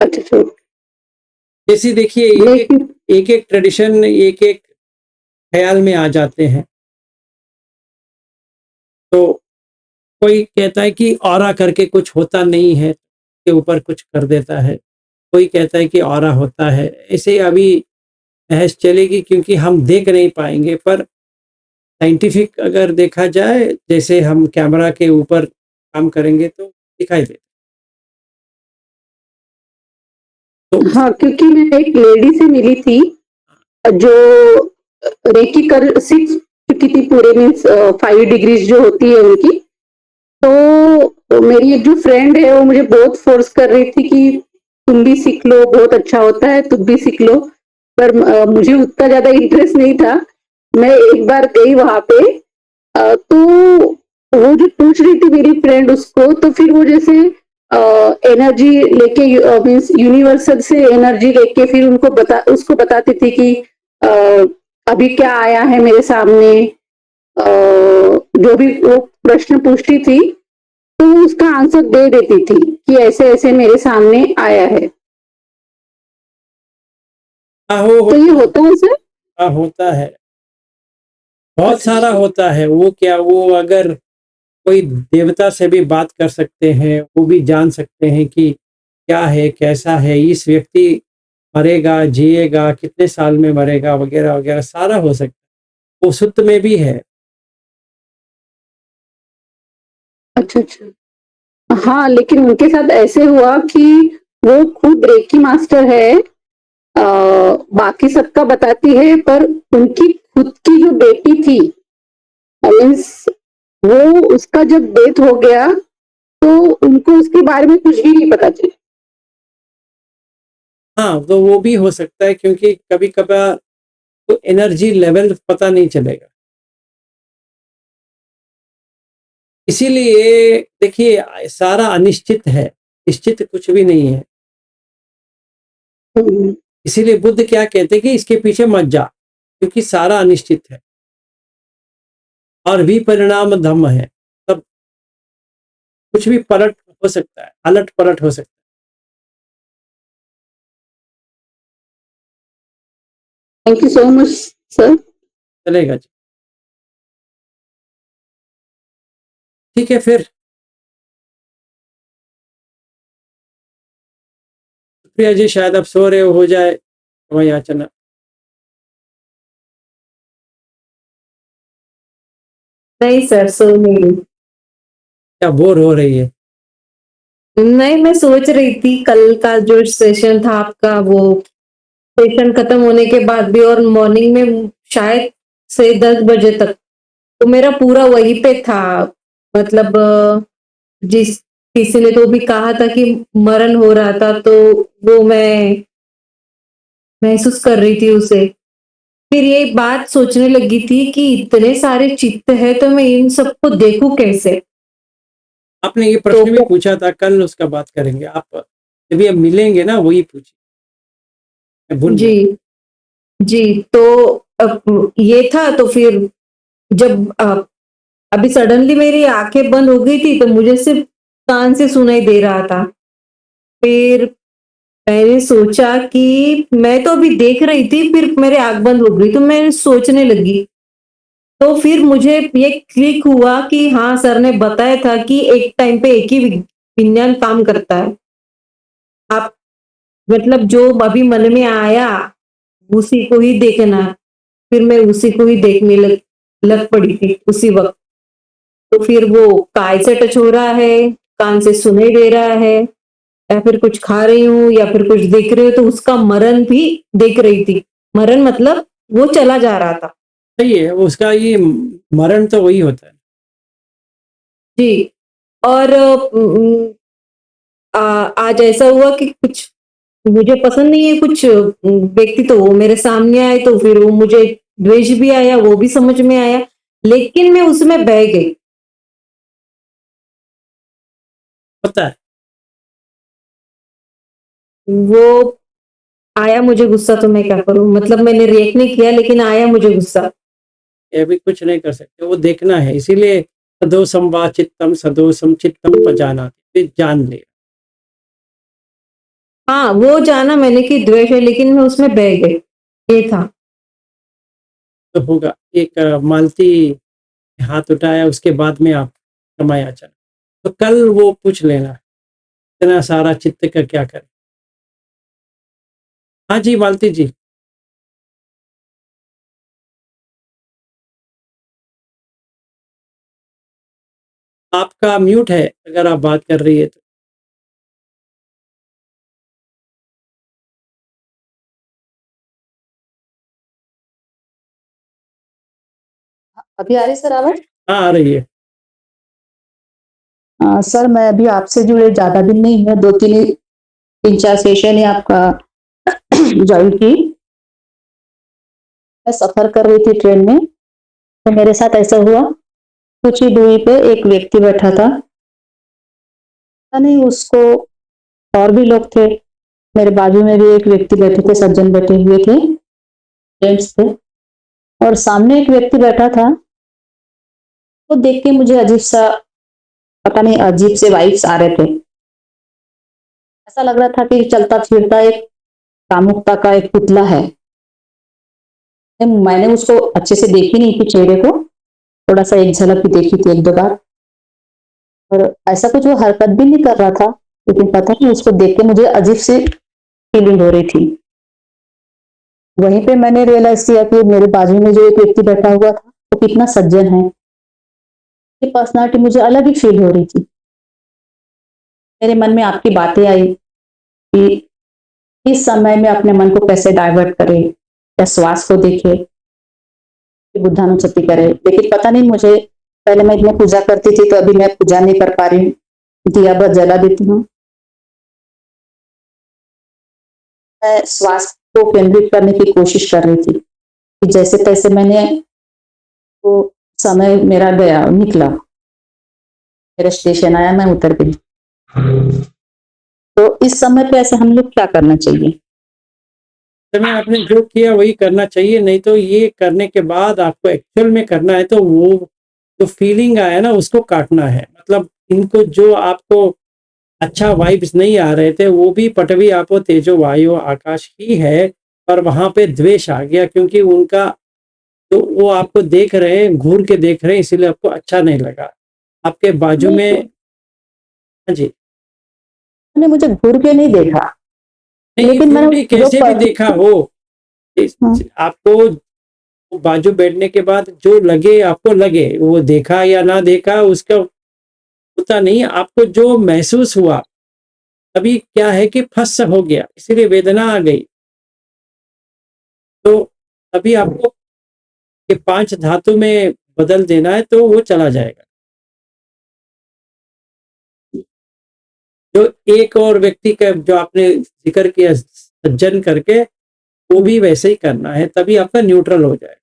H: अच्छा सर।
B: जैसे देखिए, एक एक ट्रेडिशन एक एक ख्याल में आ जाते हैं। तो कोई कहता है कि ऑरा करके कुछ होता नहीं है, के ऊपर कुछ कर देता है। कोई कहता है कि ऑरा होता है। ऐसे अभी बहस चलेगी, क्योंकि हम देख नहीं पाएंगे। पर साइंटिफिक अगर देखा जाए, जैसे हम कैमरा के ऊपर काम करेंगे तो दिखाई देता। तो
H: हाँ, क्योंकि मैं एक लेडी से मिली थी जो रेकी कर सीख चुकी थी पूरे, मीन्स 5 डिग्रीज जो होती है उनकी। तो मेरी एक जो फ्रेंड है वो मुझे बहुत फोर्स कर रही थी कि तुम भी सीख लो, बहुत अच्छा होता है, तुम भी सीख लो। पर मुझे उतना ज्यादा इंटरेस्ट नहीं था। मैं एक बार गई वहां पे, तो वो जो पूछ रही थी मेरी फ्रेंड उसको, तो फिर वो जैसे एनर्जी लेके, मीन्स यूनिवर्सल से एनर्जी लेके फिर उसको बताती थी कि अभी क्या आया है मेरे सामने। जो भी वो प्रश्न पूछती थी तो उसका आंसर दे देती थी कि ऐसे ऐसे मेरे सामने आया है। तो ये होता है सर?
B: हाँ, होता है, बहुत सारा होता है। वो क्या, वो अगर कोई देवता से भी बात कर सकते हैं, वो भी जान सकते हैं कि क्या है, कैसा है, इस व्यक्ति मरेगा, जिएगा, कितने साल में मरेगा, वगैरह वगैरह सारा हो सकता है। वो सुत्त में भी है।
H: अच्छा अच्छा। हाँ, लेकिन उनके साथ ऐसे हुआ कि वो खुद रेकी मास्टर है, बाकी सबका बताती है, पर उनकी खुद की जो बेटी थी, मीन्स वो उसका जब डेथ हो गया तो उनको उसके बारे में कुछ भी नहीं पता चला।
B: हाँ, तो वो भी हो सकता है, क्योंकि कभी कभार तो एनर्जी लेवल पता नहीं चलेगा। इसीलिए देखिए, सारा अनिश्चित है, निश्चित कुछ भी नहीं है।
H: हम्म,
B: इसीलिए बुद्ध क्या कहते हैं कि इसके पीछे मत जा, क्योंकि सारा अनिश्चित है और विपरिणाम धम्म है। तब कुछ भी पलट हो सकता है, अलट पलट हो सकता
H: thank you so much sir.
B: है। चलेगा जी, ठीक है फिर। प्रिया जी शायद अब सो रहे हो जाए वही याचना।
I: नहीं सर, सो नहीं।
B: क्या बोर हो रही है?
I: नहीं, मैं सोच रही थी कल का जो सेशन था आपका, वो सेशन खत्म होने के बाद भी और मॉर्निंग में शायद से 10 बजे तक, तो मेरा पूरा वही पे था। मतलब जिस किसी ने तो भी कहा था कि मरण हो रहा था, तो वो मैं महसूस कर रही थी उसे। फिर ये बात सोचने लगी थी कि इतने सारे चित्त है, तो मैं इन सबको देखूं कैसे?
B: आपने ये
I: तो
B: प्रश्न भी पूछा था, कल उसका बात करेंगे। आप जब अब मिलेंगे ना, वही पूछिए, भूल
I: जी
B: गए।
I: जी, तो अब ये था, तो फिर जब अभी सडनली मेरी आंखें बंद हो गई थी, तो मुझे सिर्फ कान से सुनाई दे रहा था। फिर मैंने सोचा कि मैं तो अभी देख रही थी, फिर मेरी आंख बंद हो गई, तो मैं सोचने लगी। तो फिर मुझे ये क्लिक हुआ कि हाँ, सर ने बताया था कि एक टाइम पे एक ही विज्ञान काम करता है। आप मतलब जो अभी मन में आया, उसी को ही देखना। फिर मैं उसी को ही देखने लग पड़ी थी उसी वक्त। तो फिर वो काय से टच हो रहा है, कान से सुनाई दे रहा है, या फिर कुछ खा रही हूँ या फिर कुछ देख रही हूँ, तो उसका मरण भी देख रही थी। मरण मतलब वो चला जा रहा था।
B: सही है, उसका ये मरण तो वही होता है।
I: जी। और आज ऐसा हुआ कि कुछ मुझे पसंद नहीं है, कुछ व्यक्ति तो वो मेरे सामने आए, तो फिर वो मुझे द्वेष भी आया, वो भी समझ में आया, लेकिन मैं उसमें बह गई।
B: होता है।
I: वो आया मुझे गुस्सा, तो मैं क्या करूं? मतलब मैंने रिएक्ट नहीं किया, लेकिन आया मुझे गुस्सा।
B: ये भी कुछ नहीं कर सकते, वो देखना है। इसीलिए सदोषम वा चित्तम सदोषम चित्तम पजानाति, जान ले।
I: हाँ, वो जाना मैंने कि द्वेष है, लेकिन मैं उसमें बह गई। ये था।
B: तो होगा। एक मालती हाथ उठाया, उसके बाद में आप क्षमा याचना। तो कल वो पूछ लेना, इतना सारा चित्त का क्या करें। हाँ जी मालती जी। आपका म्यूट है, अगर आप बात कर रही है तो।
J: अभी आ रही सर आवाज?
B: हाँ, आ रही है।
J: सर मैं अभी आपसे जुड़े ज्यादा दिन नहीं है, 2 3 3 4 सेशन ही आपका ज्वाइन की। मैं सफर कर रही थी ट्रेन में, तो मेरे साथ ऐसा हुआ, कुछ ही दूरी पे एक व्यक्ति बैठा था। पता नहीं उसको, और भी लोग थे, मेरे बाजू में भी एक व्यक्ति बैठे थे, सज्जन बैठे हुए थे, जेंट्स थे, और सामने एक व्यक्ति बैठा था। वो देख के मुझे अजीब सा, पता नहीं अजीब से वाइब्स आ रहे थे। ऐसा लग रहा था कि चलता फिरता एक कामुकता का एक पुतला है। मैंने उसको अच्छे से देखी नहीं थी चेहरे को, थोड़ा सा एक झलक भी देखी थी 1-2 बार, और ऐसा कुछ वो हरकत भी नहीं कर रहा था, लेकिन पता नहीं उसको देख के मुझे अजीब सी फीलिंग हो रही थी। वहीं पे मैंने रियलाइज किया कि मेरे बाजू में जो एक व्यक्ति बैठा हुआ था वो कितना सज्जन है, उसकी पर्सनालिटी मुझे अलग ही फील हो रही थी। मेरे मन में आपकी बातें आई कि इस समय में अपने मन को कैसे डाइवर्ट करे या श्वास को देखे, बुद्धानुस्मृति करे। लेकिन पता नहीं मुझे, पहले मैं इतनी पूजा करती थी तो अभी मैं पूजा नहीं कर पा रही हूँ, दिया बस जला देती हूँ। मैं श्वास को केंद्रित करने की कोशिश कर रही थी कि जैसे तैसे मैंने वो समय मेरा गया, निकला, मेरा स्टेशन आया, मैं उतर गई। तो इस समय पे ऐसे हम लोग क्या करना चाहिए?
B: समय आपने जो किया वही करना चाहिए, नहीं तो ये करने के बाद आपको एक्चुअल में करना है तो वो जो फीलिंग आया ना उसको काटना है। मतलब इनको जो आपको अच्छा वाइब्स नहीं आ रहे थे वो भी पटवी आपो तेजो वायु आकाश ही है, पर वहां पे द्वेष आ गया क्योंकि उनका तो वो आपको देख रहे हैं, घूर के देख रहे हैं, इसीलिए आपको अच्छा नहीं लगा। आपके बाजू में हाँ जी,
J: उन्होंने मुझे घूर के नहीं देखा,
B: नहीं
J: लेकिन
B: फिर
J: मैंने
B: भी
J: जो
B: कैसे भी देखा हो,
J: हाँ।
B: आपको बाजू बैठने के बाद जो लगे आपको लगे, वो देखा या ना देखा उसका होता नहीं, आपको जो महसूस हुआ अभी क्या है कि फस हो गया, इसीलिए वेदना आ गई। तो अभी आपको ये 5 धातु में बदल देना है तो वो चला जाएगा। जो एक और व्यक्ति का जो आपने जिक्र किया सज्जन करके, वो भी वैसे ही करना है, तभी आपका न्यूट्रल हो जाएगा।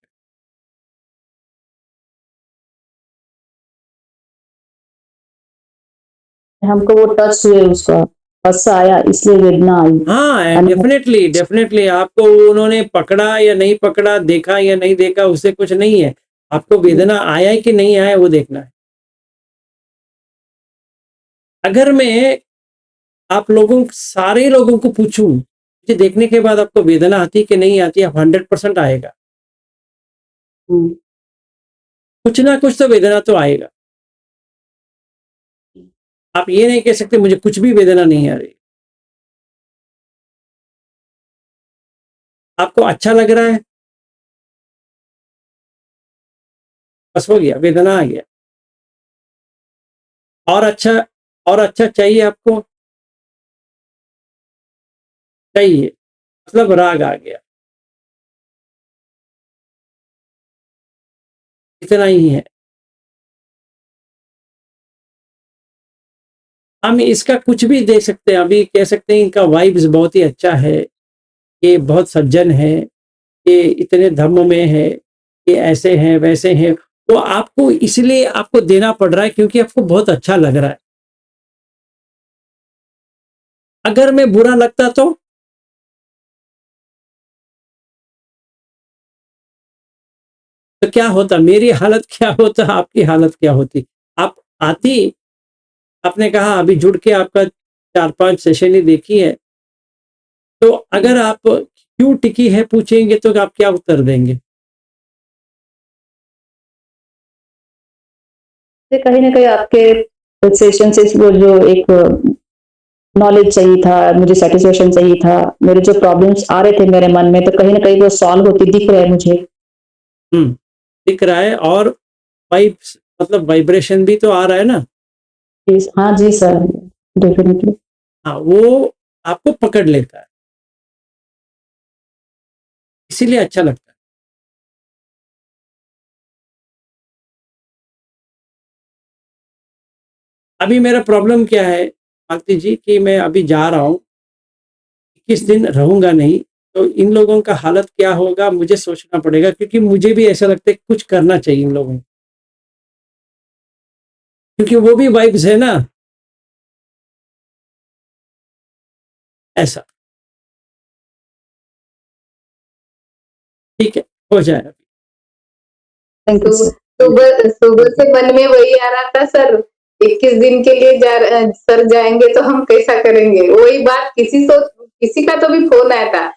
J: हमको वो टच हुए, उसका गुस्सा आया इसलिए वेदना आई।
B: हाँ डेफिनेटली डेफिनेटली, आपको उन्होंने पकड़ा या नहीं पकड़ा, देखा या नहीं देखा, उससे कुछ नहीं है। आपको वेदना आया है कि नहीं आया वो देखना है। अगर मैं आप लोगों सारे लोगों को पूछूं कि देखने के बाद आपको वेदना आती कि नहीं आती, आप 100% आएगा। कुछ ना कुछ तो वेदना तो आएगा। आप ये नहीं कह सकते मुझे कुछ भी वेदना नहीं आ रही। आपको अच्छा लग रहा है, बस हो गया, वेदना आ गया। और अच्छा चाहिए आपको, चाहिए मतलब राग आ गया, इतना ही है। हम इसका कुछ भी दे सकते हैं, अभी कह सकते हैं इनका वाइब्स बहुत ही अच्छा है, ये बहुत सज्जन है, ये इतने धर्म में है, ये ऐसे हैं वैसे हैं, वो आपको इसलिए आपको देना पड़ रहा है क्योंकि आपको बहुत अच्छा लग रहा है। अगर मैं बुरा लगता तो क्या होता, मेरी हालत क्या होता, आपकी हालत क्या होती? आप आती, आपने कहा अभी जुड़ के आपका 4-5 सेशन ही देखी है, तो अगर आप क्यों टिकी है पूछेंगे तो आप क्या उत्तर देंगे?
J: कहीं ना कहीं आपके सेशन से वो जो एक नॉलेज चाहिए था, मुझे सेटिस्फेक्शन चाहिए था, मेरे जो प्रॉब्लम्स आ रहे थे मेरे मन में, तो कहीं ना कहीं वो सॉल्व होती दिख रहा है मुझे।
B: दिख रहा है, और वाइब्स मतलब वाइब्रेशन भी तो आ रहा है ना।
J: हाँ जी सर, डेफिनेटली।
B: हाँ, वो आपको पकड़ लेता है, इसीलिए अच्छा लगता है। अभी मेरा प्रॉब्लम क्या है मालती जी, कि मैं अभी जा रहा हूँ, 21 दिन रहूंगा नहीं, तो इन लोगों का हालत क्या होगा मुझे सोचना पड़ेगा, क्योंकि मुझे भी ऐसा लगता है कि कुछ करना चाहिए इन लोगों को, क्योंकि वो भी वाइब्स है ना ऐसा। ठीक है, हो जाए।
J: Thank you sir.
G: सुबह सुबह से मन में वही आ रहा था सर, 21 दिन के लिए सर जाएंगे तो हम कैसा करेंगे, वही बात किसी का तो भी फोन आया था,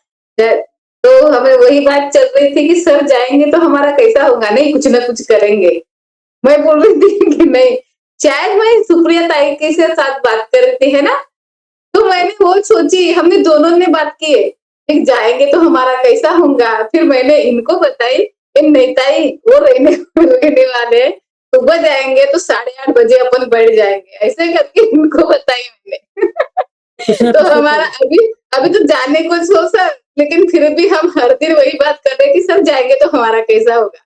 G: तो हमें वही बात चल रही थी कि सर जाएंगे तो हमारा कैसा होगा, नहीं कुछ ना कुछ करेंगे। मैं बोल रही थी कि नहीं, शायद मैं सुप्रिया ताई के साथ बात कर रही थी, है ना, तो मैंने वो सोची, हमने दोनों ने बात की है कि जाएंगे तो हमारा कैसा होगा। फिर मैंने इनको बताई, नहीं ताई वो रहने वाले हैं, सुबह जाएंगे तो 8:30 बजे अपन बैठ जाएंगे, ऐसे करके इनको बताई मैंने। तो हमारा अभी तो जाने को सोचा, लेकिन फिर भी हम हर दिन वही बात कर रहे हैं कि सर जाएंगे तो हमारा कैसा होगा।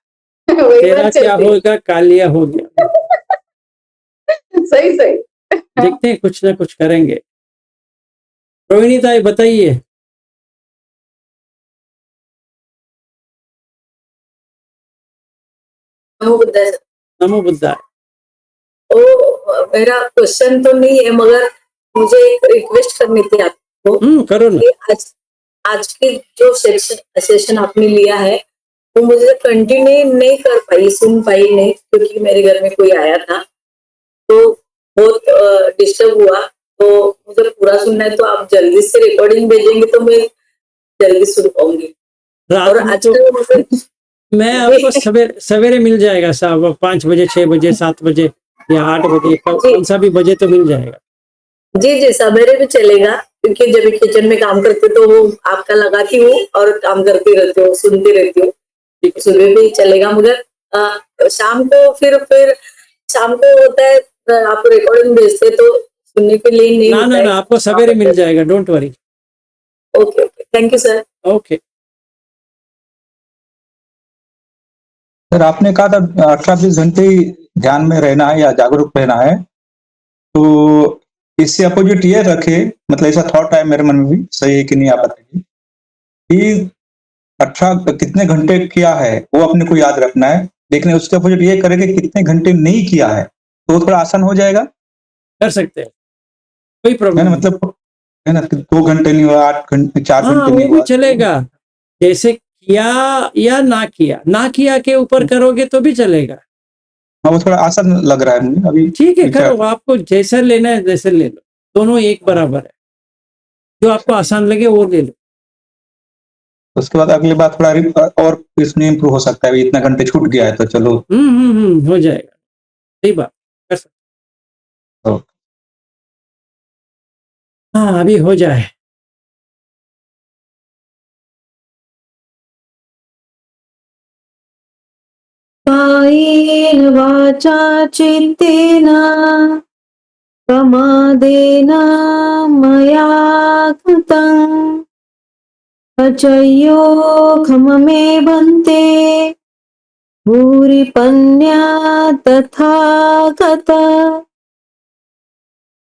G: वही
B: तेरा
G: बात
B: क्या
G: चलती है।
B: होगा, कालिया हो गया।
G: सही सही।
B: देखते हैं, कुछ ना कुछ करेंगे। रोहिणी ताई बताइए। नमो बुद्धाय।
K: मेरा क्वेश्चन तो नहीं है, मगर मुझे एक रिक्वेस्ट करनी थी आपको।
B: करो ना।
K: कि आज की जो सेशन आपने लिया है वो मुझे कंटिन्यू नहीं कर पाई, सुन पाई नहीं, क्योंकि मेरे घर में कोई आया था तो बहुत डिस्टर्ब हुआ। तो मुझे पूरा सुनना है, तो आप जल्दी से रिकॉर्डिंग भेजेंगे तो मैं जल्दी सुन पाऊंगी। और आजकल
B: मैं आपको सवेरे मिल जाएगा, 5 बजे, 6 बजे, 7 बजे या 8 बजे, कौन सा भी बजे तो मिल जाएगा।
K: जी सवेरे भी चलेगा, क्योंकि जब किचन में काम करते तो वो आपका लगाती हूँ और काम करती रहती हूँ, सुनती रहती हूँ। सुबह भी चलेगा, मगर शाम को फिर शाम को होता है, आप रिकॉर्डिंग भेजते तो सुनने के लिए नहीं होता है।
B: ना, आपको सवेरे मिल जाएगा, don't worry.
K: Okay, thank you sir.
B: Okay
D: sir, आपने कहा था 18-20 घंटे ही ध्यान में रहना है या जागरूक रहना है, तो इससे अपोजिट ये रखे, मतलब ऐसा थॉट आया मेरे मन में भी, सही है कि नहीं आप बताइए, कि 18 कितने घंटे किया है वो अपने को याद रखना है, लेकिन उसके अपोजिट ये करे कि कितने घंटे नहीं किया है, तो थोड़ा आसान हो जाएगा।
B: कर सकते हैं, कोई प्रॉब्लम
D: है ना,
B: नहीं।
D: मतलब है ना, 2 घंटे नहीं हुआ, 8 घंटे, 4 घंटे
B: वो
D: नहीं
B: भी
D: हुआ,
B: चलेगा। जैसे किया या ना किया के ऊपर करोगे तो भी चलेगा।
D: हाँ, वो थोड़ा आसान लग रहा है मुझे अभी।
B: ठीक है,
D: विचार-
B: करो, आपको जैसा लेना है वैसे ले लो, दोनों एक बराबर है, जो आपको आसान लगे वो ले लो।
D: उसके बाद अगली बार थोड़ा और इसमें इम्प्रूव हो सकता है, इतना घंटे छूट गया है तो चलो।
B: हो जाएगा, सही बात, कर सकते।
D: ओके।
B: हाँ, अभी हो जाए।
I: कायेन वाचा चित्तेन प्रमादेन मया कृतं अचयोखममे भन्ते भूरिपन्या तथा गत।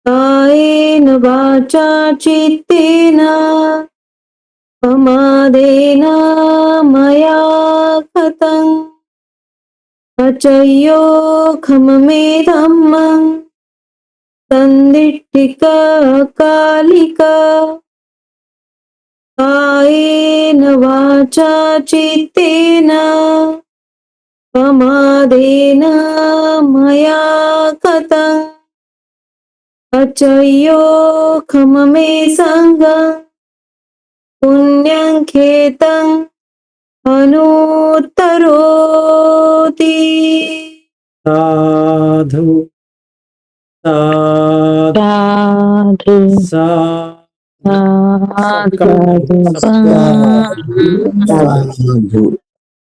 I: कायेन वाचा चित्तेन प्रमादेन मया कृतं अचयोखममे धम्मं सन्दिट्ठिक कालिक। कायेन वाचा चित्तेन प्रमादेन मया कृतं अचयोखममे संगं पुण्यं खेतं अनुत्तरोति।
B: साधु
J: साधु
B: साधु
J: साधु
B: सबका